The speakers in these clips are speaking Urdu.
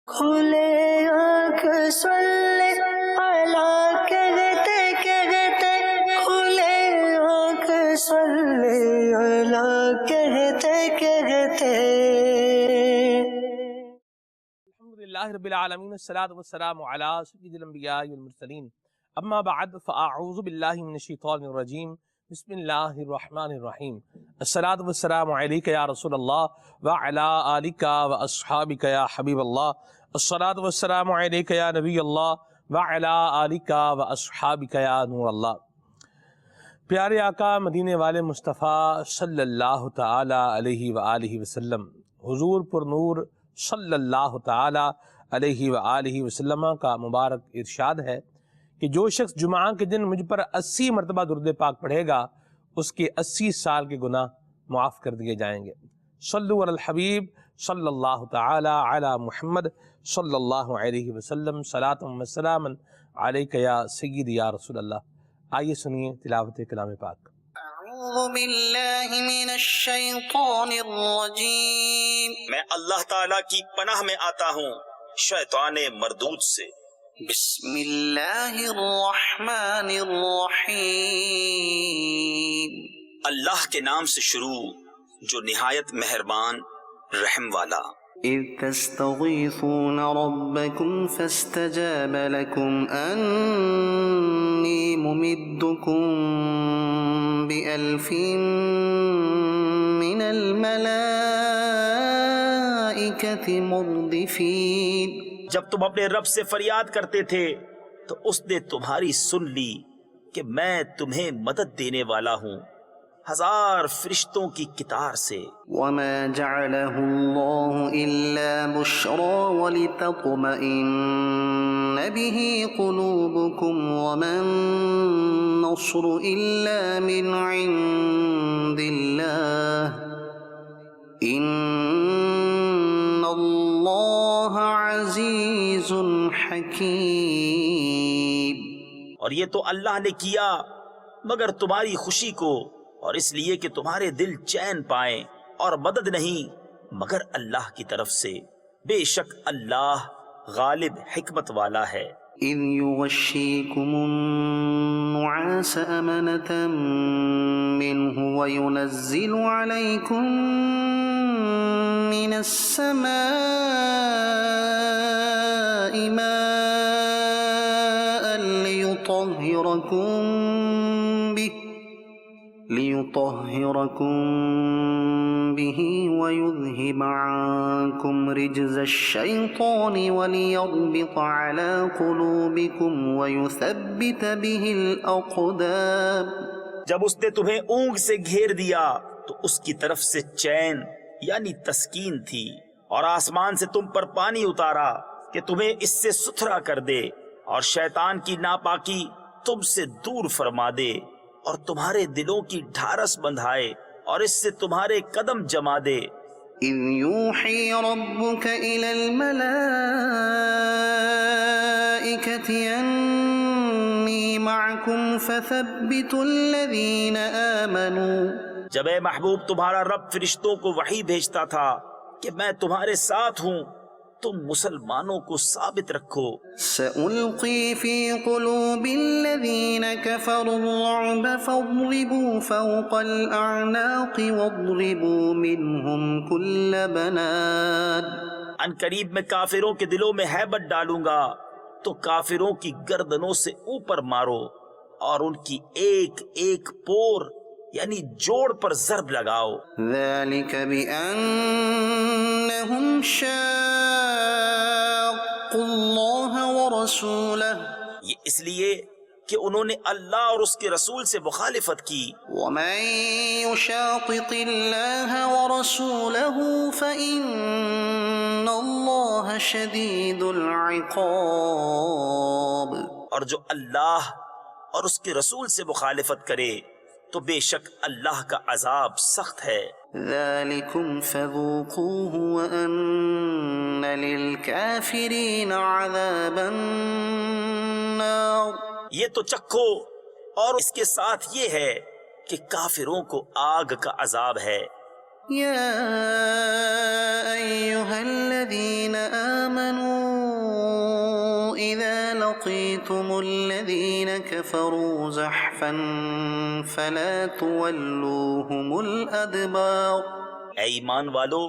کھلے آنکھ سلے اللہ کہتے کہتے، کھلے آنکھ سلے اللہ کہتے کہتے۔ الحمدللہ رب العالمین، الصلاۃ والسلام علی سید الانبیاء والمرسلین، اما بعد فاعوذ باللہ من الشیطان الرجیم، بسم اللہ الرحمن الرحیم۔ الصلاۃ والسلام علیک یا رسول اللہ وعلی آلک واصحابک یا حبیب اللہ، الصلاۃ والسلام علیک یا نبی اللہ وعلی آلک واصحابک یا نور اللہ۔ پیارے آقا مدینے والے مصطفیٰ صلی اللہ تعالی علیہ وآلہ وسلم، حضور پر نور صلی اللہ تعالی علیہ وآلہ وسلم کا مبارک ارشاد ہے کہ جو شخص جمعہ کے دن مجھ پر 80 مرتبہ درود پاک پڑھے گا، اس کے 80 سال کے گناہ معاف کر دیے جائیں گے۔ صلو علی الحبیب صلی اللہ تعالی علی محمد صلی اللہ علیہ وسلم، صلاۃ و سلام علیک یا سید یا رسول اللہ۔ آئیے سنیے تلاوت کلام پاک۔ اعوذ باللہ من الشیطان الرجیم، میں اللہ تعالیٰ کی پناہ میں آتا ہوں شیطان مردود سے۔ بسم اللہ الرحمن الرحیم، اللہ کے نام سے شروع جو نہایت مہربان رحم والا۔ اذ تستغیثون ربکم فاستجاب لکم انی ممدکم بألف من الملائکۃ مردفین۔ جب تم اپنے رب سے فریاد کرتے تھے تو اس نے تمہاری سن لی کہ میں تمہیں مدد دینے والا ہوں 1000 فرشتوں کی قطار سے۔ وما جعله الله إلا بشرى ولتطمئن به قلوبكم وما النصر إلا من عند الله إن الله عزيز حكيم۔ اور یہ تو اللہ نے کیا مگر تمہاری خوشی کو، اور اس لیے کہ تمہارے دل چین پائیں، اور مدد نہیں مگر اللہ کی طرف سے، بے شک اللہ غالب حکمت والا ہے۔ اذ يغشيكم النعاس أمنة منه وينزل عليكم من السماء ماء ليطهركم به ويذهب عنكم رجز الشيطان وليربط على قلوبكم ويثبت به الأقدام۔ جب اس نے تمہیں اونگ سے گھیر دیا تو اس کی طرف سے چین یعنی تسکین تھی، اور آسمان سے تم پر پانی اتارا کہ تمہیں اس سے ستھرا کر دے، اور شیطان کی ناپاکی تم سے دور فرما دے، اور تمہارے دلوں کی ڈھارس بندھائے، اور اس سے تمہارے قدم جما دے۔ اذ یوحی ربک الی الملائکۃ انی معکم فثبتوا الذین آمنوا۔ جب اے محبوب تمہارا رب فرشتوں کو وحی بھیجتا تھا کہ میں تمہارے ساتھ ہوں، تم مسلمانوں کو ثابت رکھو۔ سألقی فی قلوب الذین کفروا الرعب فاضربوا فوق الاعناق واضربوا منهم کل بنان۔ ان قریب میں کافروں کے دلوں میں ہیبت ڈالوں گا، تو کافروں کی گردنوں سے اوپر مارو، اور ان کی ایک ایک پور یعنی جوڑ پر ضرب لگاؤ۔ ذلك بأنهم شاقوا الله ورسوله، یہ اس لیے کہ انہوں نے اللہ اور اس کے رسول سے مخالفت کی۔ ومن يشاقق الله ورسوله فإن الله شديد العقاب۔ اور جو اللہ اور اس کے رسول سے مخالفت کرے تو بے شک اللہ کا عذاب سخت ہے۔ ذلكم فذوقوه وأن للكافرين عذاب النار۔ یہ تو چکھو، اور اس کے ساتھ یہ ہے کہ کافروں کو آگ کا عذاب ہے۔ يا أيها الذين آمنوا لقيتم الذين كفروا زحفا فلا تولوهم الأدبار. اے ایمان والو،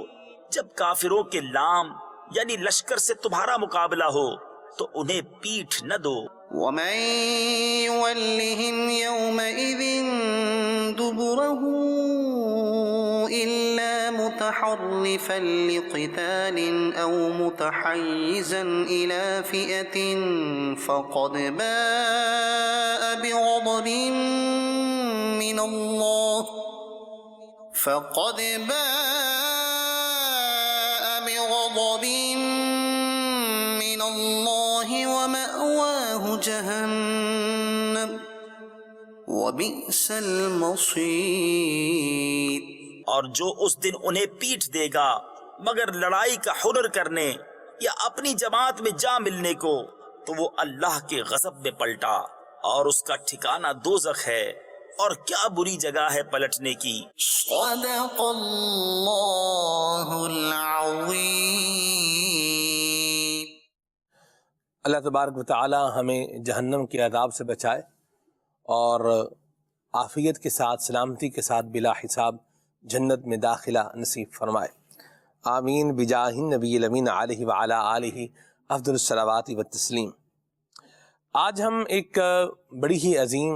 جب کافروں کے لام یعنی لشکر سے تمہارا مقابلہ ہو تو انہیں پیٹھ نہ دو. ومن يولهم يومئذ دبره إلا متحرفا لقتال أو متحيزا إلى فئة فقد باء بغضب من الله ومأواه جهنم وبئس المصير. اور جو اس دن انہیں پیٹھ دے گا مگر لڑائی کا ہنر کرنے یا اپنی جماعت میں جا ملنے کو، تو وہ اللہ کے غضب میں پلٹا اور اس کا ٹھکانہ دوزخ ہے، اور کیا بری جگہ ہے پلٹنے کی. صدق اللہ العظیم. اللہ تبارک و تعالی ہمیں جہنم کے عذاب سے بچائے اور عافیت کے ساتھ، سلامتی کے ساتھ بلا حساب جنت میں داخلہ نصیب فرمائے. آمین بجاہ النبی الامین علیہ وعلی آلہ افضل الصلوات والتسلیم. آج ہم ایک بڑی ہی عظیم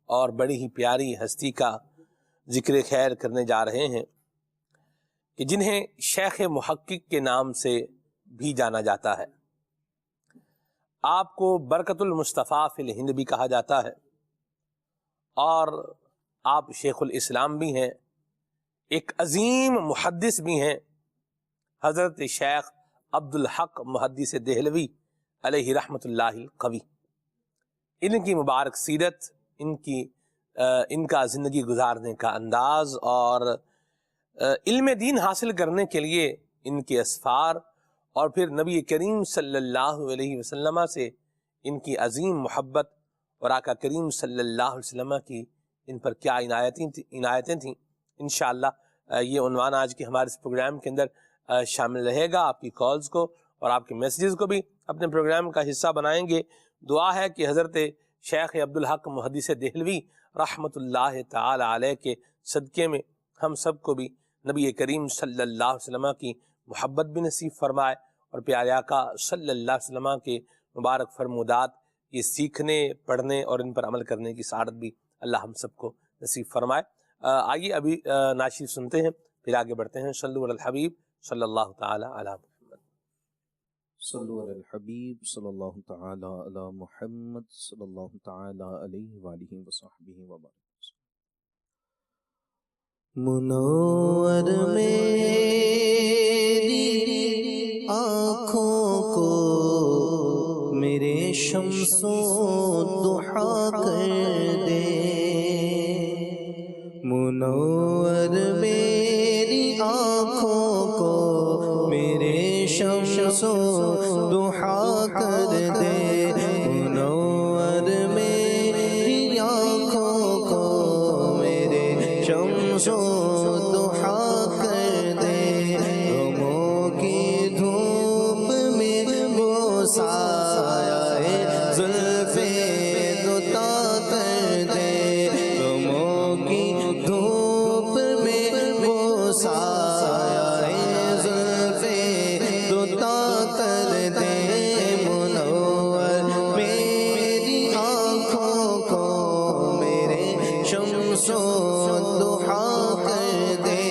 اور بڑی ہی پیاری ہستی کا ذکر خیر کرنے جا رہے ہیں کہ جنہیں شیخ محقق کے نام سے بھی جانا جاتا ہے. آپ کو برکت المصطفیٰ فی الہند بھی کہا جاتا ہے، اور آپ شیخ الاسلام بھی ہیں، ایک عظیم محدث بھی ہیں، حضرت شیخ عبدالحق محدث دہلوی علیہ رحمۃ اللہ القوی. ان کی مبارک سیرت، ان کا زندگی گزارنے کا انداز اور علم دین حاصل کرنے کے لیے ان کے اسفار، اور پھر نبی کریم صلی اللہ علیہ وسلم سے ان کی عظیم محبت، اور آقا کریم صلی اللہ علیہ وسلم کی ان پر کیا عنایتیں تھیں. انشاءاللہ یہ عنوان آج کے ہمارے اس پروگرام کے اندر شامل رہے گا. آپ کی کالز کو اور آپ کے میسیجز کو بھی اپنے پروگرام کا حصہ بنائیں گے. دعا ہے کہ حضرت شیخ عبدالحق محدث دہلوی رحمۃ اللہ تعالی علیہ کے صدقے میں ہم سب کو بھی نبی کریم صلی اللہ علیہ وسلم کی محبت بھی نصیب فرمائے، اور پیارے آقا صلی اللہ علیہ وسلم کے مبارک فرمودات یہ سیکھنے، پڑھنے اور ان پر عمل کرنے کی سعادت بھی اللہ ہم سب کو نصیب فرمائے. آئیے ابھی ناشید سنتے ہیں، پھر آگے بڑھتے ہیں. صلو علی الحبیب صلی اللہ تعالی علی محمد. صلو علی الحبیب صلی اللہ تعالی علی محمد صلی اللہ تعالی علیہ وآلہ وصحبہ وبارک. منور میری آنکھوں کو میرے شمس و ضحا کر دے. منور میری آنکھوں کو میرے شمس و ضحا کر دے. منور میری آنکھوں کو میرے شمس و ضحا کر دے. غموں کی دھوپ میں وہ سایہ زلف دوتا کر دے. غموں کی دھوپ میں وہ سایہ زلف دوتا کر دے. منور میری آنکھوں کو میرے شمس و ضحا کر دے.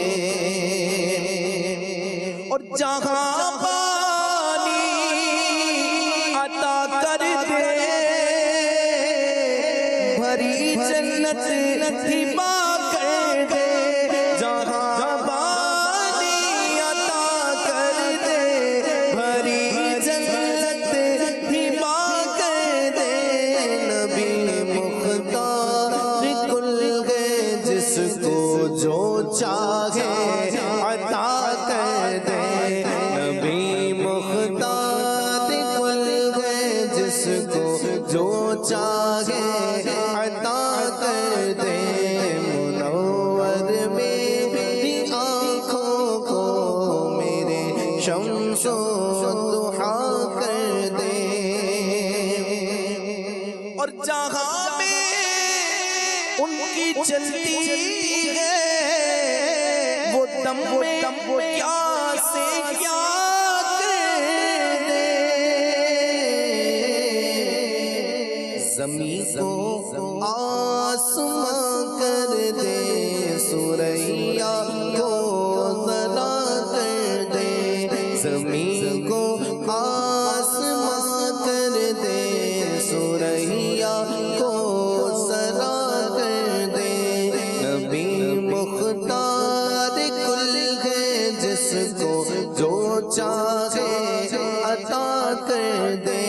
اور جہاں پانی عطا کر دے، بھری جنت ہبا کر دے. جہاں پانی عطا کر دے، بھری جنت ہبا کر دے. نبی مختار کل گئے، جس کو جو چاہے عطا کر دے. نبی مختار کل گئے، جس کو جو چاہے عطا کر دے. منور میری آنکھوں کو میرے شمس و ضحا کر دے. جہاں میں ان کی چلتی ہے وہ دم میں کیا سے کیا کر دے زمین کو آسمان کر دے سوریا کو ذرا کر دے زمین کو آسمان کر دے سوریا کو ذرا کر دے نبی مختار کل ہے جس کو جو چاہے عطا کر دے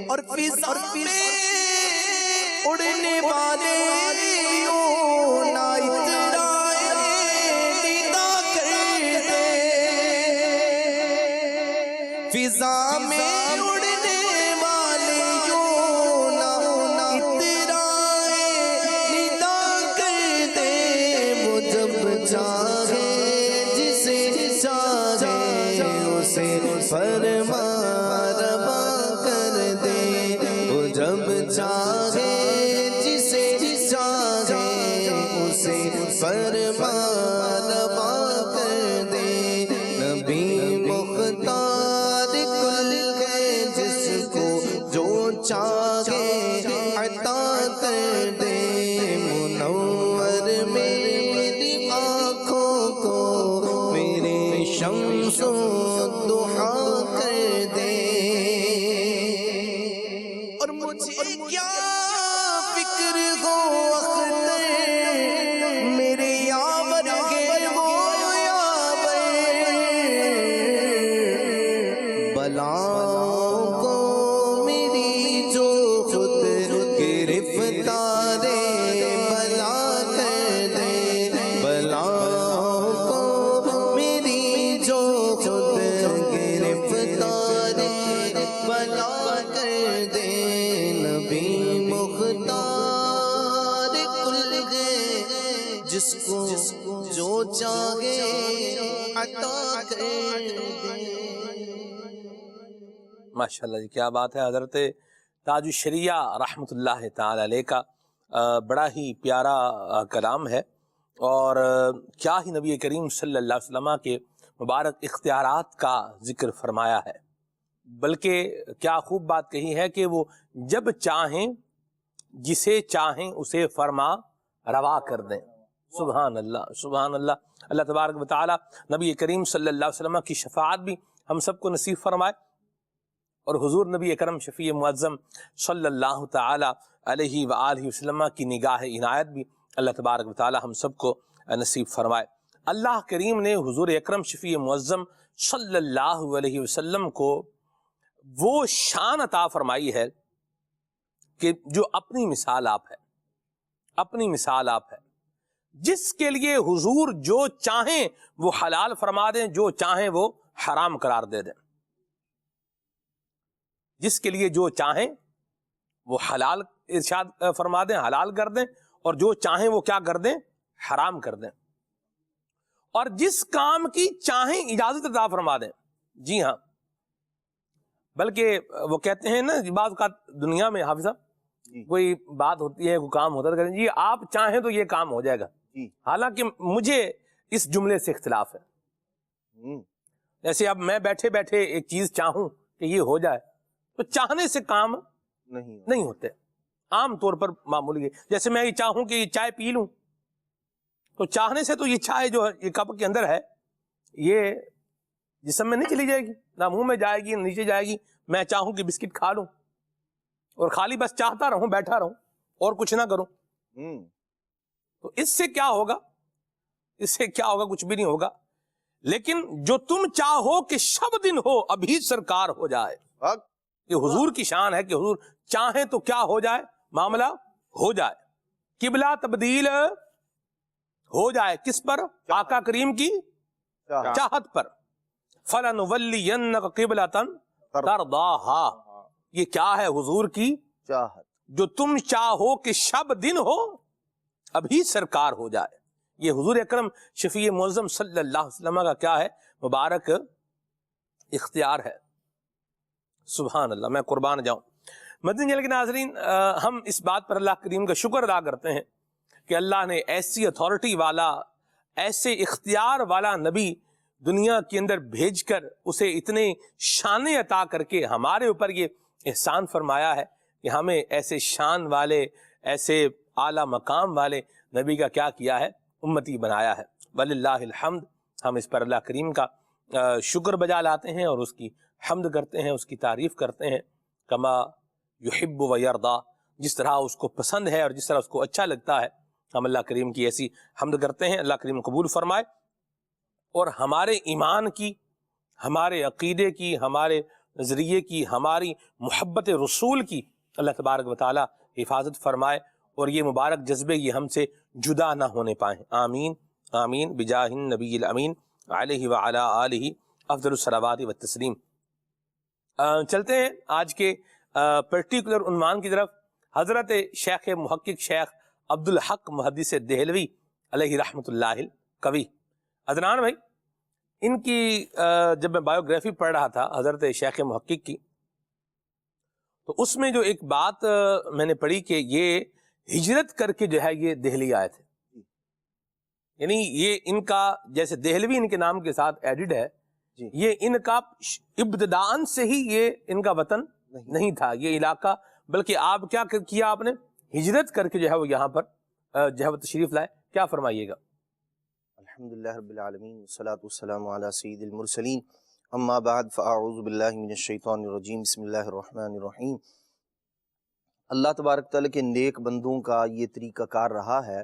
اور فضا میں اڑنے والے یوں نہ اترائے ندا کر دے فضا میں اڑنے والے یوں نہ اترائے ندا کر دے وہ جب چاہے جسے چاہے اسے فرما روا کر دے وہ جب چاہے جسے چاہے اسے فرما روا کر دے نبی مختار کل ہے جس کو جو چاہے عطا کر دے منور میری آنکھوں کو میرے شمس و ضحیٰ کر دے اور مجھے کیا فکر ہو اختر میرے یاور ہے وہ یاور بلاؤں کو میری جو خود گرفتار بلا کر دے بلاؤں کو میری جو خود گرفتار بلا کر دے نبی مختار کل ہے جس کو جو چاہے عطا کر دے ماشاءاللہ جی، کیا بات ہے۔ حضرت تاج الشریعہ رحمۃ اللہ تعالی علیہ کا بڑا ہی پیارا کلام ہے، اور کیا ہی نبی کریم صلی اللہ علیہ وسلم کے مبارک اختیارات کا ذکر فرمایا ہے، بلکہ کیا خوب بات کہی ہے کہ وہ جب چاہیں جسے چاہیں اسے فرما روا کر دیں۔ سبحان اللہ سبحان اللہ۔ اللہ تبارک و تعالی نبی کریم صلی اللہ علیہ وسلم کی شفاعت بھی ہم سب کو نصیب فرمائے، اور حضور نبی اکرم شفیع معظم صلی اللہ تعالی علیہ وآلہ وسلم کی نگاہ عنایت بھی اللہ تبارک و تعالی ہم سب کو نصیب فرمائے۔ اللہ کریم نے حضور اکرم شفیع معظم صلی اللہ علیہ وسلم کو وہ شان عطا فرمائی ہے کہ جو اپنی مثال آپ ہے، اپنی مثال آپ ہے، جس کے لیے حضور جو چاہیں وہ حلال فرما دیں، جو چاہیں وہ حرام قرار دے دیں، جس کے لیے جو چاہیں وہ حلال ارشاد فرما دیں، حلال کر دیں، اور جو چاہیں وہ کیا کر دیں، حرام کر دیں، اور جس کام کی چاہیں اجازت عطا فرما دیں۔ جی ہاں، بلکہ وہ کہتے ہیں نا بعض اوقات دنیا میں حافظ صاحب کوئی بات ہوتی ہے، کوئی کام ہوتا ہے، کہتے ہیں جی آپ چاہیں تو یہ کام ہو جائے گا، حالانکہ مجھے اس جملے سے اختلاف ہے۔ جیسے اب میں بیٹھے بیٹھے ایک چیز چاہوں کہ یہ ہو جائے، تو چاہنے سے کام نہیں ہوتے، عام طور پر معمولی ہے۔ جیسے میں یہ چاہوں کہ یہ چائے پی لوں، تو چاہنے سے تو یہ چائے جو ہے یہ کپ کے اندر ہے یہ جسم میں نہیں چلی جائے گی، نہ منہ میں جائے گی نہ نیچے جائے گی۔ میں چاہوں کہ بسکٹ کھا لوں اور خالی بس چاہتا رہوں، بیٹھا رہوں اور کچھ نہ کروں، تو اس سے کیا ہوگا؟ اس سے کیا ہوگا؟ کچھ بھی نہیں ہوگا۔ لیکن جو تم چاہو کہ شب دن ہو ابھی سرکار ہو جائے، یہ حضور کی شان ہے کہ حضور چاہیں تو کیا ہو جائے، معاملہ ہو جائے، قبلہ تبدیل ہو جائے۔ کس پر؟ آقا کریم کی چاہت پر۔ فَلَنُوَلِّيَنَّكَ قِبْلَةً تَرْضَاهَا، یہ کیا ہے؟ حضور کی چاہت، جو تم چاہو کہ شب دن ہو ابھی سرکار ہو جائے۔ یہ حضور اکرم شفیع معظم صلی اللہ علیہ وسلم کا کیا ہے؟ مبارک اختیار ہے۔ سبحان اللہ، میں قربان جاؤں۔ مدنی چینل کے ناظرین، ہم اس بات پر اللہ کریم کا شکر ادا کرتے ہیں کہ اللہ نے ایسی اتھارٹی والا، ایسے اختیار والا نبی دنیا کے اندر بھیج کر اسے اتنے شان عطا کر کے ہمارے اوپر یہ احسان فرمایا ہے کہ ہمیں ایسے شان والے، ایسے اعلیٰ مقام والے نبی کا کیا کیا ہے، امتی بنایا ہے۔ وللہ الحمد، ہم اس پر اللہ کریم کا شکر بجا لاتے ہیں اور اس کی حمد کرتے ہیں، اس کی تعریف کرتے ہیں، کما یحب و یرضا، جس طرح اس کو پسند ہے اور جس طرح اس کو اچھا لگتا ہے، ہم اللہ کریم کی ایسی حمد کرتے ہیں۔ اللہ کریم قبول فرمائے اور ہمارے ایمان کی، ہمارے عقیدے کی، ہمارے نظریے کی، ہماری محبت رسول کی اللہ تبارک و تعالی حفاظت فرمائے اور یہ مبارک جذبے یہ ہم سے جدا نہ ہونے پائیں۔ آمین آمین بجاہ النبی الامین علیہ وعلی آلہ افضل الصلوات والتسلیم۔ چلتے ہیں آج کے پرٹیکولر عنوان کی طرف۔ حضرت شیخ محقق شیخ عبدالحق محدث دہلوی علیہ رحمۃ اللہ القوی، عدنان بھائی، ان کی جب میں بایوگرافی پڑھ رہا تھا حضرت شیخ محقق کی، تو اس میں جو ایک بات میں نے پڑھی کہ یہ ہجرت کر کے جو ہے یہ دہلی آئے تھے، یعنی یہ ان کا جیسے دہلوی ان کے نام کے ساتھ ایڈڈ ہے، یہ ان کا ابتداءً سے ہی یہ ان کا وطن نہیں تھا یہ علاقہ، بلکہ آپ کیا کیا، آپ نے ہجرت کر کے جو ہے وہ یہاں پر جو ہے وہ تشریف لائے۔ کیا فرمائیے گا؟ الحمدللہ رب العالمین والصلاة والسلام علی سید المرسلین، اما بعد فاعوذ باللہ من الشیطان الرجیم، بسم اللہ الرحمن الرحیم۔ اللہ تبارک تعالیٰ کے نیک بندوں کا یہ طریقہ کار رہا ہے،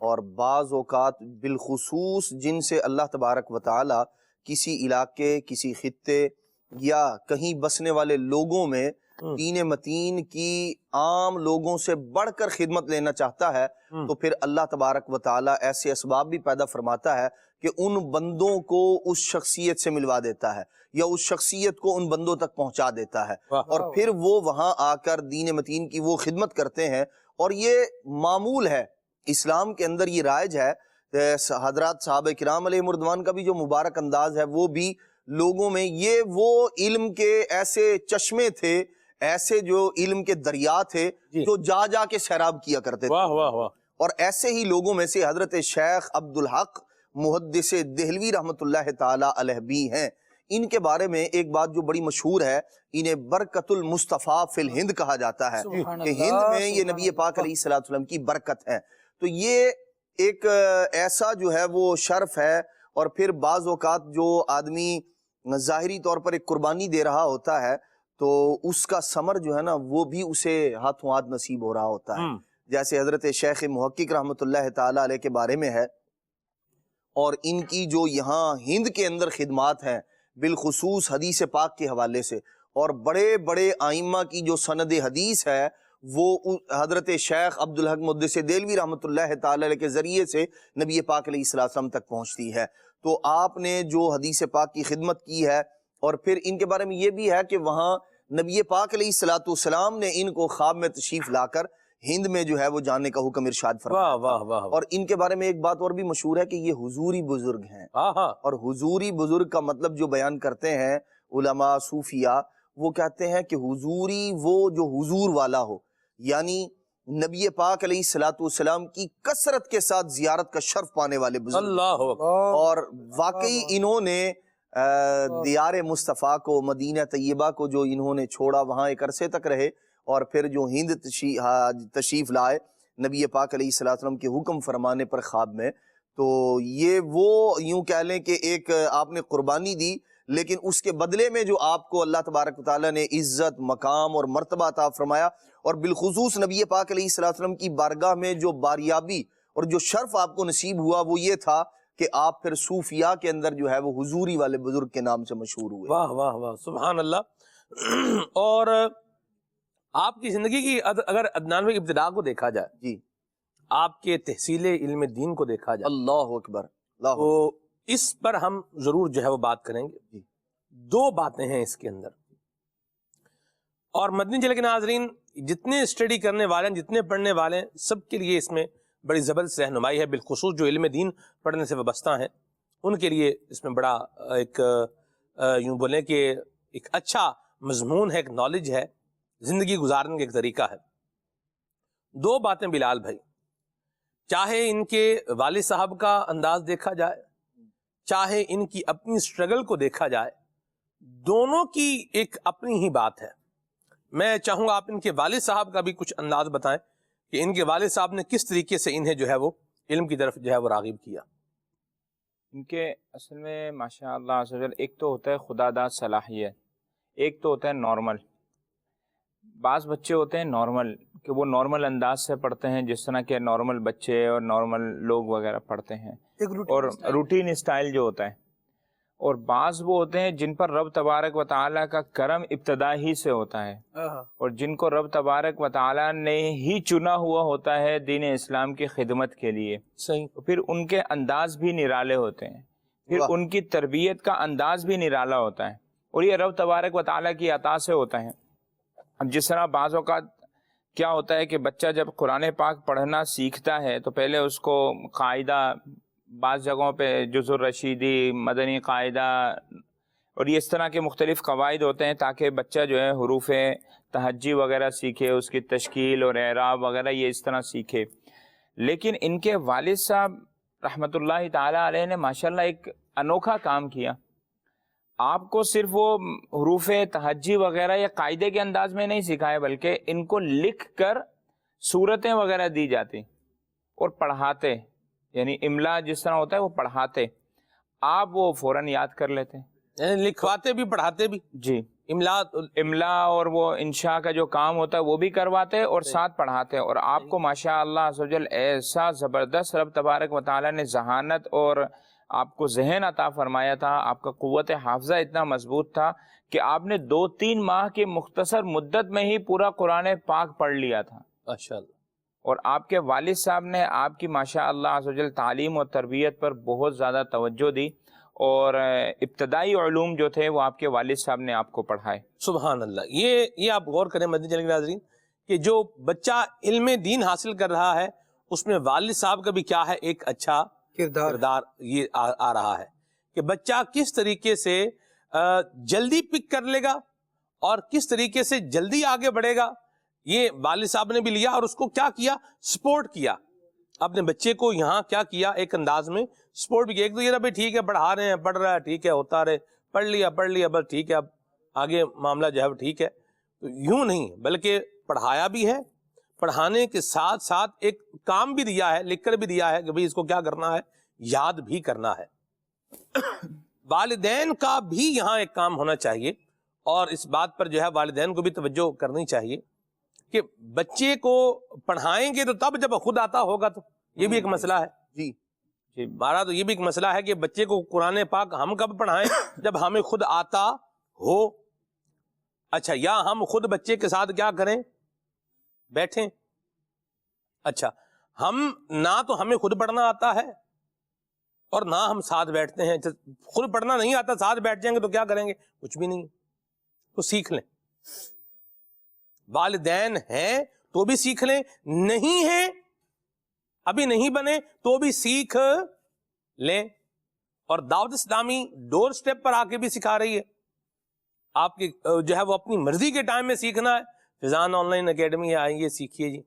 اور بعض اوقات بالخصوص جن سے اللہ تبارک و تعالیٰ کسی علاقے، کسی خطے یا کہیں بسنے والے لوگوں میں دین متین کی عام لوگوں سے بڑھ کر خدمت لینا چاہتا ہے، تو پھر اللہ تبارک و تعالیٰ ایسے اسباب بھی پیدا فرماتا ہے کہ ان بندوں کو اس شخصیت سے ملوا دیتا ہے یا اس شخصیت کو ان بندوں تک پہنچا دیتا ہے، اور پھر وہ وہاں آ کر دین متین کی وہ خدمت کرتے ہیں۔ اور یہ معمول ہے اسلام کے اندر، یہ رائج ہے۔ حضرات صحابہ کرام علیہ رضوان کا بھی جو مبارک انداز ہے، وہ بھی لوگوں میں یہ وہ علم کے ایسے چشمے تھے، ایسے جو علم کے دریا تھے جو جا جا کے سیراب کیا کرتے تھے۔ اور ایسے ہی لوگوں میں سے حضرت شیخ عبدالحق محدث دہلوی رحمۃ اللہ تعالی علیہ بھی ہیں۔ ان کے بارے میں ایک بات جو بڑی مشہور ہے، انہیں برکت المصطفیٰ فی الہند کہا جاتا ہے کہ ہند میں یہ نبی پاک علیہ الصلوۃ والسلام کی برکت ہے۔ تو یہ ایک ایسا جو ہے وہ شرف ہے، اور پھر بعض اوقات جو آدمی ظاہری طور پر ایک قربانی دے رہا ہوتا ہے تو اس کا ثمر جو ہے نا وہ بھی اسے ہاتھوں ہاتھ نصیب ہو رہا ہوتا ہے، جیسے حضرت شیخ محقق رحمۃ اللہ تعالی علیہ کے بارے میں ہے۔ اور ان کی جو یہاں ہند کے اندر خدمات ہیں بالخصوص حدیث پاک کے حوالے سے، اور بڑے بڑے آئمہ کی جو سند حدیث ہے وہ حضرت شیخ عبدالحق محدث دہلوی رحمۃ اللہ تعالی علیہ کے ذریعے سے نبی پاک علیہ السلام تک پہنچتی ہے۔ تو آپ نے جو حدیث پاک کی خدمت کی ہے، اور پھر ان کے بارے میں یہ بھی ہے کہ وہاں نبی پاک علیہ السلام نے ان کو خواب میں تشریف لا کر ہند میں جو ہے وہ جانے کا حکم ارشاد فرمایا۔ اور ان کے بارے میں ایک بات اور بھی مشہور ہے کہ یہ حضوری بزرگ ہیں، اور حضوری بزرگ کا مطلب جو بیان کرتے ہیں علماء صوفیہ، وہ کہتے ہیں کہ حضوری وہ جو حضور والا ہو، یعنی نبی پاک علیہ السلام کی کثرت کے ساتھ زیارت کا شرف پانے والے بزرگ۔ اللہ اکبر۔ اور واقعی انہوں نے دیار مصطفیٰ کو، مدینہ طیبہ کو جو انہوں نے چھوڑا، وہاں ایک عرصے تک رہے، اور پھر جو ہند تشریف لائے نبی پاک علیہ السلام کے حکم فرمانے پر خواب میں، تو یہ وہ یوں کہہ لیں کہ ایک آپ نے قربانی دی، لیکن اس کے بدلے میں جو آپ کو اللہ تبارک و تعالیٰ نے عزت، مقام اور مرتبہ عطا فرمایا، اور بالخصوص نبی پاک علیہ السلام کی بارگاہ میں جو باریابی اور جو شرف آپ کو نصیب ہوا، وہ یہ تھا کہ آپ پھر صوفیاء کے اندر جو ہے وہ حضوری والے بزرگ کے نام سے مشہور ہوئے۔ واہ واہ واہ، سبحان اللہ۔ اور آپ کی زندگی کی اگر عدنان میں ابتدا کو دیکھا جائے، جی، آپ کے تحصیل علم دین کو دیکھا جائے، اللہ اکبر، اللہ تو اس پر ہم ضرور جو ہے وہ بات کریں گے۔ دو باتیں ہیں اس کے اندر، اور مدنی چینل کے ناظرین جتنے اسٹڈی کرنے والے ہیں، جتنے پڑھنے والے ہیں، سب کے لیے اس میں بڑی زبردست رہنمائی ہے، بالخصوص جو علم دین پڑھنے سے وابستہ ہیں ان کے لیے اس میں بڑا ایک یوں بولیں کہ ایک اچھا مضمون ہے، ایک نالج ہے زندگی گزارنے کا ایک طریقہ ہے. دو باتیں بلال بھائی، چاہے ان کے والد صاحب کا انداز دیکھا جائے، چاہے ان کی اپنی سٹرگل کو دیکھا جائے، دونوں کی ایک اپنی ہی بات ہے. میں چاہوں گا آپ ان کے والد صاحب کا بھی کچھ انداز بتائیں کہ ان کے والد صاحب نے کس طریقے سے انہیں جو ہے وہ علم کی طرف جو ہے وہ راغب کیا. ان کے اصل میں ماشاء اللہ عز و جل ایک تو ہوتا ہے خدا داد صلاحیت، ایک تو ہوتا ہے نارمل. بعض بچے ہوتے ہیں نارمل کہ وہ نارمل انداز سے پڑھتے ہیں، جس طرح کے نارمل بچے اور نارمل لوگ وغیرہ پڑھتے ہیں، اور روٹین اسٹائل جو ہوتا ہے. اور بعض وہ ہوتے ہیں جن پر رب تبارک و تعالیٰ کا کرم ابتدا ہی سے ہوتا ہے، اور جن کو رب تبارک و تعالیٰ نے ہی چنا ہوا ہوتا ہے دین اسلام کی خدمت کے لیے. صحیح. پھر ان کے انداز بھی نرالے ہوتے ہیں، پھر ان کی تربیت کا انداز بھی نرالا ہوتا ہے، اور یہ رب تبارک و تعالیٰ کی عطا سے ہوتا ہے. اب جس طرح بعض اوقات کیا ہوتا ہے کہ بچہ جب قرآن پاک پڑھنا سیکھتا ہے تو پہلے اس کو قاعدہ، بعض جگہوں پہ جز الرشیدی، مدنی قاعدہ اور یہ اس طرح کے مختلف قواعد ہوتے ہیں تاکہ بچہ جو ہے حروف تہجی وغیرہ سیکھے، اس کی تشکیل اور اعراب وغیرہ یہ اس طرح سیکھے. لیکن ان کے والد صاحب رحمۃ اللہ تعالیٰ علیہ نے ماشاءاللہ ایک انوکھا کام کیا. آپ کو صرف وہ حروف تہجی وغیرہ یا قاعدے کے انداز میں نہیں سکھائے، بلکہ ان کو لکھ کر صورتیں وغیرہ دی جاتی اور پڑھاتے، یعنی املا جس طرح ہوتا ہے وہ پڑھاتے، آپ وہ فوراً یاد کر لیتے، یعنی لکھواتے بھی پڑھاتے بھی. جی املا اور وہ انشاء کا جو کام ہوتا ہے وہ بھی کرواتے اور ساتھ پڑھاتے. اور آپ کو ماشاء اللہ عز و جل ایسا زبردست رب تبارک و تعالیٰ نے ذہانت اور آپ کو ذہن عطا فرمایا تھا، آپ کا قوت حافظہ اتنا مضبوط تھا کہ آپ نے 2-3 ماہ کی مختصر مدت میں ہی پورا قرآن پاک پڑھ لیا تھا. ماشاءاللہ. اور آپ کے والد صاحب نے آپ کی ماشاء اللہ عز و جل تعلیم اور تربیت پر بہت زیادہ توجہ دی، اور ابتدائی علوم جو تھے وہ آپ کے والد صاحب نے آپ کو پڑھائے. سبحان اللہ. یہ آپ غور کریں مدنی چینل کے ناظرین کہ جو بچہ علم دین حاصل کر رہا ہے اس میں والد صاحب کا بھی کیا ہے، ایک اچھا کردار یہ آ رہا ہے کہ بچہ کس طریقے سے جلدی پک کر لے گا اور کس طریقے سے جلدی آگے بڑھے گا. یہ والد صاحب نے بھی لیا اور اس کو کیا کیا، سپورٹ کیا. اپنے بچے کو یہاں کیا کیا، ایک انداز میں سپورٹ بھی کیا. ایک تو یہ رہا بھائی ٹھیک ہے پڑھا رہے ہیں، پڑھ رہا ہے، ٹھیک ہے ہوتا رہے، پڑھ لیا بس ٹھیک ہے، اب آگے معاملہ جو ہے وہ ٹھیک ہے. تو یوں نہیں، بلکہ پڑھایا بھی ہے، پڑھانے کے ساتھ ساتھ ایک کام بھی دیا ہے، لکھ کر بھی دیا ہے کہ بھئی اس کو کیا کرنا ہے، یاد بھی کرنا ہے. والدین کا بھی یہاں ایک کام ہونا چاہیے، اور اس بات پر جو ہے والدین کو بھی توجہ کرنی چاہیے کہ بچے کو پڑھائیں گے تو تب جب خود آتا ہوگا. تو یہ بھی ایک مسئلہ ہے. جی ہمارا تو یہ بھی ایک مسئلہ ہے کہ بچے کو قرآن پاک ہم کب پڑھائیں، جب ہمیں خود آتا ہو. اچھا، یا ہم خود بچے کے ساتھ کیا کریں، بیٹھیں. اچھا، ہم نہ تو ہمیں خود پڑھنا آتا ہے اور نہ ہم ساتھ بیٹھتے ہیں. خود پڑھنا نہیں آتا، ساتھ بیٹھ جائیں گے تو کیا کریں گے، کچھ بھی نہیں. تو سیکھ لیں. والدین ہیں تو بھی سیکھ لیں، نہیں ہیں ابھی نہیں بنے تو بھی سیکھ لیں. اور دعوت اسلامی ڈور سٹیپ پر آ کے بھی سکھا رہی ہے. آپ کی جو ہے وہ اپنی مرضی کے ٹائم میں سیکھنا ہے. فضان آن لائن اکیڈمی ہے، آئیے سیکھیے جی.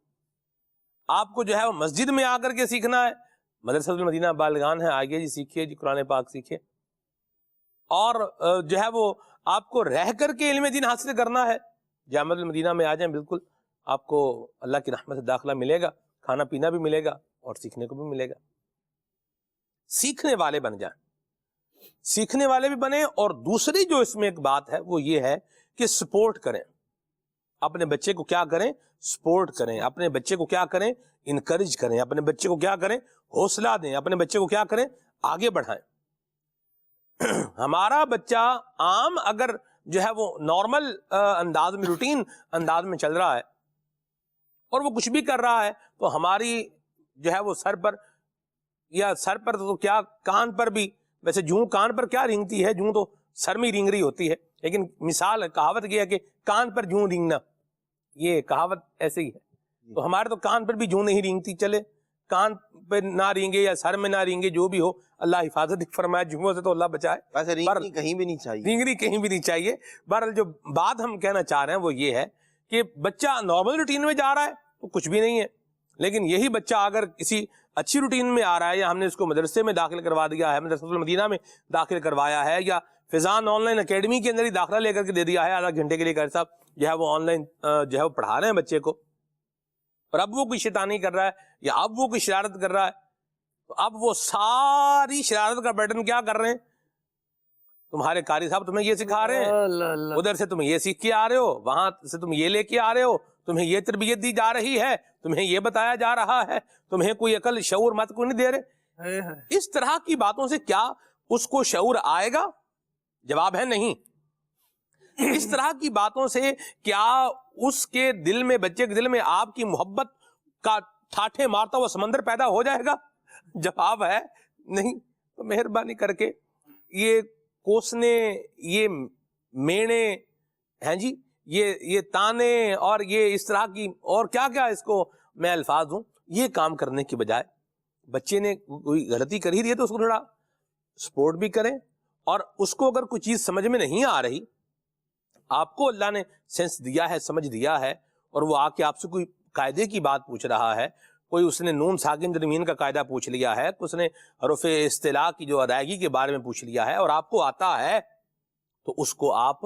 آپ کو جو ہے وہ مسجد میں آ کر کے سیکھنا ہے، مدرسہ المدینہ بالغان ہے، آئیے جی سیکھیے جی، قرآن پاک سیکھیے. اور جو ہے وہ آپ کو رہ کر کے علم دین حاصل کرنا ہے، جامعہ المدینہ میں آ جائیں، بالکل آپ کو اللہ کی رحمت سے داخلہ ملے گا، کھانا پینا بھی ملے گا اور سیکھنے کو بھی ملے گا. سیکھنے والے بن جائیں، سیکھنے والے بھی بنیں. اور دوسری جو اس میں ایک بات ہے وہ یہ ہے کہ سپورٹ کریں. اپنے بچے کو کیا کریں، سپورٹ کریں. اپنے بچے کو کیا کریں، انکریج کریں. اپنے بچے کو کیا کریں، حوصلہ دیں. اپنے بچے کو کیا کریں، آگے بڑھائیں. ہمارا بچہ عام اگر جو ہے وہ نارمل انداز میں، روٹین انداز میں چل رہا ہے اور وہ کچھ بھی کر رہا ہے تو ہماری جو ہے وہ سر پر تو کیا کان پر بھی، ویسے جوں کان پر کیا رینگتی ہے، جوں تو سر میں رینگ رہی ہوتی ہے، لیکن مثال کہاوت یہ ہے کہ کان پر جوں رینگنا، یہ کہاوت ایسے ہی ہے. تو ہمارے تو کان پر بھی جوں نہیں رینگتی. چلے کان پہ نہ رینگے یا سر میں نہ رینگے، جو بھی ہو اللہ حفاظت فرمائے، جمعوں سے تو اللہ بچائے. ویسے رینگنی کہیں بھی نہیں چاہیے، رینگنی کہیں بھی نہیں چاہیے. بہرحال جو بات ہم کہنا چاہ رہے ہیں وہ یہ ہے کہ بچہ نارمل روٹین میں جا رہا ہے تو کچھ بھی نہیں ہے، لیکن یہی بچہ اگر کسی اچھی روٹین میں آ رہا ہے، یا ہم نے اس کو مدرسے میں داخل کروا دیا ہے، مدرسۃ المدینہ میں داخل کروایا ہے، یا فضان آن لائن اکیڈمی کے اندر ہی داخلہ لے کر کے دے دیا ہے آدھا گھنٹے کے لیے، کہ صاحب جو ہے وہ آن لائن جو ہے وہ پڑھا رہے ہیں بچے کو، اور اب وہ کوئی شیطانی کر رہا ہے یا اب وہ کوئی شرارت کر رہا ہے، تو اب وہ ساری شرارت کا پیٹرن کیا کر رہے ہیں؟ تمہارے قاری صاحب تمہیں یہ سکھا رہے ہیں، ادھر سے تم یہ سیکھ کے آ رہے ہو، وہاں سے تم یہ لے کے آ رہے ہو، تمہیں یہ تربیت دی جا رہی ہے، تمہیں یہ بتایا جا رہا ہے، تمہیں کوئی عقل شعور مت کو نہیں دے رہے۔ اس طرح کی باتوں سے کیا اس کو شعور آئے گا؟ جواب ہے نہیں۔ اس طرح کی باتوں سے کیا اس کے دل میں، بچے کے دل میں آپ کی محبت کا ٹھاٹھے مارتا ہوا سمندر پیدا ہو جائے گا؟ جواب ہے نہیں۔ تو مہربانی کر کے یہ کوسنے، یہ مینے ہیں جی، یہ تانے اور یہ اس طرح کی اور کیا کیا اس کو میں الفاظ ہوں، یہ کام کرنے کی بجائے بچے نے کوئی غلطی کر ہی دی ہے تو اس کو تھوڑا سپورٹ بھی کریں، اور اس کو اگر کوئی چیز سمجھ میں نہیں آ رہی، آپ کو اللہ نے سینس دیا ہے، سمجھ دیا ہے، اور وہ آ کے آپ سے کوئی قاعدے کی بات پوچھ رہا ہے، کوئی اس نے نون ساکن درمیان کا قاعدہ پوچھ لیا ہے، اس نے حروف اصطلاح کی جو ادائیگی کے بارے میں پوچھ لیا ہے اور آپ کو آتا ہے، تو اس کو آپ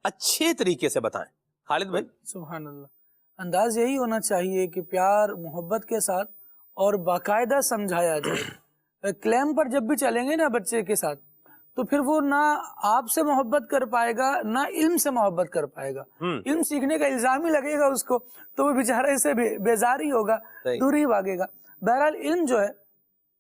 اچھے طریقے سے بتائیں۔ خالد بھائی؟ سبحان اللہ، انداز یہی ہونا چاہیے کہ پیار محبت کے ساتھ اور باقاعدہ سمجھایا جائے۔ کلیم پر جب بھی چلیں گے نا بچے کے ساتھ، تو پھر وہ نہ آپ سے محبت کر پائے گا نہ علم سے محبت کر پائے گا، علم سیکھنے کا الزام ہی لگے گا اس کو تو وہ بیچارہ اسے بیزار ہی ہوگا، دور ہی بھاگے گا۔ بہرحال علم جو ہے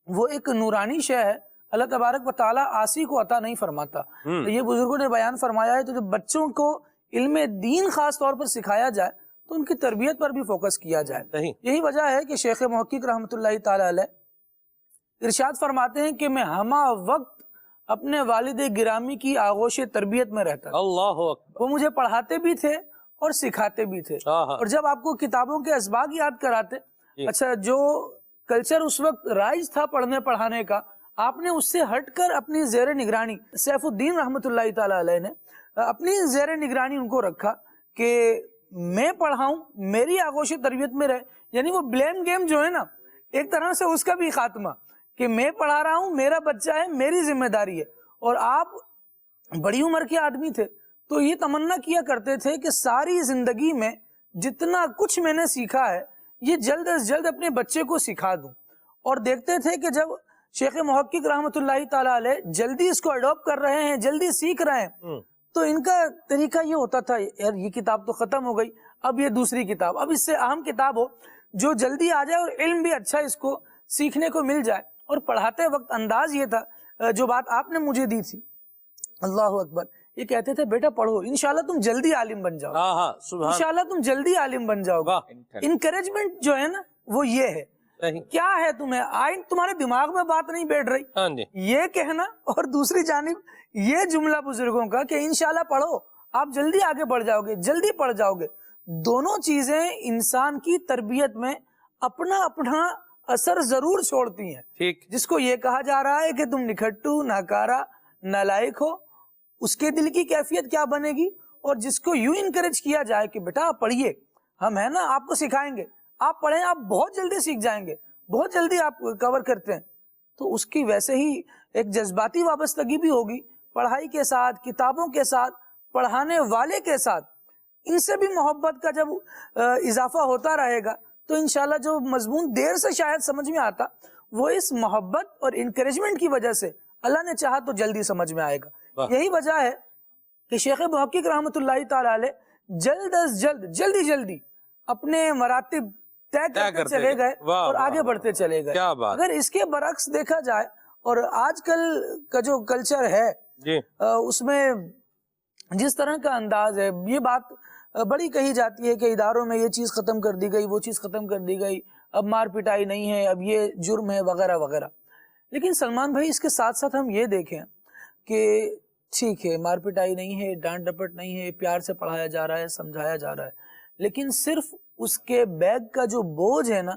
وہ ایک نورانی شے ہے، اللہ تبارک و تعالیٰ عاصی کو عطا نہیں فرماتا۔ تو یہ بزرگوں نے بیان فرمایا ہے، تو جب بچوں کو علم دین خاص طور پر سکھایا جائے تو ان کی تربیت پر بھی فوکس کیا جائے۔ یہی وجہ ہے کہ شیخ محقق رحمۃ اللہ تعالیٰ علیہ ارشاد فرماتے ہیں کہ میں ہمہ وقت اپنے والد گرامی کی آغوش تربیت میں رہتا تھا، اللہ اکبر، وہ مجھے پڑھاتے بھی تھے اور سکھاتے بھی تھے، اور جب آپ کو کتابوں کے اسباق یاد کراتے، اچھا جو کلچر اس وقت رائج تھا پڑھنے پڑھانے کا، آپ نے اس سے ہٹ کر اپنی زیر نگرانی، سیف الدین رحمۃ اللہ تعالیٰ علیہ نے اپنی زیر نگرانی ان کو رکھا کہ میں پڑھاؤں، میری آغوش تربیت میں رہے، یعنی وہ بلیم گیم جو ہے نا، ایک طرح سے اس کا بھی خاتمہ کہ میں پڑھا رہا ہوں، میرا بچہ ہے، میری ذمہ داری ہے۔ اور آپ بڑی عمر کے آدمی تھے تو یہ تمنا کیا کرتے تھے کہ ساری زندگی میں جتنا کچھ میں نے سیکھا ہے یہ جلد از جلد اپنے بچے کو سکھا دوں، اور دیکھتے تھے کہ جب شیخ محقق رحمۃ اللہ تعالیٰ علیہ جلدی اس کو اڈاپٹ کر رہے ہیں، جلدی سیکھ رہے ہیں، تو ان کا طریقہ یہ ہوتا تھا، یار یہ کتاب تو ختم ہو گئی، اب یہ دوسری کتاب، اب اس سے اہم کتاب ہو جو جلدی آ جائے اور علم بھی اچھا اس کو سیکھنے کو مل جائے۔ اور پڑھاتے وقت انداز یہ تھا، جو بات آپ نے مجھے دی تھی، اللہ اکبر، یہ کہتے تھے بیٹا پڑھو، انشاءاللہ تم جلدی عالم بن جاؤ، انشاءاللہ تم جلدی عالم بن جاؤ گا۔ انکریجمنٹ جو ہے نا وہ یہ ہے، کیا ہے تمہیں آئین تمہارے دماغ میں بات نہیں بیٹھ رہی، یہ کہنا، اور دوسری جانب یہ جملہ بزرگوں کا کہ انشاءاللہ پڑھو، آپ جلدی آگے بڑھ جاؤ گے، جلدی پڑھ جاؤ گے۔ دونوں چیزیں انسان کی تربیت میں اپنا اپنا اثر ضرور چھوڑتی ہیں۔ جس کو یہ کہا جا رہا ہے کہ تم نکھٹو، ناکارہ، نالائق ہو، اس کے دل کی کیفیت کیا بنے گی، اور جس کو یوں انکریج کیا جائے کہ بیٹا آپ پڑھیے، ہم ہیں نا آپ کو سکھائیں گے، آپ پڑھیں، آپ بہت جلدی سیکھ جائیں گے، بہت جلدی آپ کور کرتے ہیں، تو اس کی ویسے ہی ایک جذباتی وابستگی بھی ہوگی پڑھائی کے ساتھ، کتابوں کے ساتھ، پڑھانے والے کے ساتھ۔ ان سے بھی محبت کا جب اضافہ ہوتا رہے گا تو انشاءاللہ جو مضمون دیر سے شاید سمجھ میں آتا، وہ اس محبت اور انکریجمنٹ کی وجہ سے اللہ نے چاہا تو جلدی سمجھ میں آئے گا۔ یہی وجہ ہے کہ شیخ محقق رحمۃ اللہ تعالی علیہ جلد از جلد، جلدی اپنے مراتب طے کرتے چلے گئے اور آگے بڑھتے چلے گئے۔ اگر اس کے برعکس دیکھا جائے، اور آج کل کا جو کلچر ہے اس میں جس طرح کا انداز ہے، یہ بات بڑی کہی جاتی ہے کہ اداروں میں یہ چیز ختم کر دی گئی، وہ چیز ختم کر دی گئی، اب مار پٹائی نہیں ہے، اب یہ جرم ہے، وغیرہ وغیرہ۔ لیکن سلمان بھائی اس کے ساتھ ساتھ ہم یہ دیکھیں کہ ٹھیک ہے مار پٹائی نہیں ہے، ڈانٹ ڈپٹ نہیں ہے، پیار سے پڑھایا جا رہا ہے، سمجھایا جا رہا ہے، لیکن صرف اس کے بیگ کا جو بوجھ ہے نا،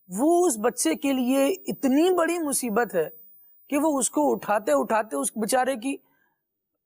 وہ اس بچے کے لیے اتنی بڑی مصیبت ہے کہ وہ اس کو اٹھاتے اٹھاتے اس بیچارے کی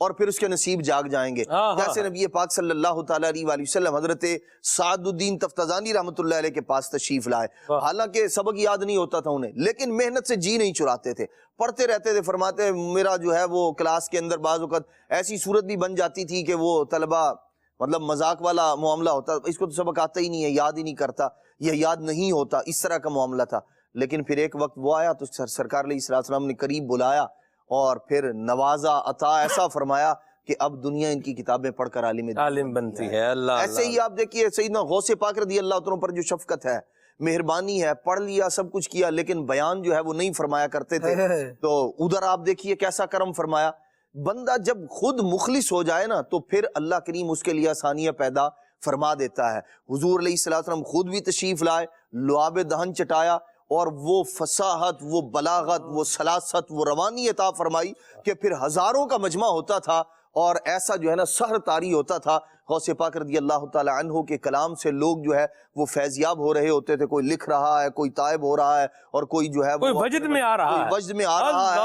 اور پھر اس کے نصیب جاگ جائیں گے. جیسے نبی پاک صلی اللہ تعالیٰ علیہ وآلہ وسلم حضرت سعد الدین تفتزانی رحمۃ اللہ علیہ کے پاس تشریف لائے. حالانکہ سبق یاد نہیں ہوتا تھا انہیں، لیکن محنت سے جی نہیں چراتے تھے، پڑھتے رہتے تھے. فرماتے میرا جو ہے وہ کلاس کے اندر بعض اوقات ایسی صورت بھی بن جاتی تھی کہ وہ طلبہ مطلب مذاق والا معاملہ ہوتا، اس کو تو سبق آتا ہی نہیں ہے، یاد ہی نہیں کرتا، یہ یاد نہیں ہوتا، اس طرح کا معاملہ تھا. لیکن پھر ایک وقت وہ آیا تو سرکار علیہ السلام نے قریب بلایا اور پھر نوازا، عطا ایسا فرمایا کہ اب دنیا ان کی کتابیں پڑھ کر عالم بنتی ہے. اللہ ایسے ہی آپ دیکھیے سیدنا غوث پاک رضی اللہ عنہ پر جو شفقت ہے، مہربانی ہے، پڑھ لیا سب کچھ کیا لیکن بیان جو ہے وہ نہیں فرمایا کرتے تھے. تو ادھر آپ دیکھیے کیسا کرم فرمایا. بندہ جب خود مخلص ہو جائے نا تو پھر اللہ کریم اس کے لیے آسانیاں پیدا فرما دیتا ہے. حضور علیہ السلام خود بھی تشریف لائے، لعاب دہن چٹایا اور وہ فصاحت، وہ بلاغت، وہ سلاست، وہ روانی عطا فرمائی کہ پھر ہزاروں کا مجمع ہوتا تھا اور ایسا جو ہے نا سحر طاری ہوتا تھا. غوث پاک رضی اللہ تعالی عنہ کے کلام سے لوگ جو ہے وہ فیضیاب ہو رہے ہوتے تھے. کوئی لکھ رہا ہے، کوئی تائب ہو رحا ہے، اور کوئی جو ہے کوئی وجد میں آ رہا ہے، وجد میں آ رہا ہے،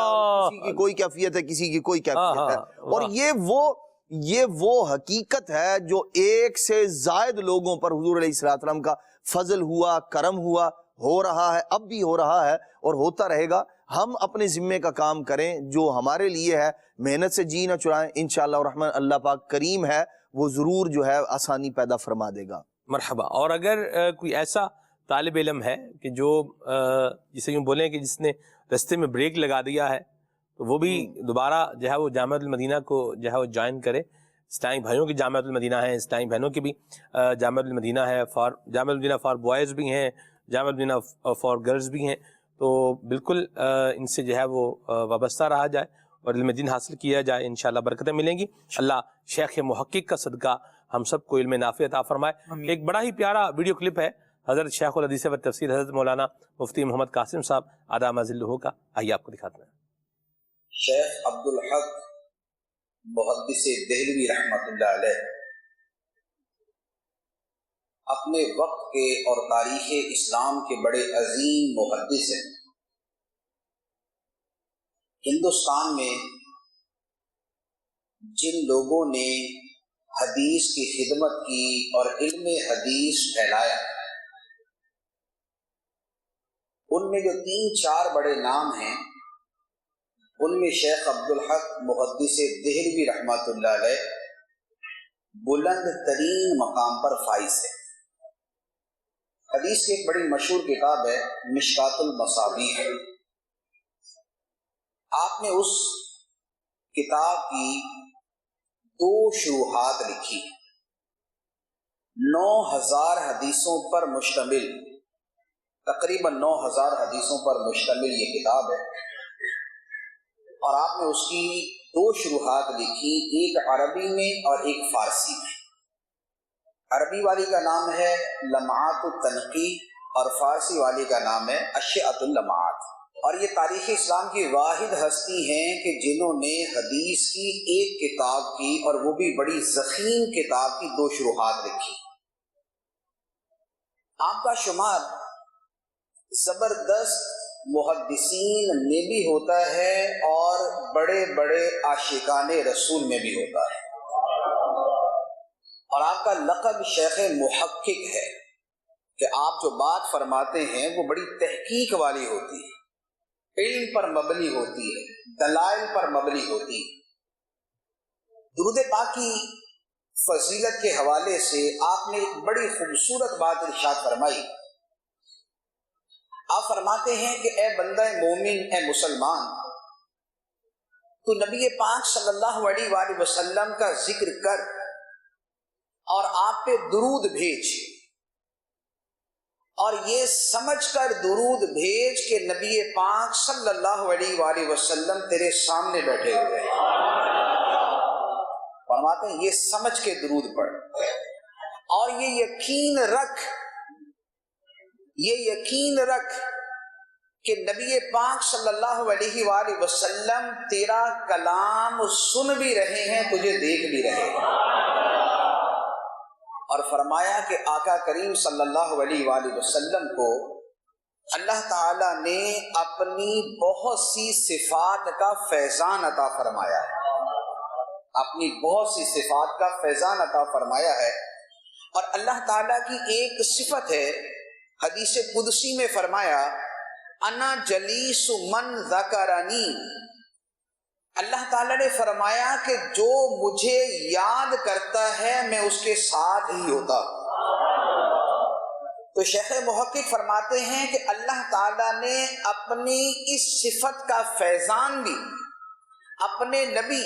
کسی کی کوئی کیفیت ہے، کسی کی کوئی کیفیت ہے. اور یہ وہ حقیقت ہے جو ایک سے زائد لوگوں پر حضور علیہ السلام کا فضل ہوا، کرم ہوا، ہو رہا ہے، اب بھی ہو رہا ہے اور ہوتا رہے گا. ہم اپنے ذمے کا کام کریں جو ہمارے لیے ہے، محنت سے جی نہ چرائیں. انشاءاللہ الرحمن اللہ پاک کریم ہے، وہ ضرور جو ہے آسانی پیدا فرما دے گا. مرحبا. اور اگر کوئی ایسا طالب علم ہے کہ جو جسے یوں بولیں کہ جس نے رستے میں بریک لگا دیا ہے، تو وہ بھی دوبارہ جو ہے وہ جامعۃ المدینہ کو جو ہے وہ جوائن کرے. اسلامی بھائیوں کی جامعۃ المدینہ ہے، اسلامی بہنوں کی بھی جامعۃ المدینہ ہے، جامعۃ المدینہ فار بوائز بھی ہیں، جامعۃ المدینہ فار گرلز بھی ہیں. تو بالکل ان سے جو ہے وہ وابستہ رہا جائے اور علم دین حاصل کیا جائے، انشاءاللہ برکتیں ملیں گی. اللہ شیخ محقق کا صدقہ ہم سب کو علم نافع عطا فرمائے. ایک بڑا ہی پیارا ویڈیو کلپ ہے حضرت شیخ الحدیث و تفسیر حضرت مولانا مفتی محمد قاسم صاحب ادام ذلہ کا، آئیے آپ کو دکھاتے ہیں. شیخ عبدالحق محدث دہلوی رحمۃ اللہ علیہ اپنے وقت کے اور تاریخ اسلام کے بڑے عظیم محدث ہیں. ہندوستان میں جن لوگوں نے حدیث کی خدمت کی اور علم حدیث پھیلایا، ان میں جو 3-4 بڑے نام ہیں، ان میں شیخ عبدالحق محدث دہلوی رحمۃ اللہ علیہ بلند ترین مقام پر فائز ہے. حدیث کی ایک بڑی مشہور کتاب ہے مشکات المصابیح. آپ نے اس کتاب کی 2 شروحات لکھی، 9000 حدیثوں پر مشتمل، تقریباً 9000 حدیثوں پر مشتمل یہ کتاب ہے. اور آپ نے اس کی 2 شروحات لکھی، ایک عربی میں اور ایک فارسی میں. عربی والی کا نام ہے لمعات التنقیح اور فارسی والی کا نام ہے اشعۃ اللمعات. اور یہ تاریخ اسلام کی واحد ہستی ہیں کہ جنہوں نے حدیث کی ایک کتاب کی، اور وہ بھی بڑی ضخیم کتاب کی 2 شروحات لکھی. آپ کا شمار زبردست محدثین میں بھی ہوتا ہے اور بڑے بڑے عاشقان رسول میں بھی ہوتا ہے. اور آپ کا لقب شیخ محقق ہے کہ آپ جو بات فرماتے ہیں وہ بڑی تحقیق والی ہوتی ہے، علم پر مبنی ہوتی ہے، دلائل پر مبنی ہوتی ہے. درود پاک کی فضیلت کے حوالے سے آپ نے ایک بڑی خوبصورت بات ارشاد فرمائی. آپ فرماتے ہیں کہ اے بندہ مومن، اے مسلمان، تو نبی پاک صلی اللہ علیہ وآلہ وسلم کا ذکر کر اور آپ پہ درود بھیج، اور یہ سمجھ کر درود بھیج کہ نبی پاک صلی اللہ علیہ وآلہ وسلم تیرے سامنے بیٹھے ہوئے ہیں. فرماتے ہیں یہ سمجھ کے درود پڑھ، اور یہ یقین رکھ کہ نبی پاک صلی اللہ علیہ وآلہ وسلم تیرا کلام سن بھی رہے ہیں، تجھے دیکھ بھی رہے ہیں. اور فرمایا کہ آقا کریم صلی اللہ علیہ وآلہ وسلم کو اللہ تعالیٰ نے اپنی بہت سی صفات کا فیضان عطا فرمایا ہے. اپنی بہت سی صفات کا فیضان عطا فرمایا ہے، اور اللہ تعالیٰ کی ایک صفت ہے، حدیث قدسی میں فرمایا انا جلیس من ذکرنی، اللہ تعالیٰ نے فرمایا کہ جو مجھے یاد کرتا ہے میں اس کے ساتھ ہی ہوتا۔ تو شیخ محقق فرماتے ہیں کہ اللہ تعالیٰ نے اپنی اس صفت کا فیضان بھی اپنے نبی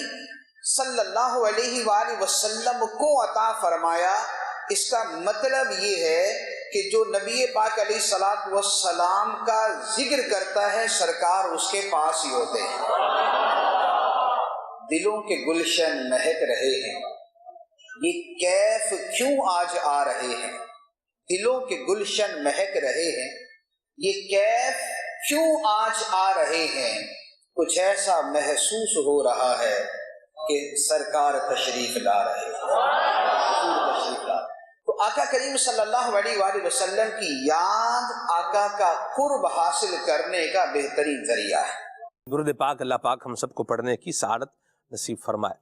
صلی اللہ علیہ وآلہ وسلم کو عطا فرمایا۔ اس کا مطلب یہ ہے کہ جو نبی پاک علیہ الصلوۃ والسلام کا ذکر کرتا ہے سرکار اس کے پاس ہی ہوتے ہیں۔ دلوں کے گلشن مہک رہے ہیں، یہ کیف کیوں آج آ رہے ہیں؟ دلوں کے گلشن مہک رہے ہیں، یہ کیف کیوں آج آ رہے ہیں؟ کچھ ایسا محسوس ہو رہا ہے کہ سرکار تشریف لا رہے ہیں، حضور تشریف لا رہے ہیں۔ تو آقا کریم صلی اللہ علیہ وآلہ وسلم کی یاد آقا کا قرب حاصل کرنے کا بہترین ذریعہ ہے۔ درود پاک اللہ پاک ہم سب کو پڑھنے کی سعادت نصیب فرمائے۔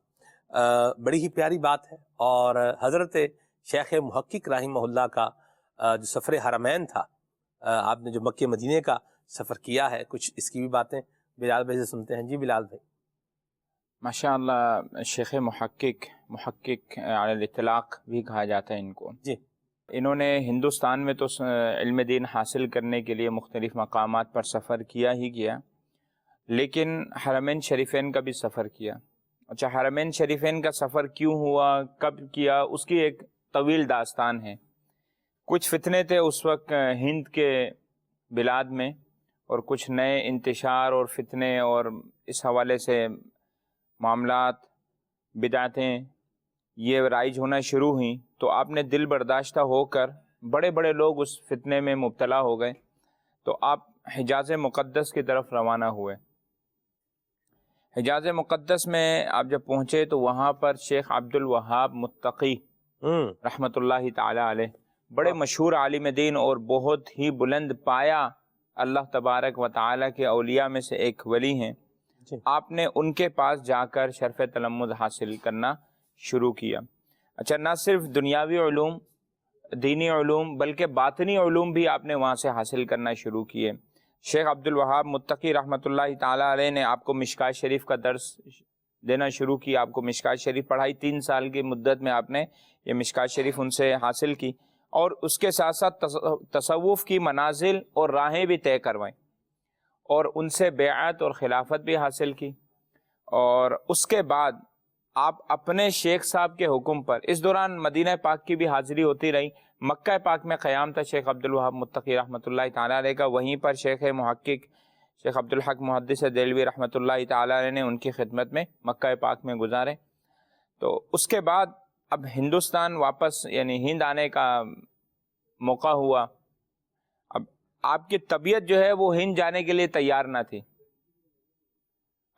بڑی ہی پیاری بات ہے، اور حضرت شیخ محقق رحمہ اللہ کا جو سفر حرمین تھا، آپ نے جو مکہ مدینے کا سفر کیا ہے، کچھ اس کی بھی باتیں بلال بھائی سے سنتے ہیں۔ جی بلال بھائی۔ ماشاء اللہ، شیخ محقق علی الاطلاق بھی کہا جاتا ہے ان کو۔ جی، انہوں نے ہندوستان میں تو علم دین حاصل کرنے کے لیے مختلف مقامات پر سفر کیا ہی کیا، لیکن حرمین شریفین کا بھی سفر کیا۔ اچھا، حرمین شریفین کا سفر کیوں ہوا، کب کیا، اس کی ایک طویل داستان ہے۔ کچھ فتنے تھے اس وقت ہند کے بلاد میں، اور کچھ نئے انتشار اور فتنے اور اس حوالے سے معاملات، بدعتیں یہ رائج ہونا شروع ہوئیں، تو آپ نے دل برداشتہ ہو کر، بڑے بڑے لوگ اس فتنے میں مبتلا ہو گئے، تو آپ حجاز مقدس کی طرف روانہ ہوئے۔ حجاز مقدس میں آپ جب پہنچے تو وہاں پر شیخ عبد الوہاب متقی رحمۃ اللہ تعالی علیہ، بڑے مشہور عالم دین اور بہت ہی بلند پایا اللہ تبارک و تعالی کے اولیاء میں سے ایک ولی ہیں۔ آپ نے ان کے پاس جا کر شرف تلمذ حاصل کرنا شروع کیا۔ اچھا، نہ صرف دنیاوی علوم، دینی علوم، بلکہ باطنی علوم بھی آپ نے وہاں سے حاصل کرنا شروع کیے۔ شیخ عبد الوہاب متقی رحمۃ اللہ تعالی علیہ نے آپ کو مشکات شریف کا درس دینا شروع کیا، آپ کو مشکات شریف پڑھائی۔ 3 سال کی مدت میں آپ نے یہ مشکات شریف ان سے حاصل کی، اور اس کے ساتھ ساتھ تصوف کی منازل اور راہیں بھی طے کروائیں، اور ان سے بیعت اور خلافت بھی حاصل کی۔ اور اس کے بعد آپ اپنے شیخ صاحب کے حکم پر، اس دوران مدینہ پاک کی بھی حاضری ہوتی رہی، مکہ پاک میں قیام تھا شیخ عبد الوہاب متقی رحمۃ اللہ تعالیٰ علیہ کا، وہیں پر شیخ محقق شیخ عبد الحق محدث دہلوی رحمۃ اللہ تعالیٰ علیہ نے ان کی خدمت میں مکہ پاک میں گزارے۔ تو اس کے بعد اب ہندوستان واپس، یعنی ہند آنے کا موقع ہوا۔ اب آپ کی طبیعت جو ہے وہ ہند جانے کے لیے تیار نہ تھی،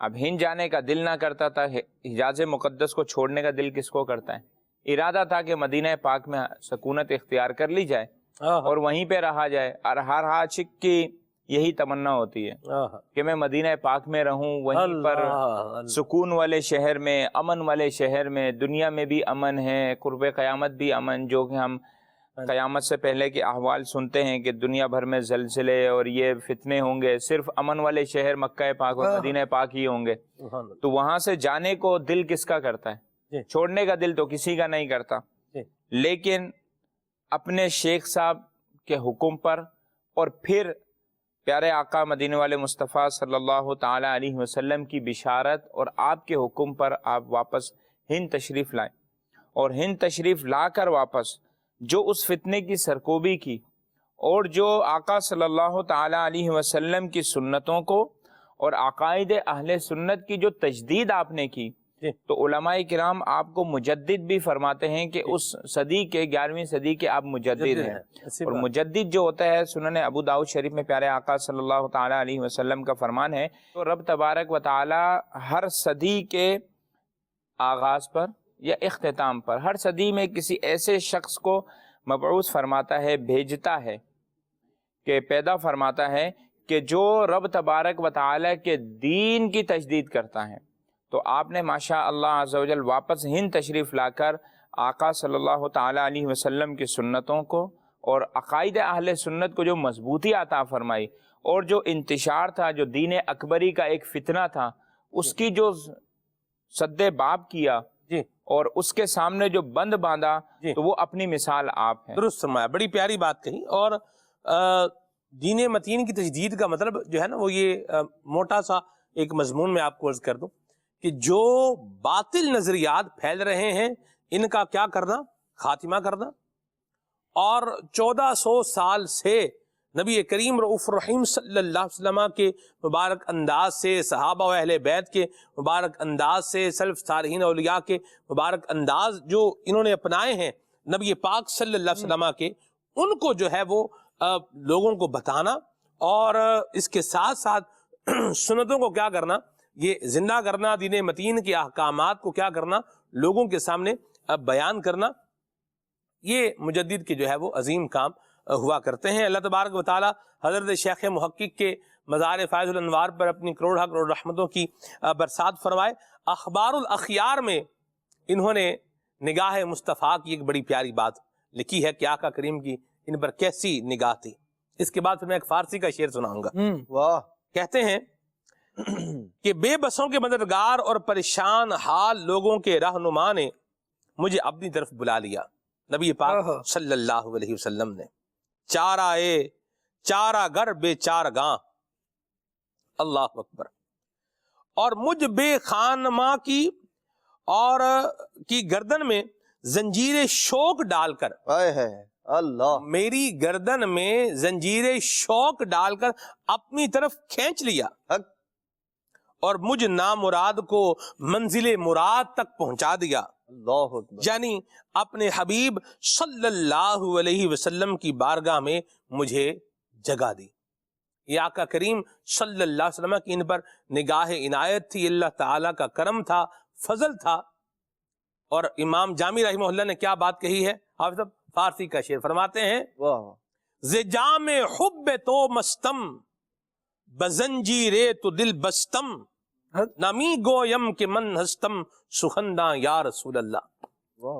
اب ہند جانے کا دل نہ کرتا تھا، حجاز مقدس کو چھوڑنے کا دل کس کو کرتا ہے؟ ارادہ تھا کہ مدینہ پاک میں سکونت اختیار کر لی جائے اور وہیں پہ رہا جائے، اور ہر عاشق کی یہی تمنا ہوتی ہے کہ میں مدینہ پاک میں رہوں، وہیں پر سکون والے شہر میں، امن والے شہر میں، دنیا میں بھی امن ہے، قرب قیامت بھی امن، جو کہ ہم قیامت سے پہلے کے احوال سنتے ہیں کہ دنیا بھر میں زلزلے اور یہ فتنے ہوں گے، صرف امن والے شہر مکہ پاک اور مدینہ پاک ہی ہوں گے۔ تو وہاں سے جانے کو دل کس کا کرتا ہے؟ چھوڑنے کا دل تو کسی کا نہیں کرتا، لیکن اپنے شیخ صاحب کے حکم پر، اور پھر پیارے آقا مدینے والے مصطفیٰ صلی اللہ تعالی علیہ وسلم کی بشارت اور آپ کے حکم پر آپ واپس ہند تشریف لائیں، اور ہند تشریف لا کر واپس جو اس فتنے کی سرکوبی کی، اور جو آقا صلی اللہ تعالی علیہ وسلم کی سنتوں کو اور عقائد اہل سنت کی جو تجدید آپ نے کی، تو علماء کرام آپ کو مجدد بھی فرماتے ہیں کہ اس صدی کے 11ویں صدی کے آپ مجدد ہیں۔ اور مجدد جو ہوتا ہے، سنن ابو داؤد شریف میں پیارے آقا صلی اللہ تعالی علیہ وسلم کا فرمان ہے، تو رب تبارک و تعالی ہر صدی کے آغاز پر یا اختتام پر، ہر صدی میں کسی ایسے شخص کو مبعوث فرماتا ہے، بھیجتا ہے، کہ پیدا فرماتا ہے کہ جو رب تبارک و تعالی کے دین کی تجدید کرتا ہے۔ تو آپ نے ماشاء اللہ عز و جل واپس ہند تشریف لا کر آقا صلی اللہ تعالیٰ علیہ وسلم کی سنتوں کو اور عقائد اہل سنت کو جو مضبوطی عطا فرمائی، اور جو انتشار تھا، جو دین اکبری کا ایک فتنہ تھا، اس کی جو سد باب کیا جی، اور اس کے سامنے جو بند باندھا، جی، تو وہ اپنی مثال آپ ہیں۔ درست فرمایا، بڑی پیاری بات کہی۔ اور دین متین کی تجدید کا مطلب جو ہے نا وہ یہ موٹا سا ایک مضمون میں آپ کو عرض کر دوں کہ جو باطل نظریات پھیل رہے ہیں ان کا کیا کرنا، خاتمہ کرنا، اور 1400 سال سے نبی کریم رؤوف الرحیم صلی اللہ علیہ وسلم کے مبارک انداز سے، صحابہ و اہل بیت کے مبارک انداز سے، سلف صالحین اولیاء کے مبارک انداز جو انہوں نے اپنائے ہیں نبی پاک صلی اللہ علیہ وسلم کے، ان کو جو ہے وہ لوگوں کو بتانا، اور اس کے ساتھ ساتھ سنتوں کو کیا کرنا، یہ زندہ کرنا، دین متین کے احکامات کو کیا کرنا، لوگوں کے سامنے بیان کرنا، یہ مجدد کے جو ہے وہ عظیم کام ہوا کرتے ہیں۔ اللہ تبارک و تعالی حضرت شیخ محقق کے مزار فائز الانوار پر اپنی کروڑ کروڑ رحمتوں کی برسات فرمائے۔ اخبار الاخیار میں انہوں نے نگاہ مصطفیٰ کی ایک بڑی پیاری بات لکھی ہے کہ آقا کریم کی ان پر کیسی نگاہ تھی۔ اس کے بعد پھر میں ایک فارسی کا شعر سناؤں گا۔ واہ، کہتے ہیں کہ بے بسوں کے مددگار اور پریشان حال لوگوں کے رہنما نے مجھے اپنی طرف بلا لیا۔ نبی پاک صلی اللہ علیہ وسلم نے چارہ گر بے چار گاں، اللہ اکبر، اور مجھ بے خانماں کی گردن میں زنجیر شوق ڈال کر، اللہ، میری گردن میں زنجیر شوق ڈال کر اپنی طرف کھینچ لیا، اور مجھ نامراد کو منزل مراد تک پہنچا دیا۔ اللہ اکبر، یعنی اپنے حبیب صلی اللہ علیہ وسلم کی بارگاہ میں مجھے جگہ دی۔ یہ آقا کریم صلی اللہ علیہ وسلم کی ان پر نگاہ عنایت تھی، اللہ تعالیٰ کا کرم تھا، فضل تھا۔ اور امام جامی رحمہ اللہ نے کیا بات کہی ہے، حافظ صاحب فارسی کا شعر فرماتے ہیں، ز جام حب تو مستم بزنجیر تو دل بستم، نمی گویم کہ من ہستم سخنداں یا رسول اللہ۔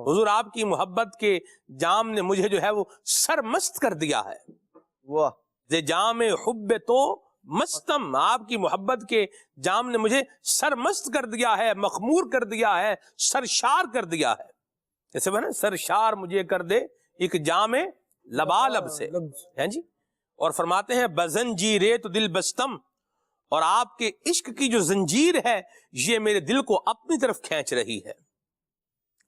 حضور آپ کی محبت کے جام نے مجھے جو ہے وہ سرمست کر دیا ہے۔ واہ، ز جام حب تو مستم، آپ کی محبت کے جام نے مجھے سرمست کر دیا ہے، مخمور کر دیا ہے، سرشار کر دیا ہے۔ جیسے وہ نا سرشار مجھے کر دے ایک جام لبالب سے، ہیں جی۔ اور فرماتے ہیں بزنجیرے تو دل بستم، اور آپ کے عشق کی جو زنجیر ہے یہ میرے دل کو اپنی طرف کھینچ رہی ہے۔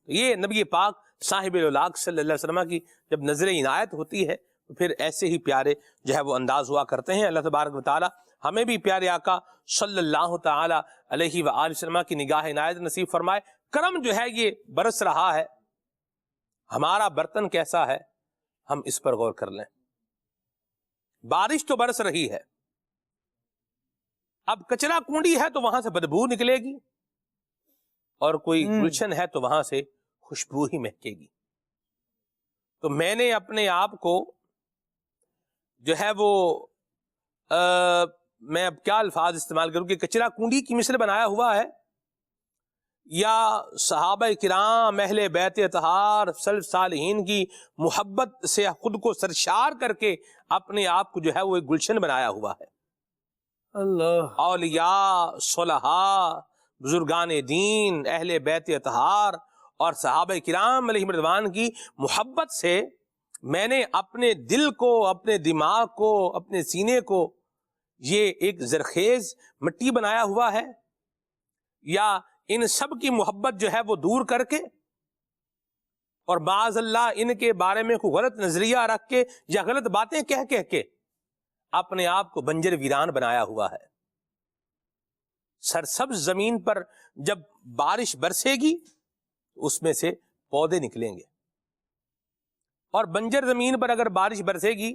یہ نبی پاک صاحب الاولاق صلی اللہ علیہ وسلم کی جب نظر عنایت ہوتی ہے تو پھر ایسے ہی پیارے جو ہے وہ انداز ہوا کرتے ہیں۔ اللہ تبارک و تعالی ہمیں بھی پیارے آقا صلی اللہ تعالی علیہ وآلہ وسلم کی نگاہ عنایت نصیب فرمائے۔ کرم جو ہے یہ برس رہا ہے، ہمارا برتن کیسا ہے ہم اس پر غور کر لیں۔ بارش تو برس رہی ہے، اب کچرا کنڈی ہے تو وہاں سے بدبو نکلے گی، اور کوئی گلشن ہے تو وہاں سے خوشبو ہی مہکے گی۔ تو میں نے اپنے آپ کو جو ہے وہ میں اب کیا الفاظ استعمال کروں کہ کچرا کنڈی کی مثل بنایا ہوا ہے، یا صحابہ کرام اہل بیت اطہار سلف صالحین کی محبت سے خود کو سرشار کر کے اپنے آپ کو جو ہے وہ ایک گلشن بنایا ہوا ہے۔ اللہ، اولیاء، صلحاء، بزرگان دین، اہل بیت اطہار اور صحابہ کرام علیہم رضوان کی محبت سے میں نے اپنے دل کو، اپنے دماغ کو، اپنے سینے کو یہ ایک زرخیز مٹی بنایا ہوا ہے، یا ان سب کی محبت جو ہے وہ دور کر کے اور بعض اللہ ان کے بارے میں کوئی غلط نظریہ رکھ کے یا غلط باتیں کہہ کے اپنے آپ کو بنجر ویران بنایا ہوا ہے۔ سرسبز زمین پر جب بارش برسے گی اس میں سے پودے نکلیں گے، اور بنجر زمین پر اگر بارش برسے گی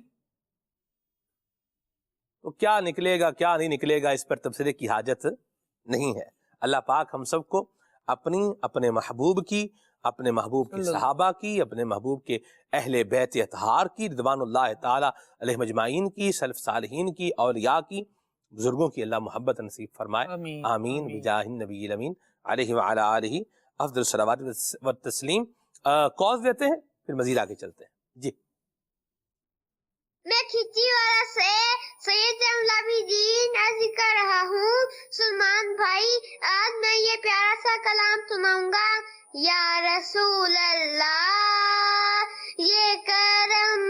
تو کیا نکلے گا کیا نہیں نکلے گا اس پر تبصرے کی حاجت نہیں ہے۔ اللہ پاک ہم سب کو اپنے محبوب کی، اپنے محبوب کی صحابہ کی، اپنے محبوب کے اہل بیت اطہار کی رضوان اللہ تعالی علیہ مجمعین کی، سلف صالحین کی، اولیاء کی، بزرگوں کی اللہ محبت نصیب فرمائے۔ آمین بجاہ النبی الامین۔ علیہ وعلی آلہ افضل الصلوات والتسلیم. کاز دیتے ہیں پھر مزید آگے چلتے ہیں. جی میں کھچی والا سے سید العابدین عرض کر رہا ہوں. سلمان بھائی آج میں یہ پیارا سا کلام سناؤں گا. یا رسول اللہ یہ کرم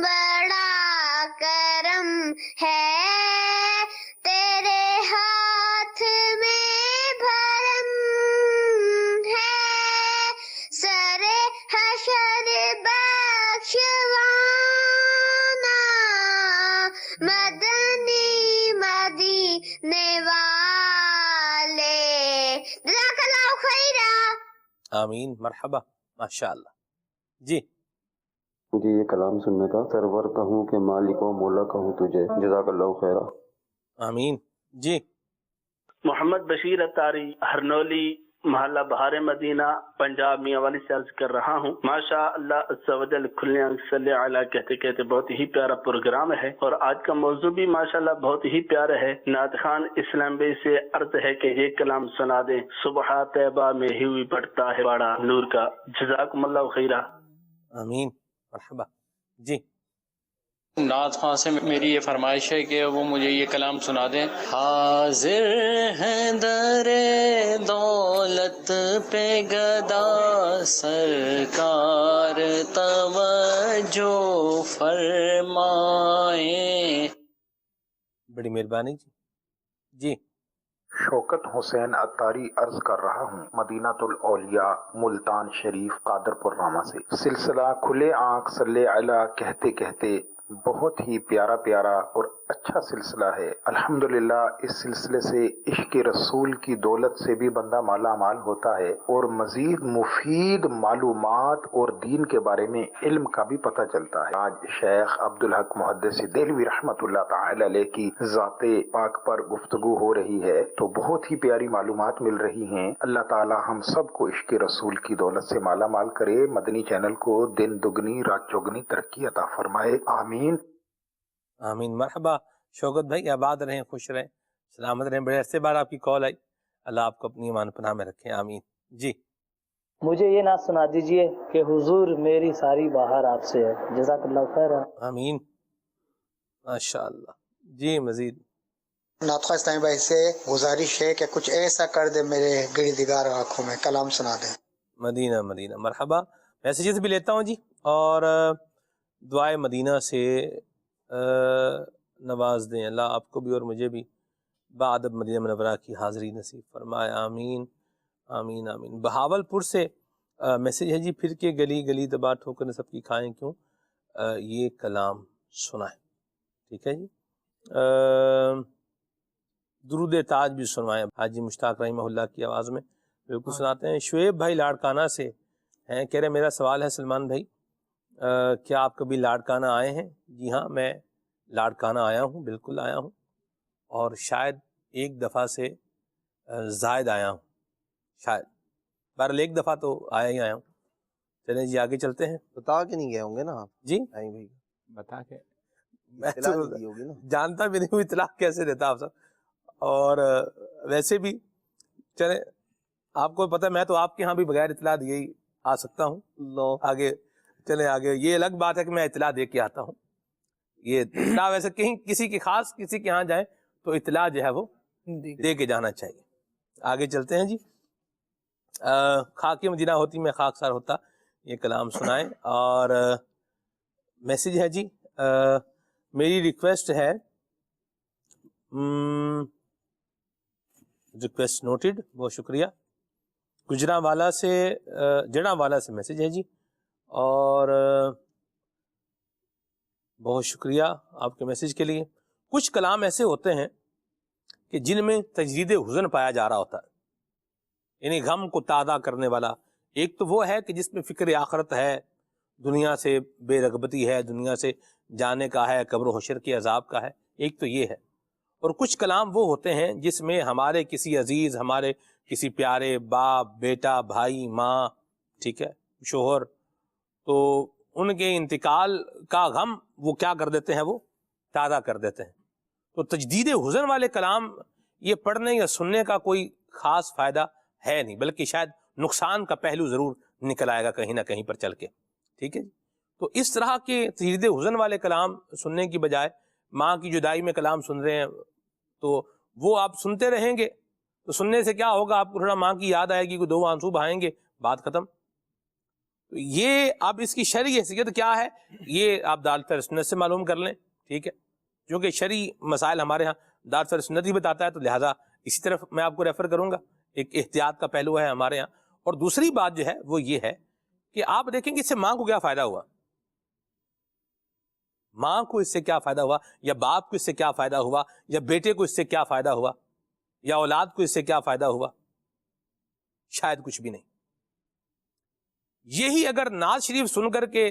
بڑا کرم ہے تیرے ہاتھ میں بھرم ہے سرے حشر بخشوانا مدنی مدینے والے. جزاک اللہ خیرہ. آمین مرحبا ماشاء اللہ. جی مجھے یہ کلام سننے کا. سرور کہوں کہ مالک و مولا کہوں تجھے. جزاک اللہ خیرہ. آمین. جی محمد بشیر اتاری ہرنولی محلہ بہار مدینہ پنجاب میاں والی سے عرض کر رہا ہوں. ماشاء اللہ عز و جل کھلے آنکھ صلی علی کہتے کہتے بہت ہی پیارا پروگرام ہے اور آج کا موضوع بھی ماشاء اللہ بہت ہی پیارا ہے. نعت خان اسلام بھائی سے عرض ہے کہ یہ کلام سنا دیں. صبح طیبہ میں ہی ہوئی پڑتا ہے بڑا نور کا. جزاکم اللہ خیرہ. آمین مرحبا. جی نعت خواہ سے میری یہ فرمائش ہے کہ وہ مجھے یہ کلام سنا دیں. حاضر ہیں در دولت پہ گدا سرکار توجہ فرمائیں. بڑی مہربانی. جی جی شوکت حسین اتاری عرض کر رہا ہوں مدینہ الاولیاء ملتان شریف قادرپور راما سے. سلسلہ کھلے آنکھ صلی علی کہتے کہتے بہت ہی پیارا پیارا اور اچھا سلسلہ ہے. الحمدللہ اس سلسلے سے عشق رسول کی دولت سے بھی بندہ مالا مال ہوتا ہے اور مزید مفید معلومات اور دین کے بارے میں علم کا بھی پتہ چلتا ہے. آج شیخ عبدالحق محدث دہلوی رحمۃ اللہ تعالی علیہ کی ذات پاک پر گفتگو ہو رہی ہے تو بہت ہی پیاری معلومات مل رہی ہیں. اللہ تعالی ہم سب کو عشق رسول کی دولت سے مالا مال کرے. مدنی چینل کو دن دگنی رات چوگنی ترقی عطا فرمائے. آمین آمین مرحبا. شوکت بھائی آباد رہیں خوش رہیں سلامت رہیں. بڑے عرصے بعد آپ کی کال آئی. اللہ آپ کو اپنی امان پناہ میں رکھیں. آمین. جی مجھے یہ نعت سنا دیجئے کہ حضور میری ساری بہار آپ سے ہے. جزاک اللہ خیر. آمین ماشاء اللہ. جی مزید نعت خواہ اسلامی بھائی سے گزارش ہے کہ کچھ ایسا کر دے میرے گردگار آنکھوں میں. کلام سنا دیں. مدینہ مدینہ مرحبا. میسیجز بھی لیتا ہوں جی اور دعائے مدینہ سے نواز دیں. اللہ آپ کو بھی اور مجھے بھی بادب مدینہ منورہ کی حاضری نصیب فرمائے. آمین آمین آمین. بہاول پور سے میسیج ہے جی. پھر کے گلی گلی دبا ٹھوکر سب کی کھائیں کیوں یہ کلام سنائیں. ٹھیک ہے جی. درود تاج بھی سنوائیں. حاجی مشتاق رحمہ اللہ کی آواز میں بالکل سناتے ہیں. شعیب بھائی لاڑکانہ سے ہیں. کہہ رہے میرا سوال ہے سلمان بھائی کیا آپ کبھی لاڑکانہ آئے ہیں؟ جی ہاں میں لاڑکانہ آیا ہوں. بالکل آیا ہوں اور شاید ایک دفعہ سے زائد آیا ہوں. شاید بہرحال ایک دفعہ تو آیا ہی آیا ہوں. چلیں جی آگے چلتے ہیں. بتا کے نہیں گئے ہوں گے نا آپ؟ جی بھائی بتا کے میں تو جانتا بھی نہیں ہوں اطلاع کیسے دیتا آپ سب. اور ویسے بھی چلیں آپ کو پتہ میں تو آپ کے ہاں بھی بغیر اطلاع دیے ہی آ سکتا ہوں. آگے چلیں آگے. یہ الگ بات ہے کہ میں اطلاع دے کے آتا ہوں. یہ اطلاع ویسے کہیں کسی کے خاص کسی کے ہاں جائیں تو اطلاع جو ہے وہ دے کے جانا چاہیے. آگے چلتے ہیں جی. خاک مدینہ ہوتی میں خاکسار ہوتا یہ کلام سنائیں. اور میسیج ہے جی. میری ریکویسٹ ہے ریکویسٹ نوٹڈ. بہت شکریہ. گجرانوالا سے جڑاوالا سے میسیج ہے جی. اور بہت شکریہ آپ کے میسیج کے لیے. کچھ کلام ایسے ہوتے ہیں کہ جن میں تجدید حزن پایا جا رہا ہوتا ہے یعنی غم کو تازہ کرنے والا. ایک تو وہ ہے کہ جس میں فکر آخرت ہے, دنیا سے بے رغبتی ہے, دنیا سے جانے کا ہے, قبر و حشر کے عذاب کا ہے. ایک تو یہ ہے. اور کچھ کلام وہ ہوتے ہیں جس میں ہمارے کسی عزیز, ہمارے کسی پیارے باپ, بیٹا, بھائی, ماں, ٹھیک ہے, شوہر, تو ان کے انتقال کا غم وہ کیا کر دیتے ہیں, وہ تازہ کر دیتے ہیں. تو تجدید حزن والے کلام یہ پڑھنے یا سننے کا کوئی خاص فائدہ ہے نہیں، بلکہ شاید نقصان کا پہلو ضرور نکل آئے گا کہیں نہ کہیں پر چل کے. ٹھیک ہے جی. تو اس طرح کے تشدید حزن والے کلام سننے کی بجائے ماں کی جدائی میں کلام سن رہے ہیں تو وہ آپ سنتے رہیں گے تو سننے سے کیا ہوگا، آپ کو تھوڑا ماں کی یاد آئے گی، کوئی 2 آنسو بہائیں گے، بات ختم. تو یہ اب اس کی شرعی حیثیت کیا ہے یہ آپ دارالفعل سنت سے معلوم کر لیں. ٹھیک ہے، کیونکہ شرعی مسائل ہمارے ہاں دارالفعل سنت ہی بتاتا ہے، تو لہٰذا اسی طرف میں آپ کو ریفر کروں گا. ایک احتیاط کا پہلو ہے ہمارے ہاں. اور دوسری بات جو ہے وہ یہ ہے کہ آپ دیکھیں کہ اس سے ماں کو کیا فائدہ ہوا، ماں کو اس سے کیا فائدہ ہوا، یا باپ کو اس سے کیا فائدہ ہوا، یا بیٹے کو اس سے کیا فائدہ ہوا، یا اولاد کو اس سے کیا فائدہ ہوا؟ شاید کچھ بھی نہیں. یہی اگر نعت شریف سن کر کے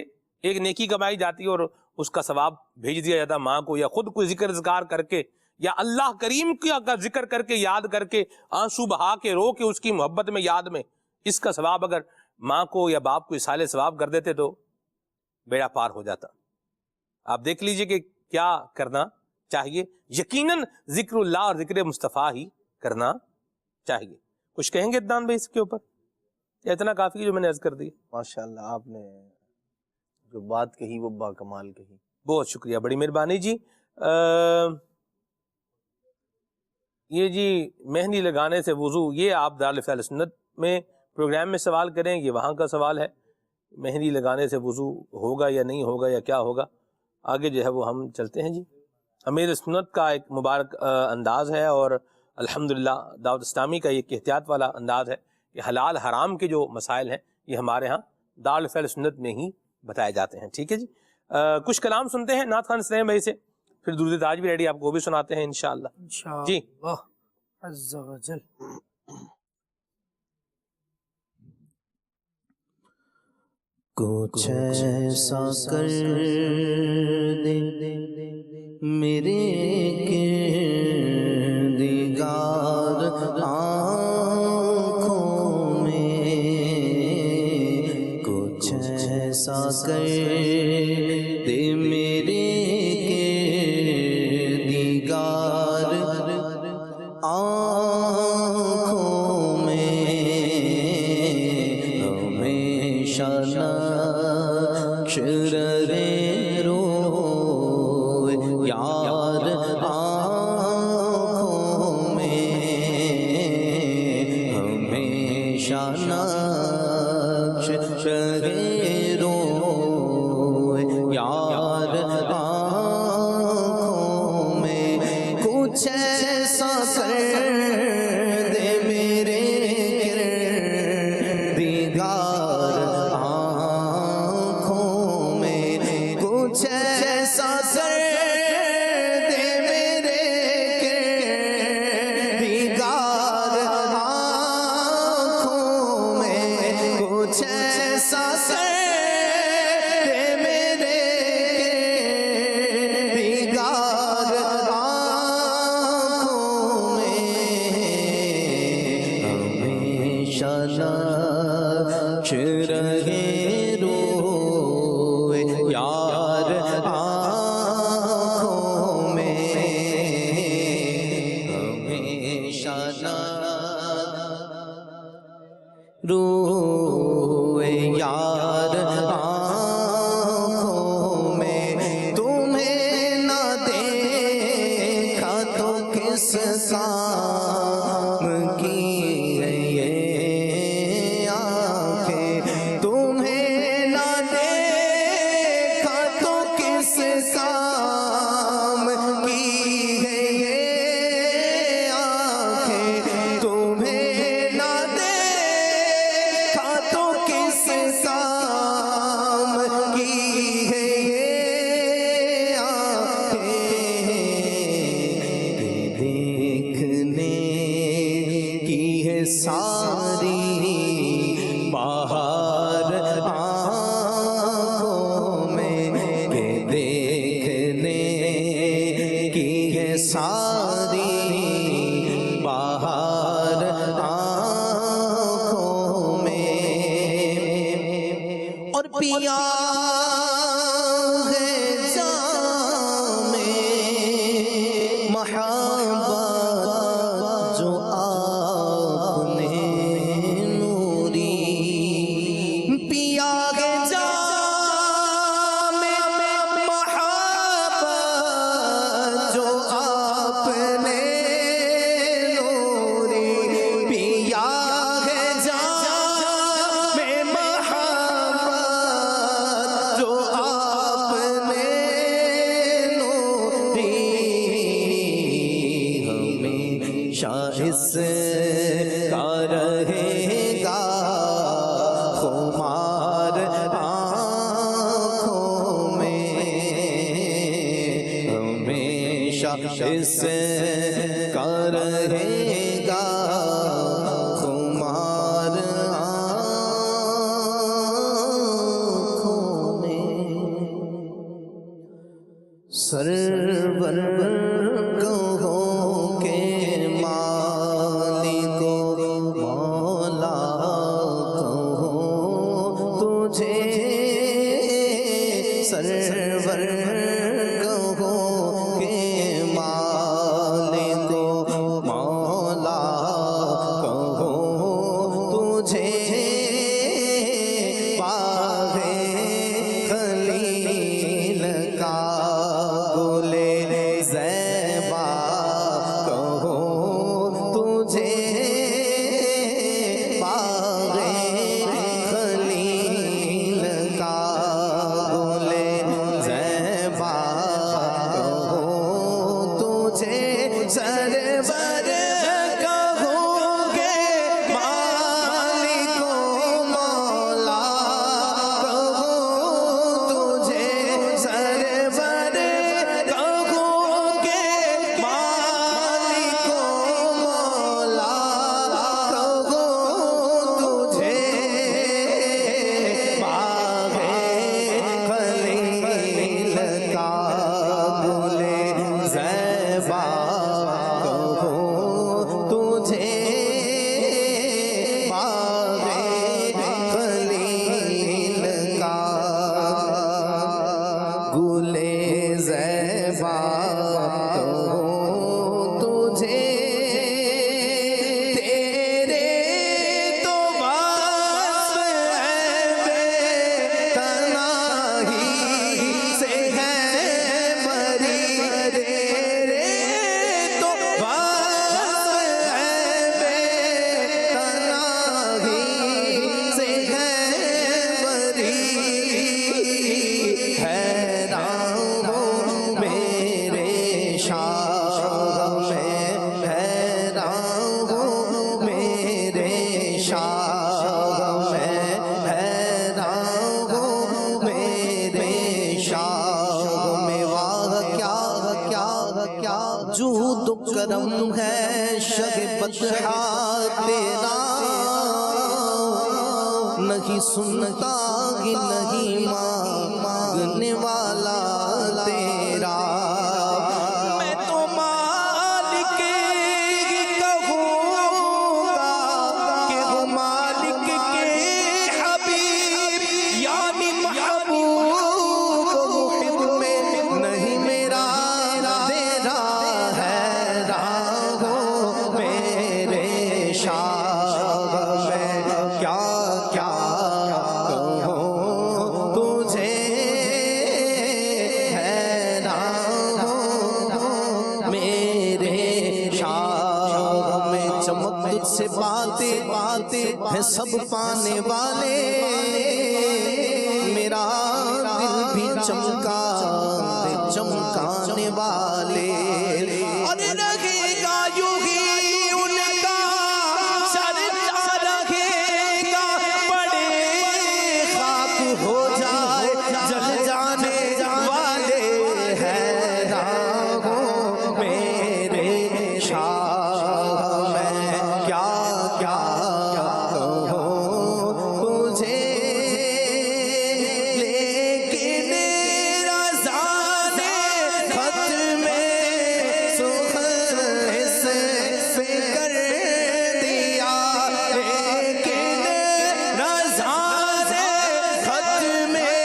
ایک نیکی کمائی جاتی اور اس کا ثواب بھیج دیا جاتا ماں کو، یا خود کو ذکر اذکار کر کے، یا اللہ کریم کا ذکر کر کے، یاد کر کے، آنسو بہا کے، رو کے، اس کی محبت میں، یاد میں، اس کا ثواب اگر ماں کو یا باپ کو اصالِ ثواب کر دیتے تو بیڑا پار ہو جاتا. آپ دیکھ لیجئے کہ کیا کرنا چاہیے. یقیناً ذکر اللہ اور ذکر مصطفیٰ ہی کرنا چاہیے. کچھ کہیں گے عدنان بھائی اس کے اوپر، یا اتنا کافی ہے جو میں نے عرض کر دی؟ ماشاءاللہ آپ نے جو بات کہی وہ با کمال کہی. بہت شکریہ، بڑی مہربانی جی. یہ جی مہندی لگانے سے وضو، یہ آپ دارالفعل سنت میں پروگرام میں سوال کریں، یہ وہاں کا سوال ہے. مہندی لگانے سے وضو ہوگا یا نہیں ہوگا یا کیا ہوگا، آگے جو ہے وہ ہم چلتے ہیں جی. امیر سنت کا ایک مبارک انداز ہے، اور الحمدللہ دعوت اسلامی کا ایک احتیاط والا انداز ہے کہ حلال حرام کے جو مسائل ہیں یہ ہمارے ہاں دارالفعل سنت میں ہی بتائے جاتے ہیں. ٹھیک ہے جی. کچھ کلام سنتے ہیں نعت خان سلیم بھائی سے، پھر درود تاج بھی ریڈی، آپ کو بھی سناتے ہیں انشاءاللہ. جی عز و جل. کچھ ایسا کر دے میرے کردگار آنکھوں میں، کچھ ایسا کر دے میرے کردگار آنکھوں میں، ہمیشہ نقش رہے رو یار آنکھوں میں، ہمیشہ نقش رہے رو یار آنکھوں میں. کچھ ایسا کر دے میرے کردگار آنکھوں میں، کچھ ایسا کر دے میرے کردگار آنکھوں میں، کچھ ایسا کر دے میرے کردگار آنکھوں میں، ہمیشہ نقش رہے رو یار آنکھوں میں، ہمیشہ رو یار آنکھوں میں. تمہیں نہ دیکھا تو کس کام کی ہے یہ آنکھیں، تمہیں نہ دیکھا تو کس کام کی ہے یہ آنکھیں، تمہیں نہ دیکھا تو کس کام کی ہے یہ آنکھیں، دیکھنے کی ہے ساری بہار آنکھوں میں، کہ دیکھنے کی ہے ساری بہار آنکھوں میں. اور پیا ہے جام محبت جو آپ نے اس کا رہے گا خمار آنکھوں میں سرور کہوں کہ مالک مولا کہوں تجھے سرور کہوں کہ مالک مولا کہوں تجھے باغ خلیل کا گل زیبا کہوں تجھے باغ خلیل کا گل زیبا کہوں تجھے سرور کہوں گے مالک مولا کہوں تجھے سرور کہوں گے مالک مولا کہوں تجھے باغ خلیل کا گل زیبا کہوں تجھے باغ خلیل کا گل زیبا کہوں تجھے تیرے تو وصف بے تناہی سے ہے بری تیرے تو وصف بے تناہی سے ہے بری حیران ہوں میرے شاہ میں حیران ہوں میرے شاہ میں حیران ہوں میرے شاہ میں واہ کیا جود و کرم ہے شہ بطحا تیرا نہیں سنتا ہی نہیں مانگنے والا تیرا میں تو مالک کہوں گا کہ وہ مالک کے حبیب یعنی محبوب محب میں نہیں میرا تیرا ہے راہو میرے شاہ میں کیا کہوں تجھے حیران ہوں میرے شاہ میں چمک تجھ سے باتیں ہیں سب پانے والے میرا دل بھی چمکانے والے اور رہے گا یوں ہی ان کا چرچا رہے گا بڑے خاک ہو جائے جل جانے والے حیران ہوں میرے شاہ میں کیا کہوں تجھے لیکن رضا نے خط میں سخن اس پہ کر دیا لیکن رضا نے خط میں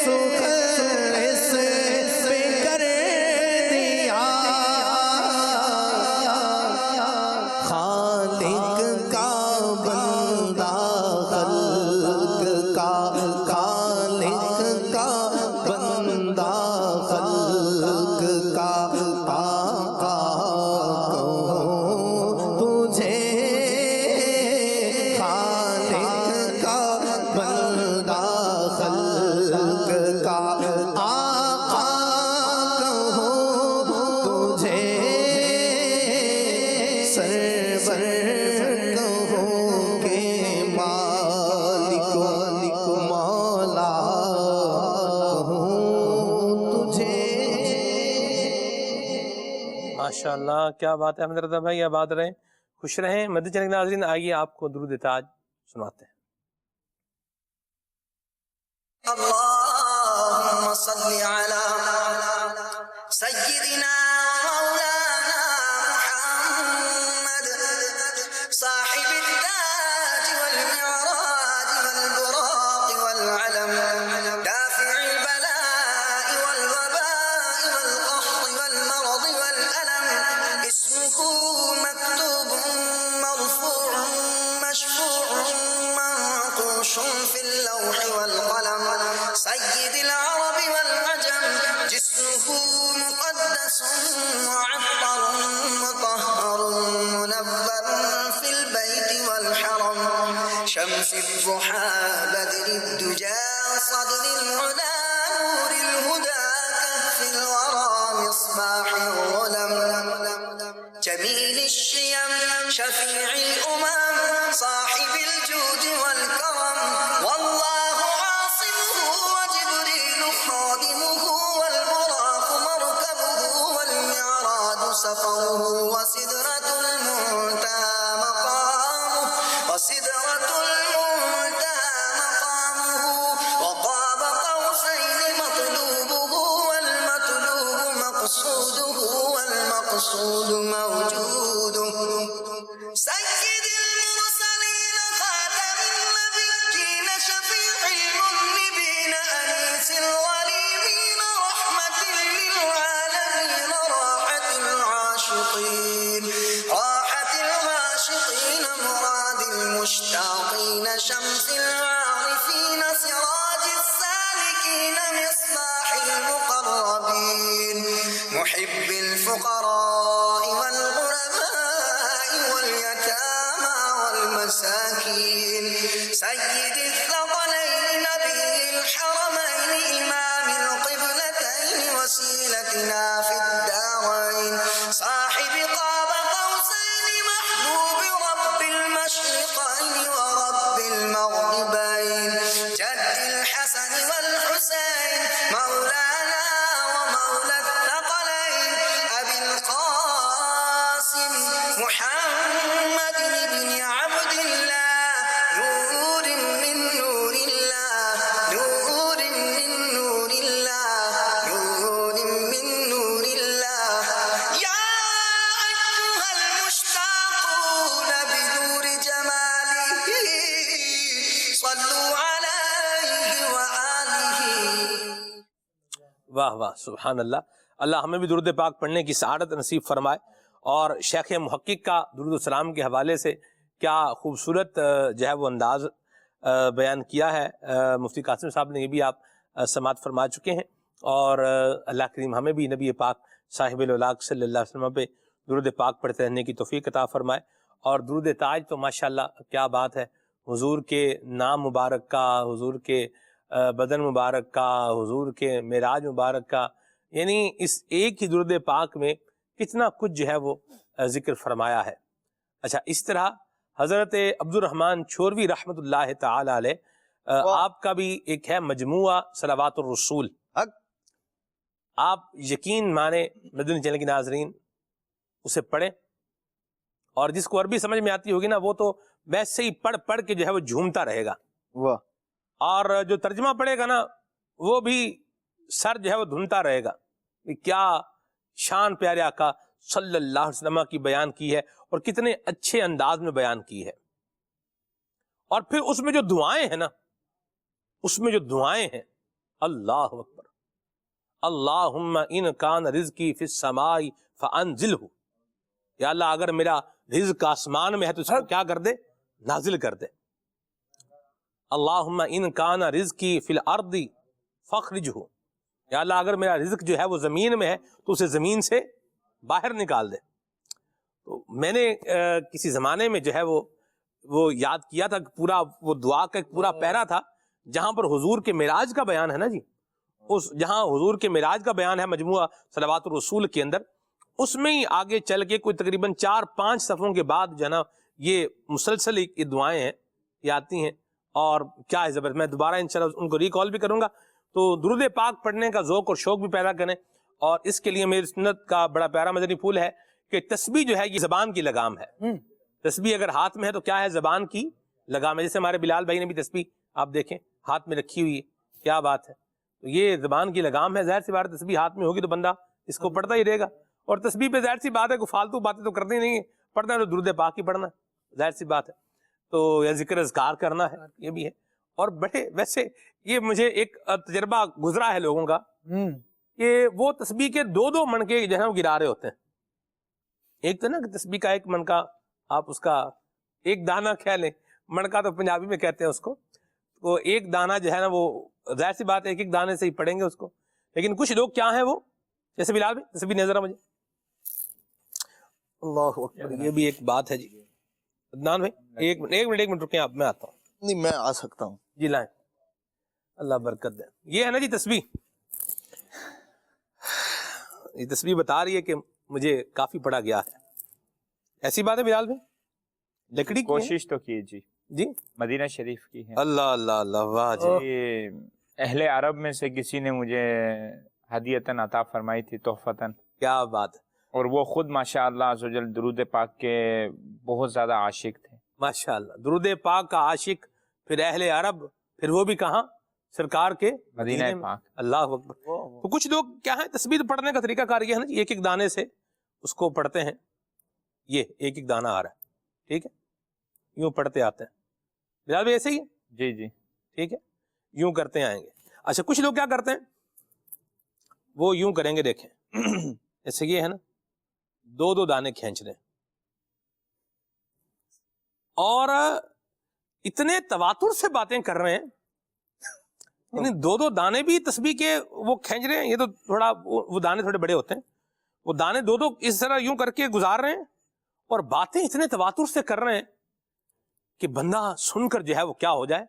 سخن اس پہ کر دیا خالق کا بندہ خلق کا خالق کا بندہ خلق کا آقا کہوں تجھے خالق کا بندہ خلق کا آقا کہوں تجھے سرور کہوں کہ مالک مولا کہوں تجھے ماشاءاللہ کیا بات ہے احمد رضا بھائی، آباد رہیں، خوش رہیں۔ مدنی چینل کے ناظرین آئیے آپ کو درود تاج سناتے ہیں۔ اللهم صل على سيدنا مولانا محمد صاحب التاج والمعراج والبراق والعلم دافع البلاء والوباء والقحط والمرض والألم اسمه مكتوب مرفوع مشفوع منقوش في اللوح والقلم سيد العرب والعجم جسمه مقدس معطر مطهر منور في البيت والحرم شمس الضحى بدر الدجى صدر العلا نور الهدى كهف الورى مصباح الظلم جميل الشيم شفيع الأمم صاحب الجود والكرم والله عاصمه وجبريل خادمه والبراق مركبه والمعراج سفره وسدرة المنتهى مقامه وسدرة المنتهى مقامه وقاب قوسين مطلوبه والمطلوب مقصوده والمقصود موجوده سيد المرسلين خاتم النبيين شفيع المذنبين أنيس الغريبين رحمة للعالمين راحة العاشقين مراد المشتاقين شمس العارفين سراج السالكين مصباح المقربين محب الفقراء والغرباء واليتامى والمساكين سيد الثقلين نبي الحرمين إمام القبلتين وسيلتنا في الدارين صاحب قاب قوسين محبوب رب المشرقين ورب المغربين جد الحسن والحسين مولانا ومولى الثقلين أبي القاسم محمد بن عبد الله نور من نور الله نور من نور الله نور من نور الله يا أيها المشتاقون بنور جماله صلوا عليه وآله واہ واہ سبحان اللہ، اللہ ہمیں بھی درود پاک پڑھنے کی سعادت نصیب فرمائے۔ اور شیخ محقق کا درود السلام کے حوالے سے کیا خوبصورت جو ہے وہ انداز بیان کیا ہے، مفتی قاسم صاحب نے یہ بھی آپ سماعت فرما چکے ہیں۔ اور اللہ کریم ہمیں بھی نبی پاک صاحب الاولاق صلی اللہ علیہ وسلم پہ درود پاک پڑھتے رہنے کی توفیق عطا فرمائے۔ اور درود تاج تو ماشاءاللہ کیا بات ہے، حضور کے نام مبارک کا، حضور کے بدن مبارک کا، حضور کے معراج مبارک کا، یعنی اس ایک ہی درود پاک میں کتنا کچھ جو ہے وہ ذکر فرمایا ہے۔ اچھا، اس طرح حضرت عبد الرحمن چھوروی رحمۃ اللہ تعالی علیہ آپ کا بھی ایک ہے مجموعہ صلوات الرسول، آپ یقین مانے مدنی چینل کے ناظرین اسے پڑھیں، اور جس کو عربی سمجھ میں آتی ہوگی نا وہ تو ویسے ہی پڑھ پڑھ کے جو ہے وہ جھومتا رہے گا، اور جو ترجمہ پڑھے گا نا وہ بھی سر جو ہے وہ دھنتا رہے گا کہ کیا شان پیارے آقا صلی اللہ علیہ وسلم کی بیان کی ہے اور کتنے اچھے انداز میں بیان کی ہے۔ اور پھر اس میں جو دعائیں ہیں نا، اس میں جو دعائیں ہیں، اللہ اکبر، اللہم ان کان رزقی فی السماء فانزلہ، یا اللہ اگر میرا رزق آسمان میں ہے تو اس کو کیا کر دے، نازل کر دے۔ اللہم ان کان رزقی فی الارض فاخرجہ، یا اللہ اگر میرا رزق جو ہے وہ زمین میں ہے تو اسے زمین سے باہر نکال دے۔ تو میں نے کسی زمانے میں جو ہے وہ یاد کیا تھا کہ پورا وہ دعا کا ایک پورا پیرا تھا جہاں پر حضور کے معراج کا بیان ہے نا جی، اس جہاں حضور کے معراج کا بیان ہے مجموعہ صلوات الرسول کے اندر، اس میں ہی آگے چل کے کوئی تقریباً 4-5 صفحوں کے بعد جو ہے نا یہ مسلسل یہ دعائیں ہیں، یہ آتی ہیں، اور کیا ہے زبردست۔ میں دوبارہ انشاءاللہ ان کو ریکال بھی کروں گا، تو درود پاک پڑھنے کا ذوق اور شوق بھی پیدا کریں، اور اس کے لیے میری سنت کا بڑا پیارا مدنی پھول ہے کہ تسبیح جو ہے یہ زبان کی لگام ہے. تسبیح اگر ہاتھ میں ہے تو کیا ہے؟ زبان کی لگام ہے. جیسے ہمارے بلال بھائی نے بھی تسبیح آپ دیکھیں ہاتھ میں رکھی ہوئی ہے, کیا بات ہے. تو یہ زبان کی لگام ہے. ظاہر سی بات ہے تسبیح ہاتھ میں ہوگی تو بندہ اس کو پڑھتا ہی رہے گا. اور تسبیح پہ ظاہر سی بات ہے کوئی فالتو باتیں تو کرنی نہیں ہے, پڑھنا ہے تو درود پاک ہی پڑھنا ہے, ظاہر سی بات ہے. تو یا ذکر اذکار کرنا ہے, یہ بھی ہے. اور بڑے ویسے یہ مجھے ایک تجربہ گزرا ہے لوگوں کا کہ وہ تسبیح کے 2 منکے جو ہے وہ گرا رہے ہوتے ہیں. ایک تو نا کہ تسبیح کا ایک منکا آپ اس کا ایک دانہ کہہ لیں, منکا تو پنجابی میں کہتے ہیں اس کو, تو ایک دانہ جو ہے نا وہ ظاہر سی بات ہے ایک ایک دانے سے ہی پڑیں گے اس کو. لیکن کچھ لوگ کیا ہیں وہ, جیسے بلال بھائی تسبیح نظر مجھے, اللہ اکبر, یہ بھی ایک بات ہے جی. عدنان بھائی ایک منٹ رکیں آپ, میں آتا ہوں. نہیں میں آ سکتا ہوں جی لائیں, اللہ برکت دے. یہ ہے نا جی تسبیح, یہ تسبیح بتا رہی ہے کہ مجھے کافی پڑا گیا ہے. ایسی بات ہے بلال بھائی؟ لکڑی کی کوشش تو کی جی, جی مدینہ شریف کی ہے. اللہ اللہ اللہ, واہ جی. اہل عرب میں سے کسی نے مجھے ہدیتاً عطا فرمائی تھی, تحفتاً. کیا بات ہے. اور وہ خود ماشاءاللہ عز و جل درود پاک کے بہت زیادہ عاشق تھے. ماشاءاللہ, درود پاک کا عاشق, پھر اہل عرب, پھر وہ بھی کہاں؟ سرکار کے مدینہ پاک. اللہ اکبر. تو کچھ لوگ کیا ہے تسبیح پڑھنے کا طریقہ کار یہ ہے نا, ایک ایک دانے سے اس کو پڑھتے ہیں. یہ ایک ایک دانہ آ رہا ہے, ٹھیک ہے, یوں پڑھتے آتے ہیں. بلال بھائی ایسے ہی ہے؟ جی جی ٹھیک ہے, یوں کرتے آئیں گے. اچھا کچھ لوگ کیا کرتے ہیں, وہ یوں کریں گے, دیکھیں ایسے یہ ہے نا, 2 دانے کھینچ رہے ہیں اور اتنے تواتر سے باتیں کر رہے ہیں, یعنی 2 دانے بھی تسبیح کے وہ کھینچ رہے ہیں. یہ تو تھوڑا وہ دانے تھوڑے بڑے ہوتے ہیں, وہ دانے 2 اس طرح یوں کر کے گزار رہے ہیں اور باتیں اتنے تواتر سے کر رہے ہیں کہ بندہ سن کر جو ہے وہ کیا ہو جائے,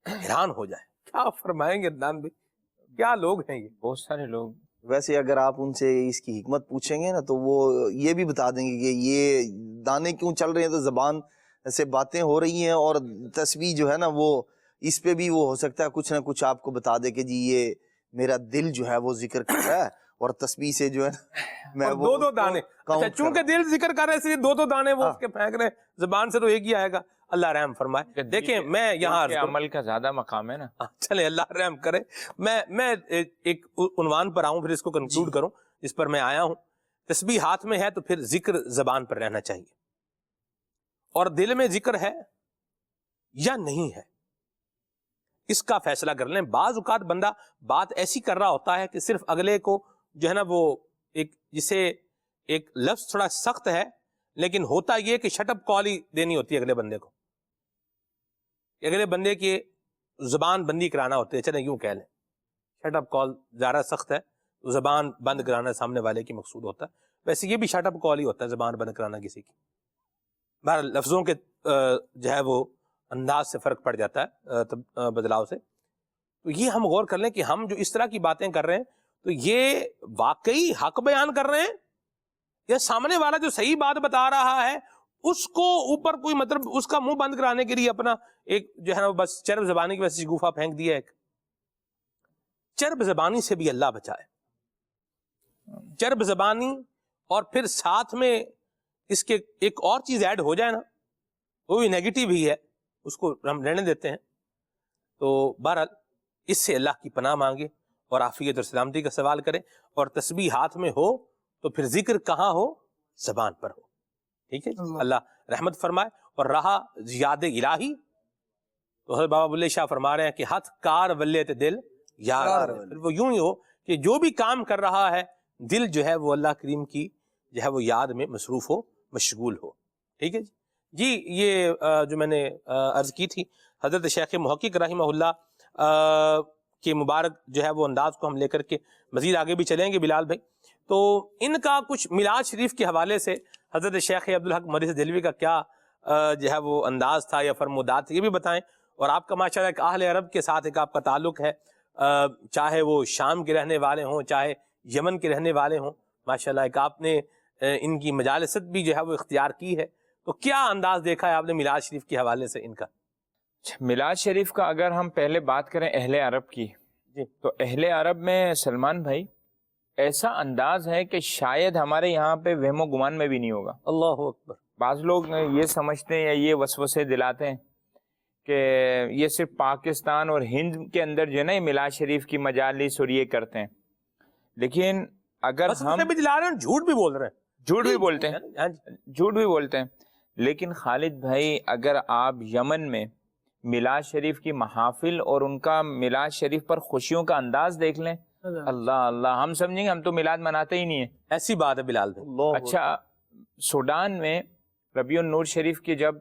حیران ہو جائے. کیا فرمائیں گے عدنان بھائی, کیا لوگ ہیں یہ, بہت سارے لوگ. ویسے اگر آپ ان سے اس کی حکمت پوچھیں گے نا تو وہ یہ بھی بتا دیں گے کہ یہ دانے کیوں چل رہے ہیں, تو زبان سے باتیں ہو رہی ہیں. اور تسبیح جو ہے نا وہ اس پہ بھی وہ ہو سکتا ہے کچھ نہ کچھ آپ کو بتا دے کہ جی یہ میرا دل جو ہے وہ ذکر کر رہا ہے, اور تسبیح سے جو ہے میں اور 2 دانے. اچھا چونکہ دل ذکر کر رہے ہیں اس لیے 2 دانے وہ اس کے پھینک رہے ہیں, زبان سے تو ایک ہی آئے گا. اللہ رحم فرمائے. دیکھیں میں یہاں عمل کا زیادہ مقام ہے نا, چلے اللہ رحم کرے. میں ایک عنوان پر آؤں, پھر اس کو کنکلوڈ کروں جس پر میں آیا ہوں. تسبیح ہاتھ میں ہے تو پھر ذکر زبان پر رہنا چاہیے, اور دل میں ذکر ہے یا نہیں ہے اس کا فیصلہ کر لیں. بعض اوقات بندہ بات ایسی کر رہا ہوتا ہے کہ صرف اگلے کو جو ہے نا وہ ایک جسے ایک لفظ تھوڑا سخت ہے, لیکن ہوتا یہ کہ شٹ اپ کال ہی دینی ہوتی ہے اگلے بندے کو, اگلے بندے کی زبان بندی کرانا ہوتی ہے. چلیں یوں کہہ لیں, شٹ اپ کال زیادہ سخت ہے, زبان بند کرانا سامنے والے کی مقصود ہوتا ہے. ویسے یہ بھی شٹ اپ کال ہی ہوتا ہے, زبان بند کرانا کسی کی. بہرحال لفظوں کے جو ہے وہ انداز سے فرق پڑ جاتا ہے بدلاؤ سے. تو یہ ہم غور کر لیں کہ ہم جو اس طرح کی باتیں کر رہے ہیں تو یہ واقعی حق بیان کر رہے ہیں, یا سامنے والا جو صحیح بات بتا رہا ہے اس کو اوپر کوئی مطلب اس کا منہ بند کرانے کے لیے اپنا ایک جو ہے نا بس چرب زبانی کی وجہ سے گوفا پھینک دیا. ایک چرب زبانی سے بھی اللہ بچائے. چرب زبانی اور پھر ساتھ میں اس کے ایک اور چیز ایڈ ہو جائے نا, وہ بھی نیگیٹو ہی ہے, اس کو ہم رہنے دیتے ہیں. تو بہرحال اس سے اللہ کی پناہ مانگے اور عافیت اور سلامتی کا سوال کریں. اور تسبیح ہاتھ میں ہو تو پھر ذکر کہاں ہو, زبان پر ہو. ٹھیک ہے, اللہ رحمت فرمائے. اور رہا یاد الہی تو حضرت بابا بلے شاہ فرما رہے ہیں کہ ہاتھ کار ولے تے دل یار. وہ یوں ہی ہو کہ جو بھی کام کر رہا ہے دل جو ہے وہ اللہ کریم کی جو ہے وہ یاد میں مصروف ہو, مشغول ہو. ٹھیک ہے جی. یہ جو میں نے عرض کی تھی حضرت شیخ محقق رحمہ اللہ کے مبارک جو ہے وہ انداز کو ہم لے کر کے مزید آگے بھی چلیں گے بلال بھائی. تو ان کا کچھ میلاد شریف کے حوالے سے حضرت شیخ عبدالحق مدرس دہلوی کا کیا جو ہے وہ انداز تھا یا فرمودات تھے, یہ بھی بتائیں. اور آپ کا ماشاءاللہ ایک اہل عرب کے ساتھ ایک آپ کا تعلق ہے, چاہے وہ شام کے رہنے والے ہوں چاہے یمن کے رہنے والے ہوں, ماشاءاللہ ایک آپ نے ان کی مجالست بھی جو ہے وہ اختیار کی ہے. تو کیا انداز دیکھا ہے آپ نے میلاد شریف کے حوالے سے ان کا؟ میلاد شریف کا اگر ہم پہلے بات کریں اہل عرب کی, تو اہل عرب میں سلمان بھائی ایسا انداز ہے کہ شاید ہمارے یہاں پہ وہم و گمان میں بھی نہیں ہوگا. اللہ اکبر. بعض لوگ یہ سمجھتے ہیں یا یہ وسوسے دلاتے ہیں کہ یہ صرف پاکستان اور ہند کے اندر جو ہے نا میلاد شریف کی مجالس اور یہ کرتے ہیں، لیکن اگر ہم بھی دلا رہے ہیں، جھوٹ بھی بول رہے ہیں، جھوٹ بھی بولتے ہیں. لیکن خالد بھائی، اگر آپ یمن میں میلاد شریف کی محافل اور ان کا میلاد شریف پر خوشیوں کا انداز دیکھ لیں، اللہ اللہ، ہم سمجھیں گے ہم تو میلاد مناتے ہی نہیں ہیں. ایسی بات ہے بلال بھائی. اچھا، سوڈان میں ربیع النور شریف کی جب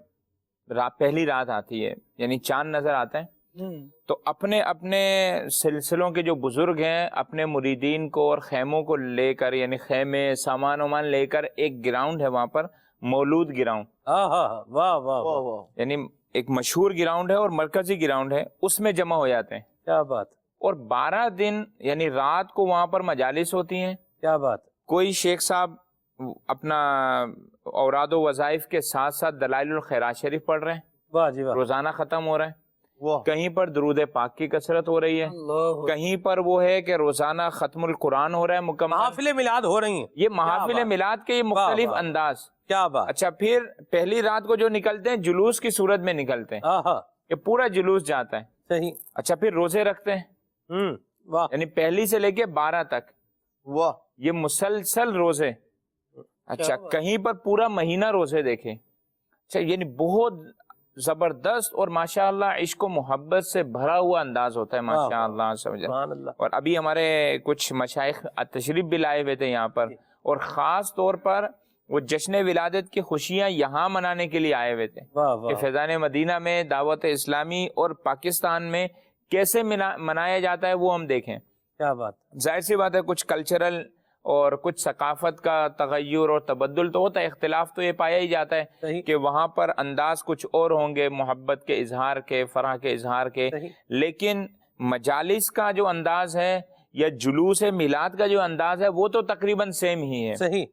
پہلی رات آتی ہے، یعنی چاند نظر آتا ہے، تو اپنے اپنے سلسلوں کے جو بزرگ ہیں اپنے مریدین کو اور خیموں کو لے کر، یعنی خیمے سامان وامان لے کر، ایک گراؤنڈ ہے وہاں پر، مولود گراؤنڈ، واہ واہ واہ، یعنی ایک مشہور گراؤنڈ ہے اور مرکزی گراؤنڈ ہے، اس میں جمع ہو جاتے ہیں. کیا بات. اور 12 دن یعنی رات کو وہاں پر مجالس ہوتی ہیں. کیا بات. کوئی شیخ صاحب اپنا اوراد و وظائف کے ساتھ ساتھ دلائل الخیرات شریف پڑھ رہے ہیں. واہ جی واہ. روزانہ ختم ہو رہے ہیں. کہیں پر درود پاک کی کثرت ہو رہی ہے، کہیں پر وہ ہے کہ روزانہ ختم القرآن ہو رہا ہے مکمل. محافل میلاد ہو رہی ہیں. یہ محافل میلاد کے یہ مختلف انداز. کیا بات. اچھا، پھر پہلی رات کو جو نکلتے ہیں جلوس کی صورت میں نکلتے ہیں، یہ پورا جلوس جاتا ہے. صحیح. اچھا، پھر روزے رکھتے ہیں، یعنی پہلی سے لے کے 12 تک. واہ. یہ مسلسل روزے. اچھا، کہیں پر پورا مہینہ روزے دیکھیں. اچھا، یعنی بہت زبردست اور ماشاءاللہ عشق و محبت سے بھرا ہوا انداز ہوتا ہے ماشاءاللہ. سبحان اللہ. اور ابھی ہمارے کچھ مشائخ تشریف بھی لائے ہوئے تھے یہاں پر، اور خاص طور پر وہ جشن ولادت کی خوشیاں یہاں منانے کے لیے آئے ہوئے تھے کہ فیضان مدینہ میں دعوت اسلامی اور پاکستان میں کیسے منایا جاتا ہے وہ ہم دیکھیں. کیا بات. ظاہر سی بات ہے کچھ کلچرل اور کچھ ثقافت کا تغیر اور تبدل تو ہوتا ہے، اختلاف تو یہ پایا ہی جاتا ہے کہ وہاں پر انداز کچھ اور ہوں گے، محبت کے اظہار کے، فرح کے اظہار کے، لیکن مجالس کا جو انداز ہے یا جلوس میلاد کا جو انداز ہے وہ تو تقریباً سیم ہی ہے. صحیح.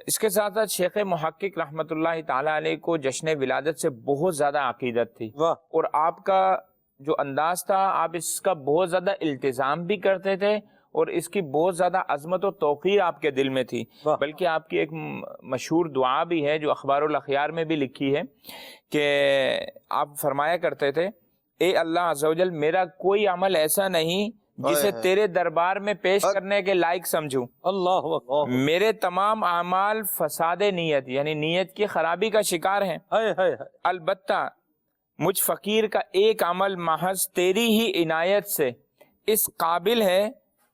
اس کے ساتھ ساتھ شیخ محقق رحمت اللہ تعالی علیہ کو جشن ولادت سے بہت زیادہ عقیدت تھی، اور آپ کا جو انداز تھا آپ اس کا بہت زیادہ التزام بھی کرتے تھے، اور اس کی بہت زیادہ عظمت و توقیر آپ کے دل میں تھی. بلکہ آپ کی ایک مشہور دعا بھی ہے جو اخبار الاخیار میں بھی لکھی ہے کہ آپ فرمایا کرتے تھے، اے اللہ عز و جل، میرا کوئی عمل ایسا نہیں جسے تیرے دربار میں پیش کرنے کے لائق سمجھوں. اللہ اکبر. میرے تمام اعمال فساد نیت، یعنی نیت کی خرابی کا شکار ہیں. البتہ مجھ فقیر کا ایک عمل محض تیری ہی عنایت سے اس قابل ہے،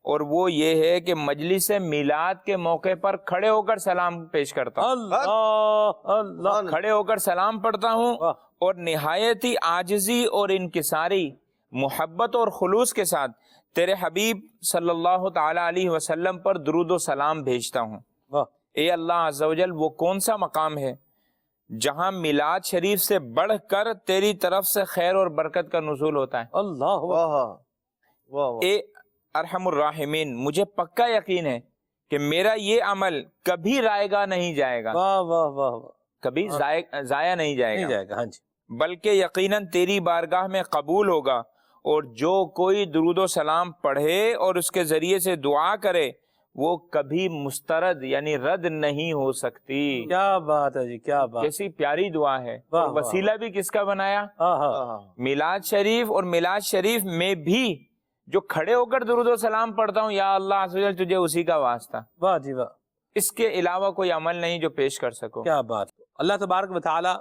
اور وہ یہ ہے کہ مجلس میلاد کے موقع پر کھڑے ہو کر سلام پیش کرتا ہوں. اللہ، کھڑے ہو کر سلام پڑھتا ہوں، اور نہایت ہی عاجزی اور انکساری، محبت اور خلوص کے ساتھ تیرے حبیب صلی اللہ تعالی علیہ وسلم پر درود و سلام بھیجتا ہوں. اے اللہ عز و جل، وہ کون سا مقام ہے جہاں میلاد شریف سے بڑھ کر تیری طرف سے خیر اور برکت کا نزول ہوتا ہے. اللہ. اے ارحم الراحمین، مجھے پکا یقین ہے کہ میرا یہ عمل کبھی رائے گا نہیں جائے گا. کبھی ضائع نہیں جائے گا. بلکہ یقیناً تیری بارگاہ میں قبول ہوگا، اور جو کوئی درود و سلام پڑھے اور اس کے ذریعے سے دعا کرے وہ کبھی مسترد یعنی رد نہیں ہو سکتی. کیا بات ہے جی، کیا بات. کیسی پیاری دعا ہے. اور وسیلہ بھی کس کا بنایا؟ میلاد شریف. اور میلاد شریف میں بھی جو کھڑے ہو کر درود و سلام پڑھتا ہوں، یا اللہ عز و جل تجھے اسی کا واسطہ. واہ جی واہ. اس کے علاوہ کوئی عمل نہیں جو پیش کر سکو. کیا بات. اللہ تبارک و تعالی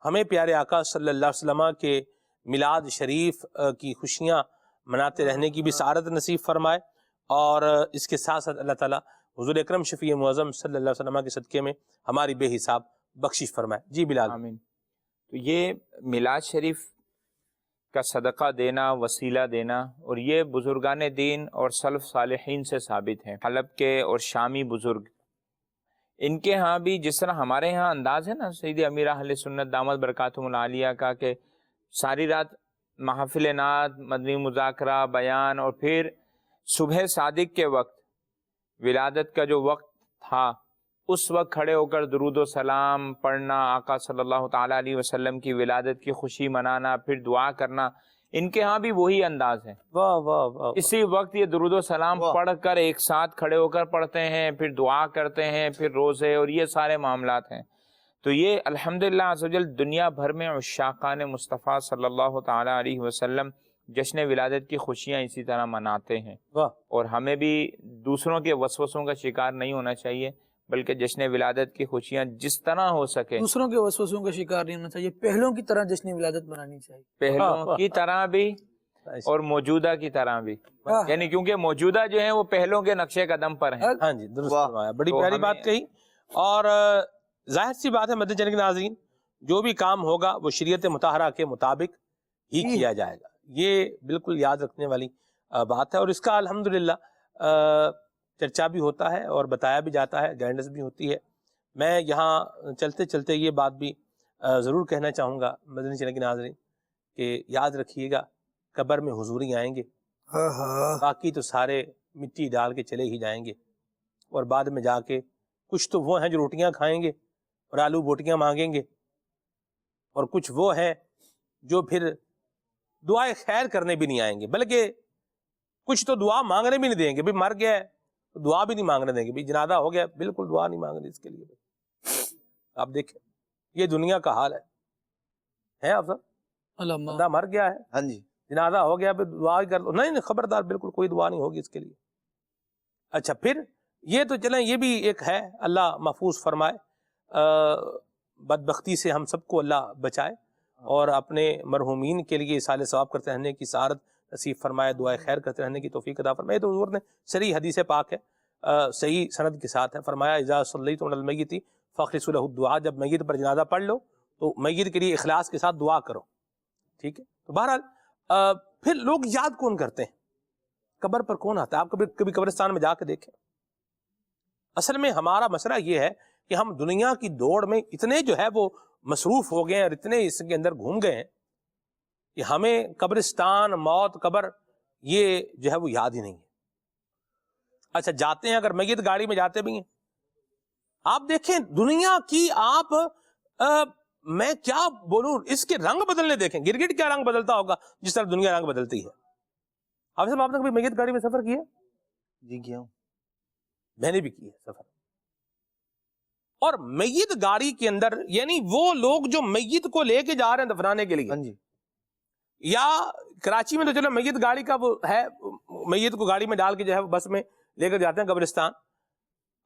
ہمیں پیارے آقا صلی اللہ علیہ وسلم کے میلاد شریف کی خوشیاں مناتے رہنے کی بھی سعادت نصیب فرمائے، اور اس کے ساتھ ساتھ اللہ تعالیٰ حضور اکرم شفیع معظم صلی اللہ علیہ وسلم کے صدقے میں ہماری بے حساب بخشش فرمائے. جی بلال. آمین. تو یہ میلاد شریف کا صدقہ دینا، وسیلہ دینا، اور یہ بزرگان دین اور سلف صالحین سے ثابت ہے. حلب کے اور شامی بزرگ، ان کے ہاں بھی جس طرح ہمارے ہاں انداز ہے نا سید امیر اہل سنت دامت برکاتہم العالیہ کا کہ ساری رات محافل نعت، مدنی مذاکرہ، بیان، اور پھر صبح صادق کے وقت ولادت کا جو وقت تھا اس وقت کھڑے ہو کر درود و سلام پڑھنا، آقا صلی اللہ تعالیٰ علیہ وسلم کی ولادت کی خوشی منانا، پھر دعا کرنا، ان کے ہاں بھی وہی انداز ہے. واہ واہ واہ. اسی وقت یہ درود و سلام پڑھ کر ایک ساتھ کھڑے ہو کر پڑھتے ہیں، پھر دعا کرتے ہیں، پھر روزے اور یہ سارے معاملات ہیں. تو یہ الحمدللہ عز و جل دنیا بھر میں عشاقان مصطفیٰ صلی اللہ تعالی علیہ وسلم جشن ولادت کی خوشیاں اسی طرح مناتے ہیں. اور ہمیں بھی دوسروں کے وسوسوں کا شکار نہیں ہونا چاہیے، بلکہ جشن ولادت کی خوشیاں جس طرح ہو سکے، دوسروں کے وسوسوں کا شکار نہیں ہونا چاہیے، پہلوں کی طرح جشن ولادت منانی چاہیے، پہلوں کی طرح بھی اور موجودہ کی طرح بھی. یعنی کیونکہ موجودہ جو ہیں وہ پہلوں کے نقشے قدم پر ہیں. ہاں جی درست فرمایا، بڑی پیاری بات کہی. اور ظاہر سی بات ہے مدنی چینل کے ناظرین، جو بھی کام ہوگا وہ شریعت مطہرہ کے مطابق ہی کیا جائے گا، یہ بالکل یاد رکھنے والی بات ہے. اور اس کا الحمدللہ چرچا بھی ہوتا ہے اور بتایا بھی جاتا ہے، گائیڈنس بھی ہوتی ہے. میں یہاں چلتے چلتے یہ بات بھی ضرور کہنا چاہوں گا مدنی چینل کے ناظرین کہ یاد رکھیے گا قبر میں حضوری آئیں گے، باقی تو سارے مٹی ڈال کے چلے ہی جائیں گے. اور بعد میں جا کے کچھ تو وہ ہیں جو روٹیاں کھائیں گے اور آلو بوٹیاں مانگیں گے، اور کچھ وہ ہیں جو پھر دعائیں خیر کرنے بھی نہیں آئیں گے، بلکہ کچھ تو دعا مانگنے بھی نہیں دیں گے. بھی مر گیا ہے تو دعا بھی نہیں مانگنے دیں گے، بھی جنازہ ہو گیا بالکل دعا نہیں مانگنی اس کے لیے. آپ دیکھیں یہ دنیا کا حال ہے افضل، بندہ مر گیا ہے، ہاں جی جنازہ ہو گیا پھر دعا ہی کر لو. نہیں خبردار، بالکل کوئی دعا نہیں ہوگی اس کے لیے. اچھا پھر یہ تو چلیں، یہ بھی ایک ہے، اللہ محفوظ فرمائے، بدبختی سے ہم سب کو اللہ بچائے اور اپنے مرحومین کے لیے صالح ثواب کرتے رہنے کی سعادت نصیب فرمائے، دعائے خیر کرتے رہنے کی توفیق عطا فرمائے. تو حضور نے صحیح حدیث پاک ہے، صحیح سند کے ساتھ ہے، فرمایا اذا صلیتم علی المیت فاخلصوا له الدعاء، جب میت پر جنازہ پڑھ لو تو میت کے لیے اخلاص کے ساتھ دعا کرو. ٹھیک ہے. تو بہرحال پھر لوگ یاد کون کرتے ہیں؟ قبر پر کون آتا ہے؟ آپ کبھی قبرستان میں جا کے دیکھیں. اصل میں ہمارا مسئلہ یہ ہے کہ ہم دنیا کی دوڑ میں اتنے جو ہے وہ مصروف ہو گئے ہیں اور اتنے اس کے اندر گھوم گئے ہیں کہ ہمیں قبرستان، موت، قبر یہ جو ہے وہ یاد ہی نہیں ہے. اچھا جاتے ہیں، اگر میت گاڑی میں جاتے بھی ہیں، آپ دیکھیں دنیا کی، آپ میں کیا بولوں، اس کے رنگ بدلنے دیکھیں، گرگٹ کیا رنگ بدلتا ہوگا جس طرح دنیا رنگ بدلتی ہے. آپ نے کبھی میت گاڑی میں سفر کیا؟ جی کیا ہوں، میں نے بھی کیا سفر. اور میت گاڑی کے اندر یعنی وہ لوگ جو میت کو لے کے جا رہے ہیں دفنانے کے لیے، یا کراچی میں تو چلو میت گاڑی کا وہ ہے، میت کو گاڑی میں ڈال کے جو ہے بس میں لے کر جاتے ہیں قبرستان.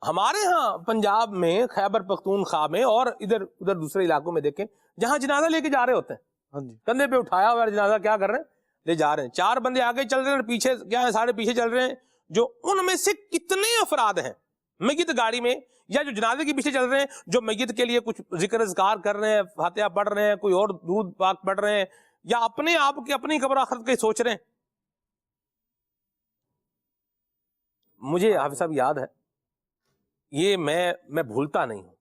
ہمارے ہاں پنجاب میں، خیبر پختونخوا میں اور ادھر دوسرے علاقوں میں دیکھیں جہاں جنازہ لے کے جا رہے ہوتے ہیں، کندھے پہ اٹھایا ہوا جنازہ کیا کر رہے ہیں، لے جا رہے ہیں. 4 بندے آگے چل رہے ہیں اور پیچھے کیا ہے، سارے پیچھے چل رہے ہیں. جو ان میں سے کتنے افراد ہیں میت گاڑی میں یا جو جنازے کے پیچھے چل رہے ہیں، جو میت کے لیے کچھ ذکر اذکار کر رہے ہیں، فاتحہ پڑھ رہے ہیں، کوئی اور درود پاک پڑھ رہے ہیں، یا اپنے آپ کے اپنی قبر آخرت کے سوچ رہے ہیں. مجھے حافظ صاحب یاد ہے، یہ میں بھولتا نہیں ہوں.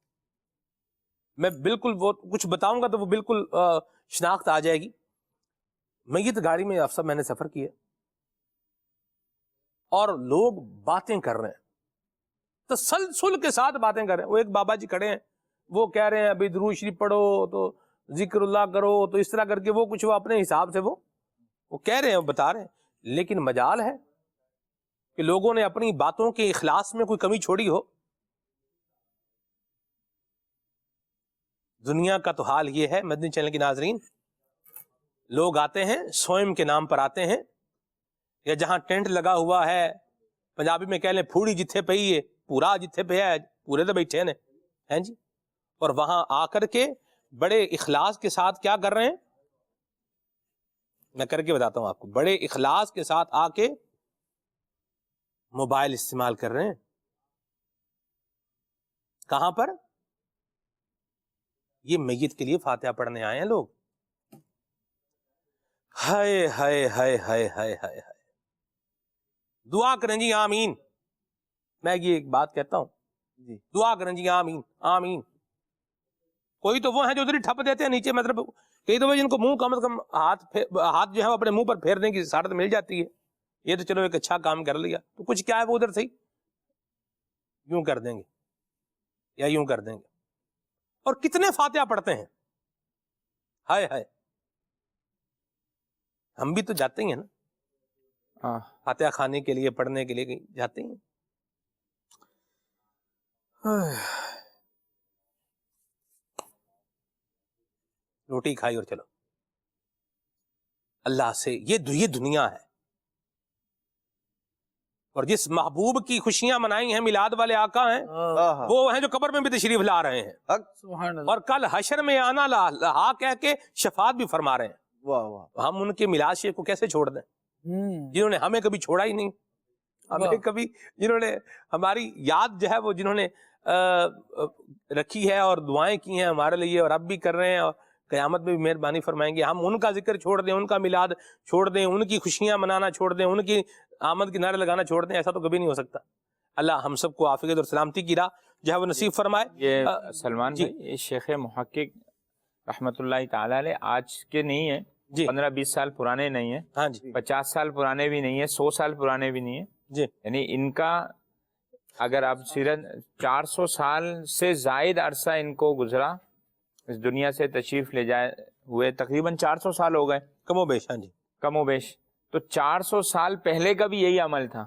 میں بالکل وہ کچھ بتاؤں گا تو وہ بالکل شناخت آ جائے گی. میت گاڑی میں افسر میں نے سفر کیا اور لوگ باتیں کر رہے ہیں، تسلسل کے ساتھ باتیں کر رہے ہیں. وہ ایک بابا جی کھڑے ہیں، وہ کہہ رہے ہیں ابھی درود شریف پڑھو تو ذکر اللہ کرو، تو اس طرح کر کے وہ کچھ وہ اپنے حساب سے وہ کہہ رہے ہیں، وہ بتا رہے ہیں. لیکن مجال ہے کہ لوگوں نے اپنی باتوں کے اخلاص میں کوئی کمی چھوڑی ہو. دنیا کا تو حال یہ ہے مدنی چینل کے ناظرین، لوگ آتے ہیں سوئم کے نام پر آتے ہیں، یا جہاں ٹینٹ لگا ہوا ہے، پنجابی میں کہہ لیں پھوڑی جتھے پئی ہے، پورا جتھے پہ ہے، پورے تو بیٹھے ہیں جی. اور وہاں آ کر کے بڑے اخلاص کے ساتھ کیا کر رہے ہیں، میں کر کے بتاتا ہوں آپ کو. بڑے اخلاص کے ساتھ آ کے موبائل استعمال کر رہے ہیں. کہاں پر؟ یہ میت کے لیے فاتحہ پڑھنے آئے ہیں لوگ. ہائے ہائے ہائے ہائے ہائے ہائے ہائے. دعا کریں جی آمین. میں یہ ایک بات کہتا ہوں، دعا کریں جی آمین آمین. کوئی تو وہ ہیں جو ادھر ہی ٹھپ دیتے ہیں نیچے، مطلب کئی تو جن کو منہ کم از کم ہاتھ جو ہے اپنے منہ پر پھیرنے کی سعادت مل جاتی ہے. یہ تو چلو ایک اچھا کام کر لیا، تو کچھ کیا ہے وہ ادھر سے یوں کر دیں گے یا یوں کر دیں گے. اور کتنے فاتحہ پڑھتے ہیں، ہائے ہائے. ہم بھی تو جاتے ہی ہیں نا فاتحہ کھانے کے لیے، پڑھنے کے لیے کہیں جاتے ہیں. روٹی کھائی اور چلو اللہ سے. یہ دنیا ہے. اور جس محبوب کی خوشیاں منائی ہیں میلاد والے آقا ہیں، وہ ہیں جو قبر میں بھی تشریف لا رہے ہیں، اور کل حشر میں آنا لا کہہ کے شفاعت بھی فرما رہے ہیں. ہم ان کے میلاد شریف کو کیسے چھوڑ دیں جنہوں نے ہمیں کبھی چھوڑا ہی نہیں، ہمیں کبھی جنہوں نے ہماری یاد جو ہے وہ جنہوں نے رکھی ہے اور دعائیں کی ہیں ہمارے لیے، اور اب بھی کر رہے ہیں، اور قیامت میں بھی مہربانی فرمائیں گے. ہم ان کا ذکر چھوڑ دیں، ان کا میلاد چھوڑ دیں، ان کی خوشیاں منانا چھوڑ دیں، ان کی آمد کے نعرے لگانا چھوڑ دیں، ایسا تو کبھی نہیں ہو سکتا. اللہ ہم سب کو عافیت اور سلامتی کی راہ جو ہے وہ نصیب فرمائے. یہ سلمان بھائی، یہ شیخ محقق رحمت اللہ تعالی علیہ آج کے نہیں ہیں، 15-20 سال پرانے نہیں ہیں، 50 سال پرانے بھی نہیں ہیں، 100 سال پرانے بھی نہیں ہیں. یعنی ان کا اگر آپ سیرت 400 سال سے زائد عرصہ ان کو گزرا اس دنیا سے تشریف لے جائے ہوئے، تقریباً 400 سال ہو گئے کم و بیش. کم و بیش. تو 400 سال پہلے کا بھی یہی عمل تھا،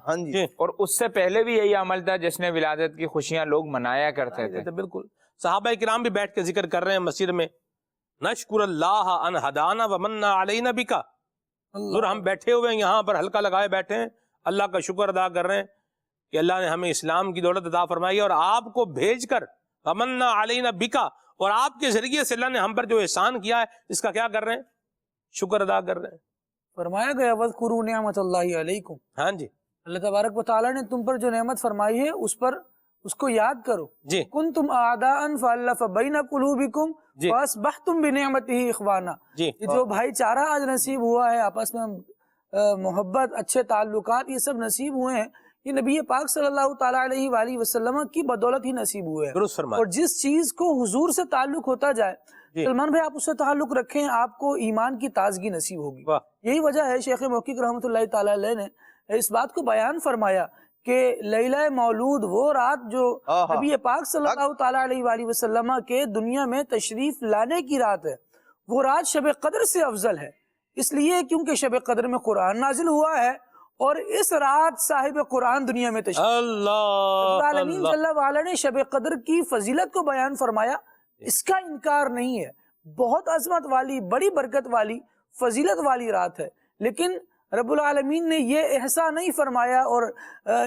اور اس سے پہلے بھی یہی عمل تھا جس نے ولادت کی خوشیاں لوگ منایا کرتے تھے. بالکل. صحابہ کرام بھی بیٹھ کے ذکر کر رہے ہیں مسجد میں، نشکر اللہ ان ہدانا ومن علینا بکا. ہم بیٹھے ہوئے ہیں یہاں پر حلقہ لگائے بیٹھے ہیں، اللہ کا شکر ادا کر رہے ہیں کہ اللہ نے ہمیں اسلام کی دولت عطا فرمائی، اور آپ کو بھیج کر ومن علینا بکا، اور آپ کے ذریعے سے اللہ نے ہم پر جو احسان کیا ہے اس کا کیا کر رہے ہیں؟ شکر ادا کر رہے ہیں. فرمایا گیا وَاذْكُرُوا نِعْمَةَ اللَّهِ عَلَيْكُمْ. ہاں جی، اللہ تبارک و تعالیٰ نے تم پر جو نعمت فرمائی ہے اس کو یاد کرو. كُنْتُمْ أَعْدَاءً فَأَلَّفَ بَيْنَ قُلُوبِكُمْ فَأَصْبَحْتُمْ بِنِعْمَتِهِ إِخْوَانًا. یہ جو بھائی چارہ آج نصیب ہوا ہے، آپس میں محبت، اچھے تعلقات، یہ سب نصیب ہوئے ہیں، یہ نبی پاک صلی اللہ تعالیٰ علیہ وآلہ وسلم کی بدولت ہی نصیب ہوئے ہیں. اور جس چیز کو حضور سے تعلق ہوتا جائے، سلمان بھائی آپ اس سے تعلق رکھیں، آپ کو ایمان کی تازگی نصیب ہوگی. یہی وجہ ہے شیخ محقق رحمۃ اللہ تعالیٰ علیہ نے اس بات کو بیان فرمایا کہ لیلہ مولود، وہ رات جو نبی پاک صلی اللہ تعالیٰ علیہ وآلہ وسلم کے دنیا میں تشریف لانے کی رات ہے، وہ رات شب قدر سے افضل ہے. اس لیے کیونکہ شب قدر میں قرآن نازل ہوا ہے، اور اس رات صاحب قرآن دنیا میں تشریف. اللہ العالمین جل وعلا نے شب قدر کی فضیلت کو بیان فرمایا، اس کا انکار نہیں ہے. بہت عظمت والی، بڑی برکت والی، فضیلت والی رات ہے، لیکن رب العالمین نے یہ احسان نہیں فرمایا اور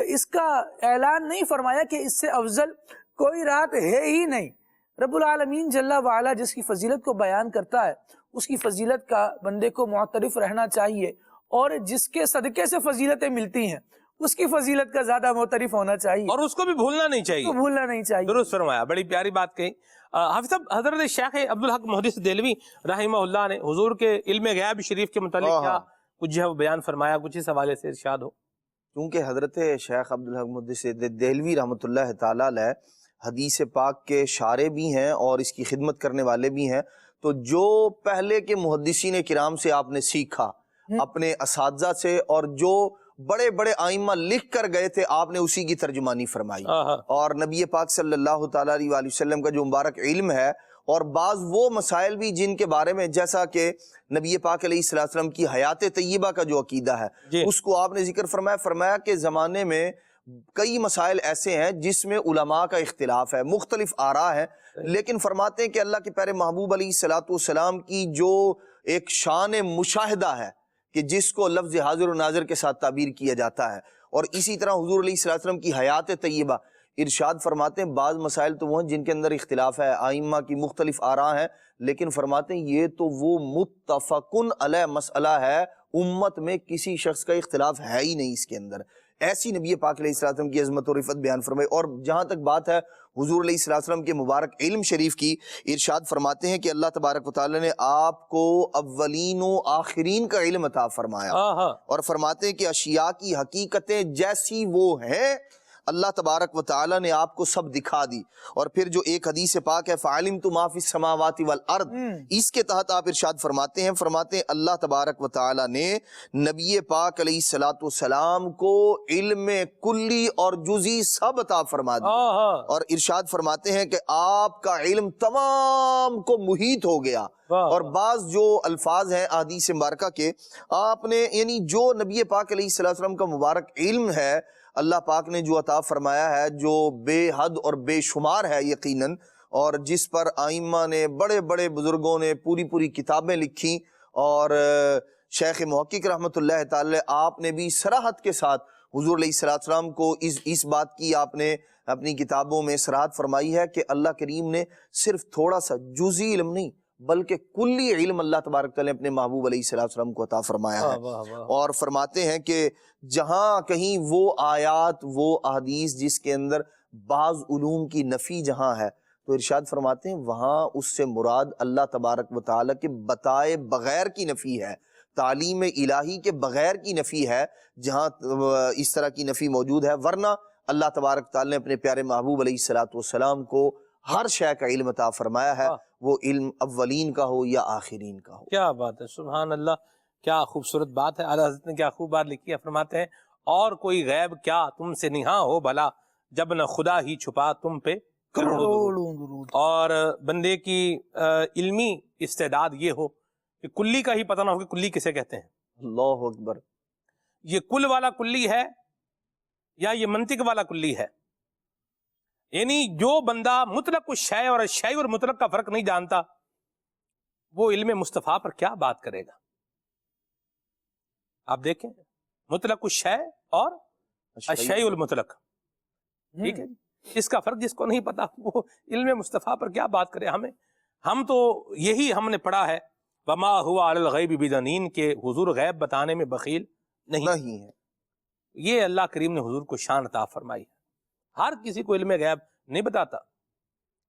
اس کا اعلان نہیں فرمایا کہ اس سے افضل کوئی رات ہے ہی نہیں. رب العالمین جل وعلا جس کی فضیلت کو بیان کرتا ہے، اس کی فضیلت کا بندے کو معترف رہنا چاہیے، اور جس کے صدقے سے فضیلتیں ملتی ہیں اس کی فضیلت کا زیادہ معترف ہونا چاہیے، اور اس کو بھی بھولنا نہیں چاہیے. بھولنا نہیں چاہیے. درست فرمایا، بڑی پیاری بات کہی. حافظ صاحب، حضرت شیخ عبدالحق محدث دہلوی رحمہ اللہ نے حضور کے علم غیب شریف کے متعلق کیا کچھ جو ہے وہ بیان فرمایا، کچھ اس حوالے سے ارشاد ہو. کیونکہ حضرت شیخ عبدالحق محدث دہلوی رحمۃ اللہ تعالیٰ علیہ حدیث پاک کے شارح بھی ہیں اور اس کی خدمت کرنے والے بھی ہیں، تو جو پہلے کے محدثین کرام سے آپ نے سیکھا اپنے اساتذہ سے، اور جو بڑے بڑے آئمہ لکھ کر گئے تھے، آپ نے اسی کی ترجمانی فرمائی. اور نبی پاک صلی اللہ تعالیٰ علیہ وآلہ وسلم کا جو مبارک علم ہے، اور بعض وہ مسائل بھی جن کے بارے میں جیسا کہ نبی پاک علیہ السلام کی حیات طیبہ کا جو عقیدہ ہے اس کو آپ نے ذکر فرمایا کہ زمانے میں کئی مسائل ایسے ہیں جس میں علماء کا اختلاف ہے، مختلف آراء ہیں، لیکن فرماتے ہیں کہ اللہ کے پیارے محبوب علیہ السلام کی جو ایک شان مشاہدہ ہے کہ جس کو لفظ حاضر و ناظر کے ساتھ تعبیر کیا جاتا ہے، اور اسی طرح حضور علیہ السلام کی حیات طیبہ، ارشاد فرماتے ہیں بعض مسائل تو وہ ہیں جن کے اندر اختلاف ہے، آئمہ کی مختلف آراء ہیں، لیکن فرماتے ہیں یہ تو وہ متفقن علیہ مسئلہ ہے، امت میں کسی شخص کا اختلاف ہے ہی نہیں اس کے اندر. ایسی نبی پاک علیہ السلام کی عظمت و رفعت بیان فرمائی. اور جہاں تک بات ہے حضور علیہ السلام کے مبارک علم شریف کی، ارشاد فرماتے ہیں کہ اللہ تبارک و تعالی نے آپ کو اولین و آخرین کا علم عطا فرمایا، اور فرماتے ہیں کہ اشیاء کی حقیقتیں جیسی وہ ہیں اللہ تبارک و تعالی نے آپ کو سب دکھا دی. اور پھر جو ایک حدیث پاک ہے فَعَلِمْتُ مَا فِي السَّمَاوَاتِ وَالْأَرْضِ، اس کے تحت آپ ارشاد فرماتے ہیں اللہ تبارک و تعالی نے نبی پاک علیہ السلام کو علم کلی اور جزئی سب عطا فرما دی، اور ارشاد فرماتے ہیں کہ آپ کا علم تمام کو محیط ہو گیا، اور بعض جو الفاظ ہیں احادیث مبارکہ کے، آپ نے یعنی جو نبی پاک علیہ الصلوۃ والسلام کا مبارک علم ہے، اللہ پاک نے جو عطا فرمایا ہے، جو بے حد اور بے شمار ہے یقیناً، اور جس پر آئمہ نے، بڑے بڑے بزرگوں نے پوری کتابیں لکھی، اور شیخ محقق رحمۃ اللہ تعالی آپ نے بھی صراحت کے ساتھ حضور علیہ الصلوۃ والسلام کو اس بات کی آپ نے اپنی کتابوں میں صراحت فرمائی ہے کہ اللہ کریم نے صرف تھوڑا سا جزئی علم نہیں بلکہ کلی علم اللہ تبارک تعالیٰ نے اپنے محبوب علیہ الصلوۃ والسلام کو عطا فرمایا ہے، اور فرماتے ہیں کہ جہاں کہیں وہ آیات، وہ احادیث جس کے اندر بعض علوم کی نفی جہاں ہے، تو ارشاد فرماتے ہیں وہاں اس سے مراد اللہ تبارک و تعالیٰ کے بتائے بغیر کی نفی ہے، تعلیم الہی کے بغیر کی نفی ہے، جہاں اس طرح کی نفی موجود ہے، ورنہ اللہ تبارک تعالیٰ نے اپنے پیارے محبوب علیہ الصلوۃ والسلام کو ہر شے کا علم عطا فرمایا ہے، وہ علم اولین کا ہو یا آخرین کا ہو۔ کیا بات ہے، سبحان اللہ، کیا خوبصورت بات ہے۔ اعلیٰ حضرت نے کیا خوب بات لکھی ہے، فرماتے ہیں اور کوئی غیب کیا تم سے نہاں ہو بھلا، جب نہ خدا ہی چھپا تم پہ کروڑوں درود۔ اور بندے کی علمی استعداد یہ ہو کہ کلی کا ہی پتہ نہ ہو کہ کلی کسے کہتے ہیں۔ اللہ اکبر۔ یہ کل والا کلی ہے یا یہ منطق والا کلی ہے؟ یعنی جو بندہ مطلق الشیء اور الشیء اور مطلق کا فرق نہیں جانتا، وہ علم مصطفیٰ پر کیا بات کرے گا؟ آپ دیکھیں، مطلق الشیء اور الشیء المطلق، ٹھیک ہے، اس کا فرق جس کو نہیں پتا وہ علم مصطفیٰ پر کیا بات کرے ہم تو یہی ہم نے پڑھا ہے، وما هو علی الغیب بضنین، کہ حضور غیب بتانے میں بخیل نہیں ہے۔ یہ اللہ کریم نے حضور کو شان عطا فرمائی ہے، ہر کسی کو علم غیب نہیں بتاتا،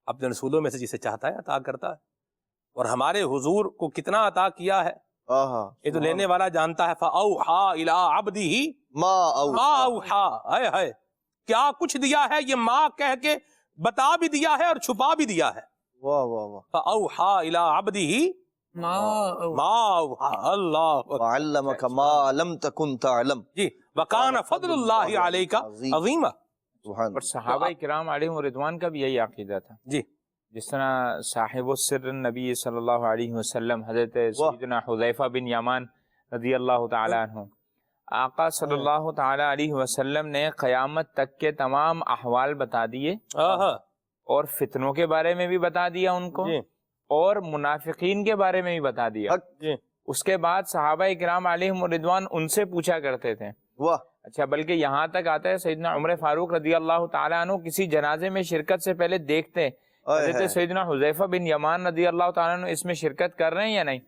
اپنے رسولوں میں سے جسے چاہتا ہے عطا کرتا ہے، اور ہمارے حضور کو کتنا عطا کیا ہے یہ تو لینے والا جانتا ہے۔ فَأَوْحَا إِلَىٰ عَبْدِهِ مَا أَوْحَا، ہائے ہائے کیا کچھ دیا ہے، یہ ماں کہہ کے بتا بھی دیا ہے اور چھپا بھی دیا ہے۔ فَأَوْحَا إِلَىٰ عَبْدِهِ مَا أَوْحَا، اللہ وَعَلَّمَكَ مَا لَمْ تَكُنْ تَعْلَمْ، جی، وَكَانَ فَضْلُ اللَّهِ عَلَيْكَ عَظِيمًا۔ اور صحابہ کرام علیہم رضوان کا بھی یہی عقیدہ تھا، جی، جس طرح صاحب السر النبی صلی اللہ علیہ وسلم حضرت سیدنا حذیفہ بن یمان رضی اللہ تعالی عنہ، آقا صلی اللہ تعالی علیہ وسلم نے قیامت تک کے تمام احوال بتا دیے، اور فتنوں کے بارے میں بھی بتا دیا ان کو، اور منافقین کے بارے میں بھی بتا دیا۔ اس کے بعد صحابہ کرام علیہم رضوان ان سے پوچھا کرتے تھے، اچھا بلکہ یہاں تک آتا ہے سیدنا عمر فاروق رضی اللہ تعالیٰ عنہ کسی جنازے میں شرکت سے پہلے دیکھتے حضرت سیدنا حذیفہ بن یمان رضی اللہ تعالیٰ عنہ اس میں شرکت کر رہے ہیں یا نہیں،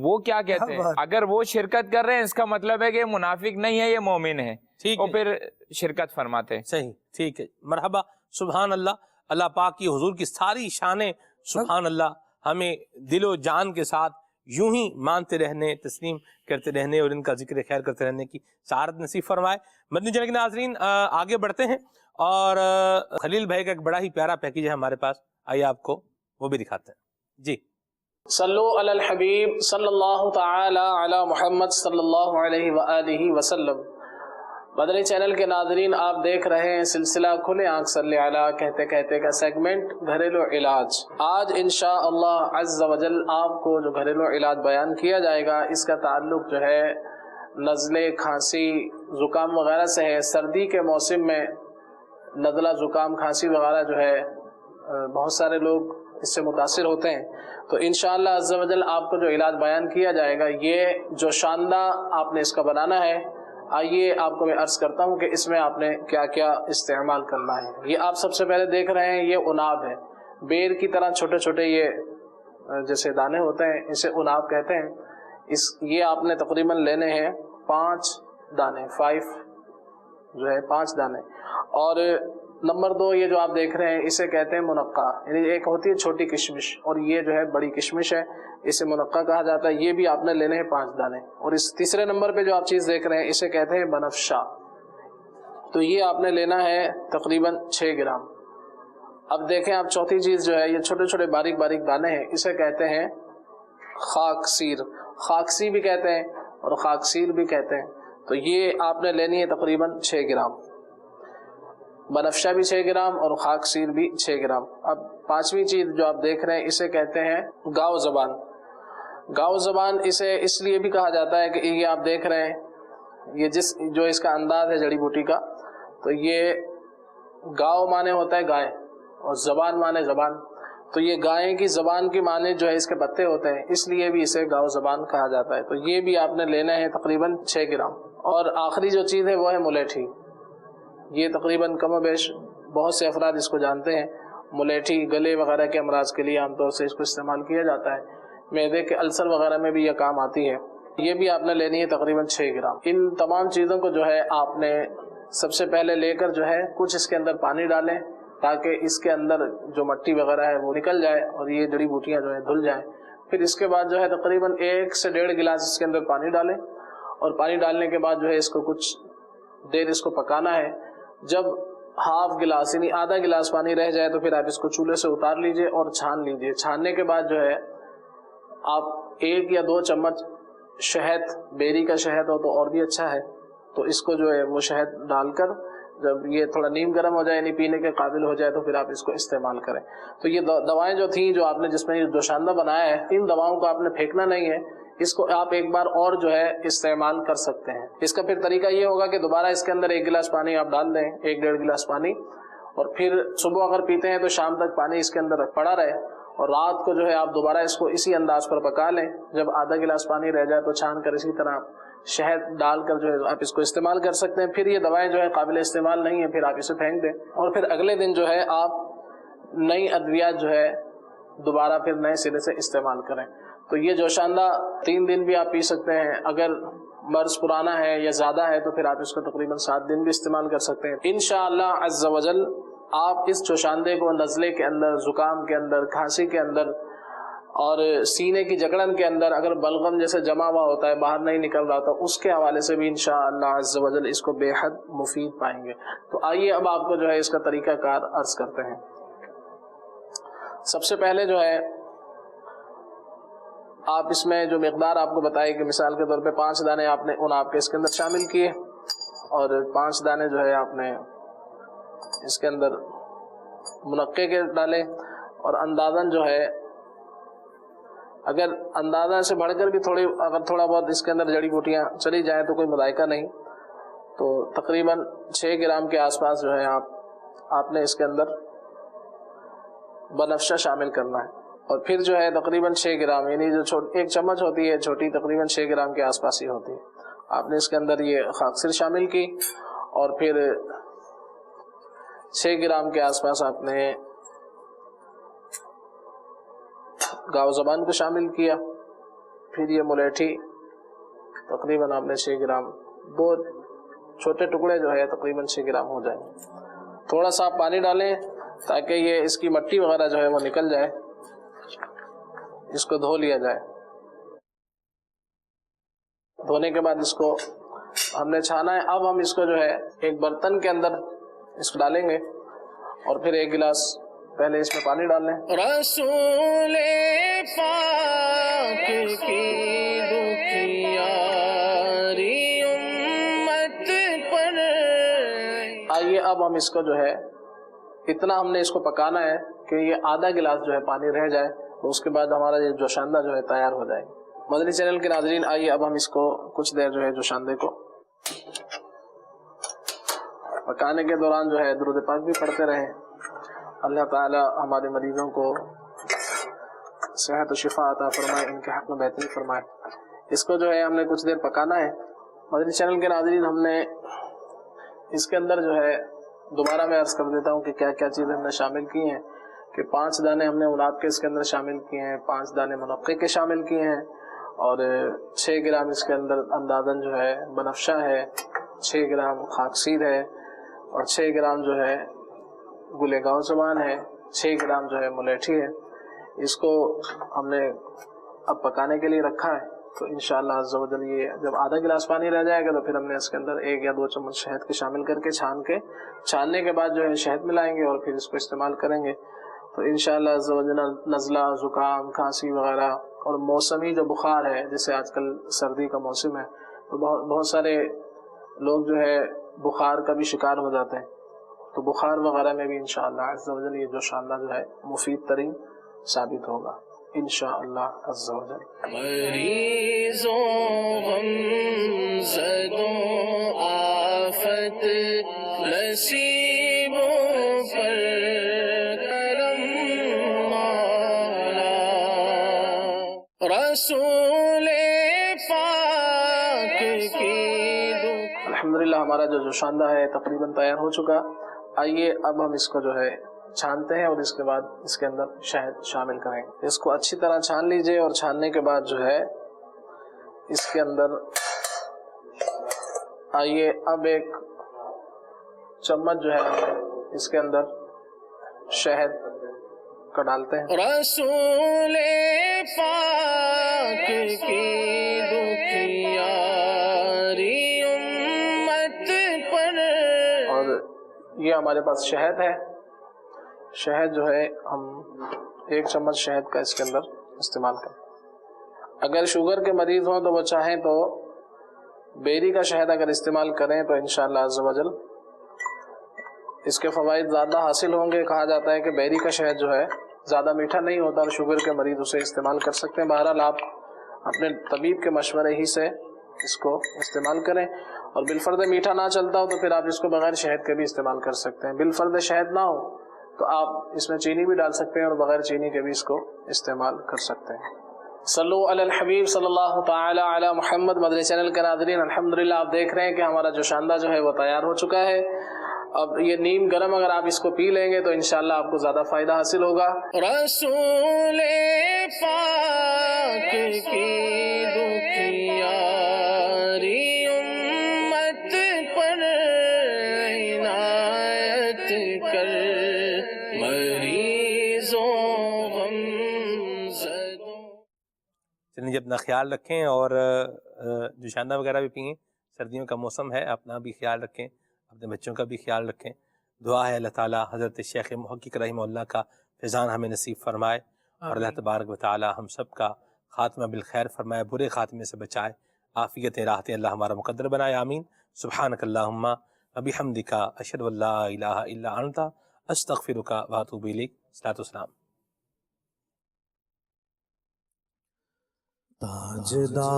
وہ کیا کہتے ہیں، اگر وہ شرکت کر رہے ہیں اس کا مطلب ہے کہ منافق نہیں ہے، یہ مومن ہے، وہ پھر شرکت فرماتے ہیں۔ صحیح، ٹھیک ہے، مرحبا، سبحان اللہ۔ اللہ پاک کی حضور کی ساری شانیں سبحان اللہ ہمیں دل و جان کے ساتھ یوں ہی مانتے رہنے، تسلیم کرتے رہنے اور ان کا ذکر خیر کرتے رہنے کی سعادت نصیب فرمائے۔ مدنی چینل کے ناظرین آگے بڑھتے ہیں، اور خلیل بھائی کا ایک بڑا ہی پیارا پیکیج ہے ہمارے پاس، آئیے آپ کو وہ بھی دکھاتے ہیں۔ جی، صلو علی الحبیب صلی اللہ تعالی علی محمد صلی اللہ علیہ وآلہ وسلم۔ مدنی چینل کے ناظرین، آپ دیکھ رہے ہیں سلسلہ کھلے آنکھ صلی علی کہتے کہتے کا سیگمنٹ گھریلو علاج۔ آج انشاءاللہ عز و جل آپ کو جو گھریلو علاج بیان کیا جائے گا، اس کا تعلق جو ہے نزلے، کھانسی، زکام وغیرہ سے ہے۔ سردی کے موسم میں نزلہ، زکام، کھانسی وغیرہ جو ہے بہت سارے لوگ اس سے متاثر ہوتے ہیں، تو انشاءاللہ عز و جل آپ کو جو علاج بیان کیا جائے گا، یہ جو شاندہ آپ نے اس کا بنانا ہے، آئیے آپ کو میں عرض کرتا ہوں کہ اس میں آپ نے کیا کیا استعمال کرنا ہے۔ یہ آپ سب سے پہلے دیکھ رہے ہیں، یہ عناب ہے، بیر کی طرح چھوٹے چھوٹے یہ جیسے دانے ہوتے ہیں، اسے عناب کہتے ہیں۔ یہ آپ نے تقریباً لینے ہیں 5 دانے، 5 جو ہے 5 دانے۔ اور نمبر 2 یہ جو آپ دیکھ رہے ہیں اسے کہتے ہیں منقع، یعنی ایک ہوتی ہے چھوٹی کشمش اور یہ جو ہے بڑی کشمش ہے، اسے منقع کہا جاتا ہے۔ یہ بھی آپ نے لینے ہیں 5 دانے۔ اور اس تیسرے نمبر پہ جو آپ چیز دیکھ رہے ہیں اسے کہتے ہیں بنفشا، تو یہ آپ نے لینا ہے تقریباً 6 گرام۔ اب دیکھیں آپ چوتھی چیز جو ہے، یہ چھوٹے چھوٹے باریک باریک دانے ہیں، اسے کہتے ہیں خاکسیر، خاکسی بھی کہتے ہیں اور خاکسیر بھی کہتے ہیں، تو یہ آپ نے لینی ہے تقریباً 6 گرام۔ بنفشہ بھی 6 گرام اور خاک سیر بھی 6 گرام۔ اب 5ویں چیز جو آپ دیکھ رہے ہیں اسے کہتے ہیں گاؤ زبان۔ گاؤ زبان اسے اس لیے بھی کہا جاتا ہے کہ یہ آپ دیکھ رہے ہیں یہ جو اس کا انداز ہے جڑی بوٹی کا، تو یہ گاؤ معنی ہوتا ہے گائے اور زبان معنی زبان، تو یہ گائے کی زبان کی معنی جو ہے اس کے پتے ہوتے ہیں، اس لیے بھی اسے گاؤ زبان کہا جاتا ہے۔ تو یہ بھی آپ نے لینا ہے تقریباً 6 گرام۔ اور آخری جو چیز ہے وہ ہے ملیٹھی، یہ تقریباً کم و بیش بہت سے افراد اس کو جانتے ہیں۔ ملیٹھی گلے وغیرہ کے امراض کے لیے عام طور سے اس کو استعمال کیا جاتا ہے، معدے کے السر وغیرہ میں بھی یہ کام آتی ہے۔ یہ بھی آپ نے لینی ہے تقریباً 6 گرام۔ ان تمام چیزوں کو جو ہے آپ نے سب سے پہلے لے کر جو ہے کچھ اس کے اندر پانی ڈالیں تاکہ اس کے اندر جو مٹی وغیرہ ہے وہ نکل جائے اور یہ جڑی بوٹیاں جو ہیں دھل جائیں۔ پھر اس کے بعد جو ہے تقریباً 1 سے 1.5 گلاس اس کے اندر پانی ڈالیں، اور پانی ڈالنے کے بعد جو ہے اس کو کچھ دیر اس کو پکانا ہے۔ جب ہاف گلاس یعنی آدھا گلاس پانی رہ جائے تو پھر آپ اس کو چولہے سے اتار لیجئے اور چھان لیجئے۔ چھاننے کے بعد جو ہے آپ 1 یا 2 چمچ شہد، بیری کا شہد ہو تو اور بھی اچھا ہے، تو اس کو جو ہے وہ شہد ڈال کر جب یہ تھوڑا نیم گرم ہو جائے یعنی پینے کے قابل ہو جائے تو پھر آپ اس کو استعمال کریں۔ تو یہ دوائیں جو تھیں جو آپ نے جس میں یہ جوشاندہ بنایا ہے، ان دواؤں کو آپ نے پھینکنا نہیں ہے، اس کو آپ ایک بار اور جو ہے استعمال کر سکتے ہیں۔ اس کا پھر طریقہ یہ ہوگا کہ دوبارہ اس کے اندر 1 گلاس پانی آپ ڈال دیں، 1-1.5 گلاس پانی، اور پھر صبح اگر پیتے ہیں تو شام تک پانی اس کے اندر پڑا رہے، اور رات کو جو ہے آپ دوبارہ اس کو اسی انداز پر پکا لیں۔ جب آدھا گلاس پانی رہ جائے تو چھان کر اسی طرح شہد ڈال کر جو ہے آپ اس کو استعمال کر سکتے ہیں۔ پھر یہ دوائیں جو ہے قابل استعمال نہیں ہیں، پھر آپ اسے پھینک دیں، اور پھر اگلے دن جو ہے آپ نئی ادویات جو ہے دوبارہ پھر نئے سرے سے استعمال کریں۔ تو یہ جوشاندہ 3 دن بھی آپ پی سکتے ہیں، اگر مرض پرانا ہے یا زیادہ ہے تو پھر آپ اس کو تقریباً 7 دن بھی استعمال کر سکتے ہیں۔ انشاءاللہ عز و جل آپ اس جوشاندے کو نزلے کے اندر، زکام کے اندر، کھانسی کے اندر اور سینے کی جکڑن کے اندر اگر بلغم جیسے جمع ہوا ہوتا ہے باہر نہیں نکل رہا ہوتا، اس کے حوالے سے بھی انشاءاللہ عز و جل اس کو بے حد مفید پائیں گے۔ تو آئیے اب آپ کو جو ہے اس کا طریقہ کار عرض کرتے ہیں۔ سب سے پہلے جو ہے آپ اس میں جو مقدار آپ کو بتائی کہ مثال کے طور پہ 5 دانے آپ نے ان آپ کے اس کے اندر شامل کیے، اور 5 دانے جو ہے آپ نے اس کے اندر منقے کے ڈالے، اور اندازاً جو ہے اگر اندازہ سے بڑھ کر بھی اگر تھوڑا بہت اس کے اندر جڑی بوٹیاں چلی جائیں تو کوئی مذائقہ نہیں، تو تقریباً 6 گرام کے آس پاس جو ہے آپ نے اس کے اندر بنفشہ شامل کرنا ہے، اور پھر جو ہے تقریباً 6 گرام یعنی جو 1 چمچ ہوتی ہے چھوٹی، تقریباً 6 گرام کے آس پاس ہی ہوتی ہے، آپ نے اس کے اندر یہ خاکسر شامل کی، اور پھر 6 گرام کے آس پاس آپ نے گاؤ زبان کو شامل کیا، پھر یہ ملیٹھی تقریباً آپ نے 6 گرام، 2 چھوٹے ٹکڑے جو ہے تقریباً 6 گرام ہو جائیں۔ تھوڑا سا آپ پانی ڈالیں تاکہ یہ اس کی مٹی وغیرہ جو ہے وہ نکل جائے، اس کو دھو لیا جائے۔ دھونے کے بعد اس کو ہم نے چھانا ہے۔ اب ہم اس کو جو ہے ایک برتن کے اندر اس کو ڈالیں گے، اور پھر 1 گلاس پہلے اس میں پانی ڈال لیں۔ رسول پاک کی دکھیاری امت پر۔ آئیے اب ہم اس کو جو ہے اتنا ہم نے اس کو پکانا ہے کہ یہ آدھا گلاس جو ہے پانی رہ جائے، تو اس کے بعد ہمارا یہ جوشاندہ جو ہے تیار ہو جائے۔ مدنی چینل کے ناظرین آئیے اب ہم اس کو کچھ دیر جو ہے جوشاندے کو پکانے کے دوران جو ہے درود پاک بھی پڑھتے رہیں۔ اللہ تعالی ہمارے مریضوں کو صحت و شفا عطا فرمائے، ان کے حق میں بہتری فرمائے۔ اس کو جو ہے ہم نے کچھ دیر پکانا ہے۔ مدنی چینل کے ناظرین ہم نے اس کے اندر جو ہے دوبارہ میں عرض کر دیتا ہوں کہ کیا کیا چیزیں ہم نے شامل کی ہیں، کہ 5 دانے ہم نے اناب کے اس کے اندر شامل کیے ہیں، 5 دانے منقے کے شامل کیے ہیں، اور 6 گرام اس کے اندر اندازاً جو ہے بنفشہ ہے، 6 گرام خاکسیر ہے، اور 6 گرام جو ہے گل گاؤ زبان ہے، 6 گرام جو ہے ملیٹھی ہے۔ اس کو ہم نے اب پکانے کے لیے رکھا ہے، تو انشاءاللہ عز و جل یہ جب آدھا گلاس پانی رہ جائے گا تو پھر ہم نے اس کے اندر 1 یا 2 چمچ شہد کے شامل کر کے چھاننے کے بعد جو ہے شہد ملائیں گے اور پھر اس کو استعمال کریں گے۔ تو انشاءاللہ عز و جل نزلہ، زکام، کھانسی وغیرہ اور موسمی جو بخار ہے، جیسے آج کل سردی کا موسم ہے تو بہت سارے لوگ جو ہے بخار کا بھی شکار ہو جاتے ہیں، تو بخار وغیرہ میں بھی انشاءاللہ عز و جل یہ جوشاندہ جو ہے مفید ترین ثابت ہوگا انشاءاللہ عز و جل. مریضوں غم زدوں آفت نصیبوں پر کرم مولا رسول پاک کی دعا. الحمدللہ ہمارا جو جوشاندہ ہے تقریباً تیار ہو چکا. آئیے اب ہم اس کو جو ہے چھانتے ہیں اور اس کے بعد اس کے اندر شہد شامل کریں. اس کو اچھی طرح چھان لیجئے اور چھاننے کے بعد جو ہے اس کے اندر آئیے اب ایک چمچ جو ہے اس کے اندر شہد کا ڈالتے ہیں. رسول پاک کی دکھیاری امت پر. اور یہ ہمارے پاس شہد ہے. شہد جو ہے ہم ایک چمچ شہد کا اس کے اندر استعمال کریں. اگر شوگر کے مریض ہوں تو وہ چاہیں تو بیری کا شہد اگر استعمال کریں تو انشاءاللہ عز و جل اس کے فوائد زیادہ حاصل ہوں گے. کہا جاتا ہے کہ بیری کا شہد جو ہے زیادہ میٹھا نہیں ہوتا اور شوگر کے مریض اسے استعمال کر سکتے ہیں. بہرحال آپ اپنے طبیب کے مشورے ہی سے اس کو استعمال کریں. اور بالفرض میٹھا نہ چلتا ہو تو پھر آپ اس کو بغیر شہد کے بھی استعمال کر سکتے ہیں. بالفرض شہد نہ ہو تو آپ اس میں چینی بھی ڈال سکتے ہیں اور بغیر چینی کے بھی اس کو استعمال کر سکتے ہیں. صلو علی الحبیب صلی اللہ تعالی علی محمد. مدنی چینل کے ناظرین الحمدللہ آپ دیکھ رہے ہیں کہ ہمارا جوشاندہ جو ہے وہ تیار ہو چکا ہے. اب یہ نیم گرم اگر آپ اس کو پی لیں گے تو انشاءاللہ آپ کو زیادہ فائدہ حاصل ہوگا. رسول پاک کی دکھیاری امت پر عنایت کر مریضوں غم زدوں. چلیے اپنا خیال رکھیں اور جوشاندہ وغیرہ بھی پئیں. سردیوں کا موسم ہے, اپنا بھی خیال رکھیں, اپنے بچوں کا بھی خیال رکھیں. دعا ہے اللہ تعالیٰ حضرت شیخ محقق رحمہ اللہ کا فیضان ہمیں نصیب فرمائے اور اللہ تبارک و تعالیٰ ہم سب کا خاتمہ بالخیر فرمائے, برے خاتمے سے بچائے, عافیت راحت اللہ ہمارا مقدر بنائے. آمین. سبحانک اللہم و بحمدک اشہد ان لا الہ الا انت استغفرک و اتوب الیک. صلاۃ والسلام. تاجدار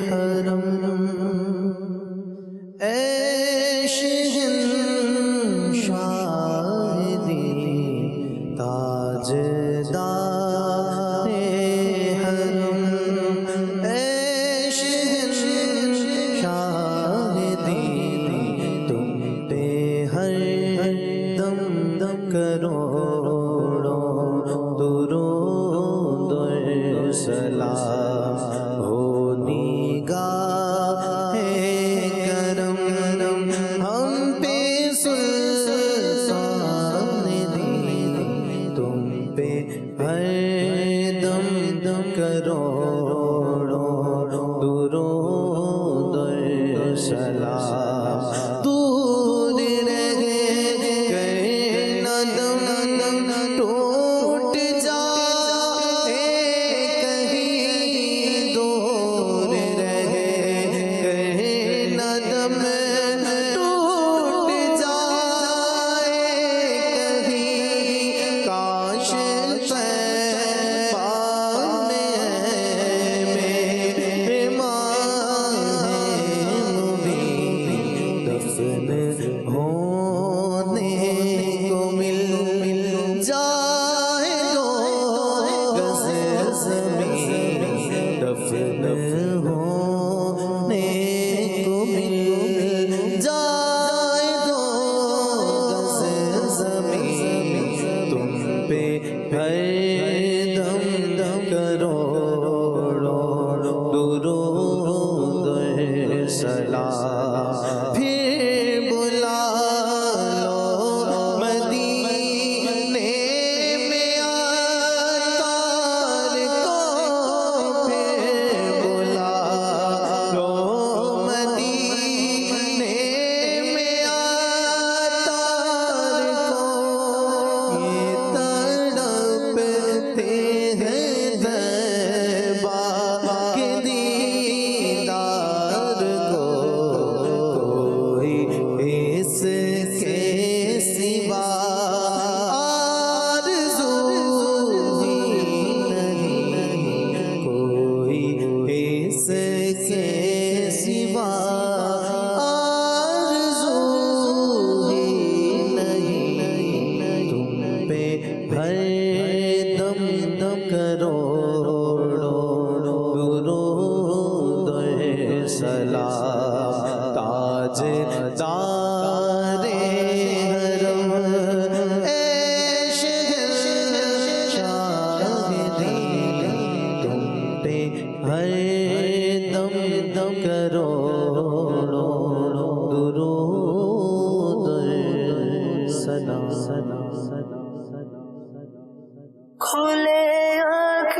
حرم عیش شاہدی, تاجدار حرم عیش شاہدی, تم پہ ہر دم دم کروڑوں درود و سلام ہو نگاہ کرم ہم پہ سلطان دی, تم پہ ہر دم دم کروڑوں درود و سلام. دور رہ کر نہ دم ٹوٹ جائے کہیں, دور رہ کر نہ دم ٹوٹ جائے کہیں, کاش طیبہ میں میرے ماہ مبین دفن ہونے کو مل جائے دو گز زمین, دفن ہونے کو مل جائے دو گز زمین, تم پہ ہر دم دم کروڑوں درود و سلام. پھر بلا لو مدینے میں عطار کو, پھر بلا لو مدینے میں عطار کو, یہ تڑپتے ہیں دربار کے دیدار کو, تاجدار حرم اے شہنشاہ دین تم پہ ہر دم دم کروڑوں درود سلام کھلے آنکھ